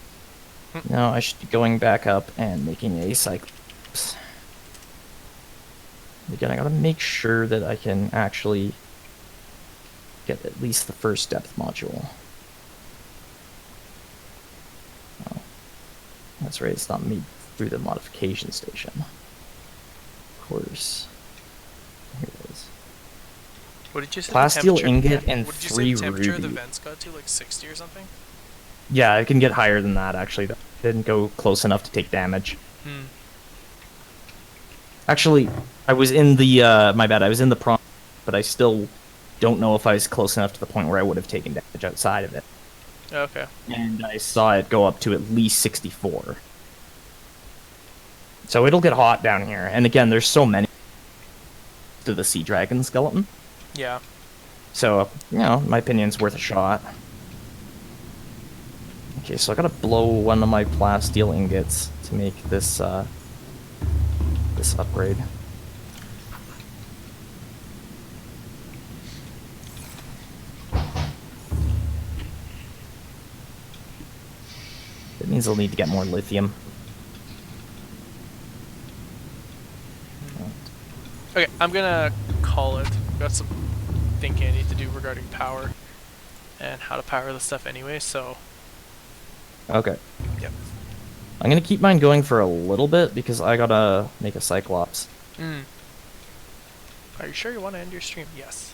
now I should be going back up and making a Cyclops. Again, I gotta make sure that I can actually get at least the first depth module. Oh, that's right, it's not made through the modification station. Of course. Here it is. What did you say? Plasteel ingot and what did you 3 say the temperature ruby. of the vents got to? Like 60 or something? Yeah, I can get higher than that, actually. That didn't go close enough to take damage. Hmm. Actually, I was in the, my bad, I was in the prompt, but I still don't know if I was close enough to the point where I would have taken damage outside of it. Okay. And I saw it go up to at least 64. So it'll get hot down here. And again, there's so many to the Sea Dragon skeleton. Yeah. So, you know, my opinion's worth a shot. Okay, so I gotta blow one of my plasteel ingots to make this, this upgrade. It means I'll need to get more lithium. Okay, I'm gonna call it. Got some thinking I need to do regarding power and how to power this stuff anyway, so. Okay. Yep. I'm gonna keep mine going for a little bit because I gotta make a Cyclops. Are you sure you want to end your stream? Yes.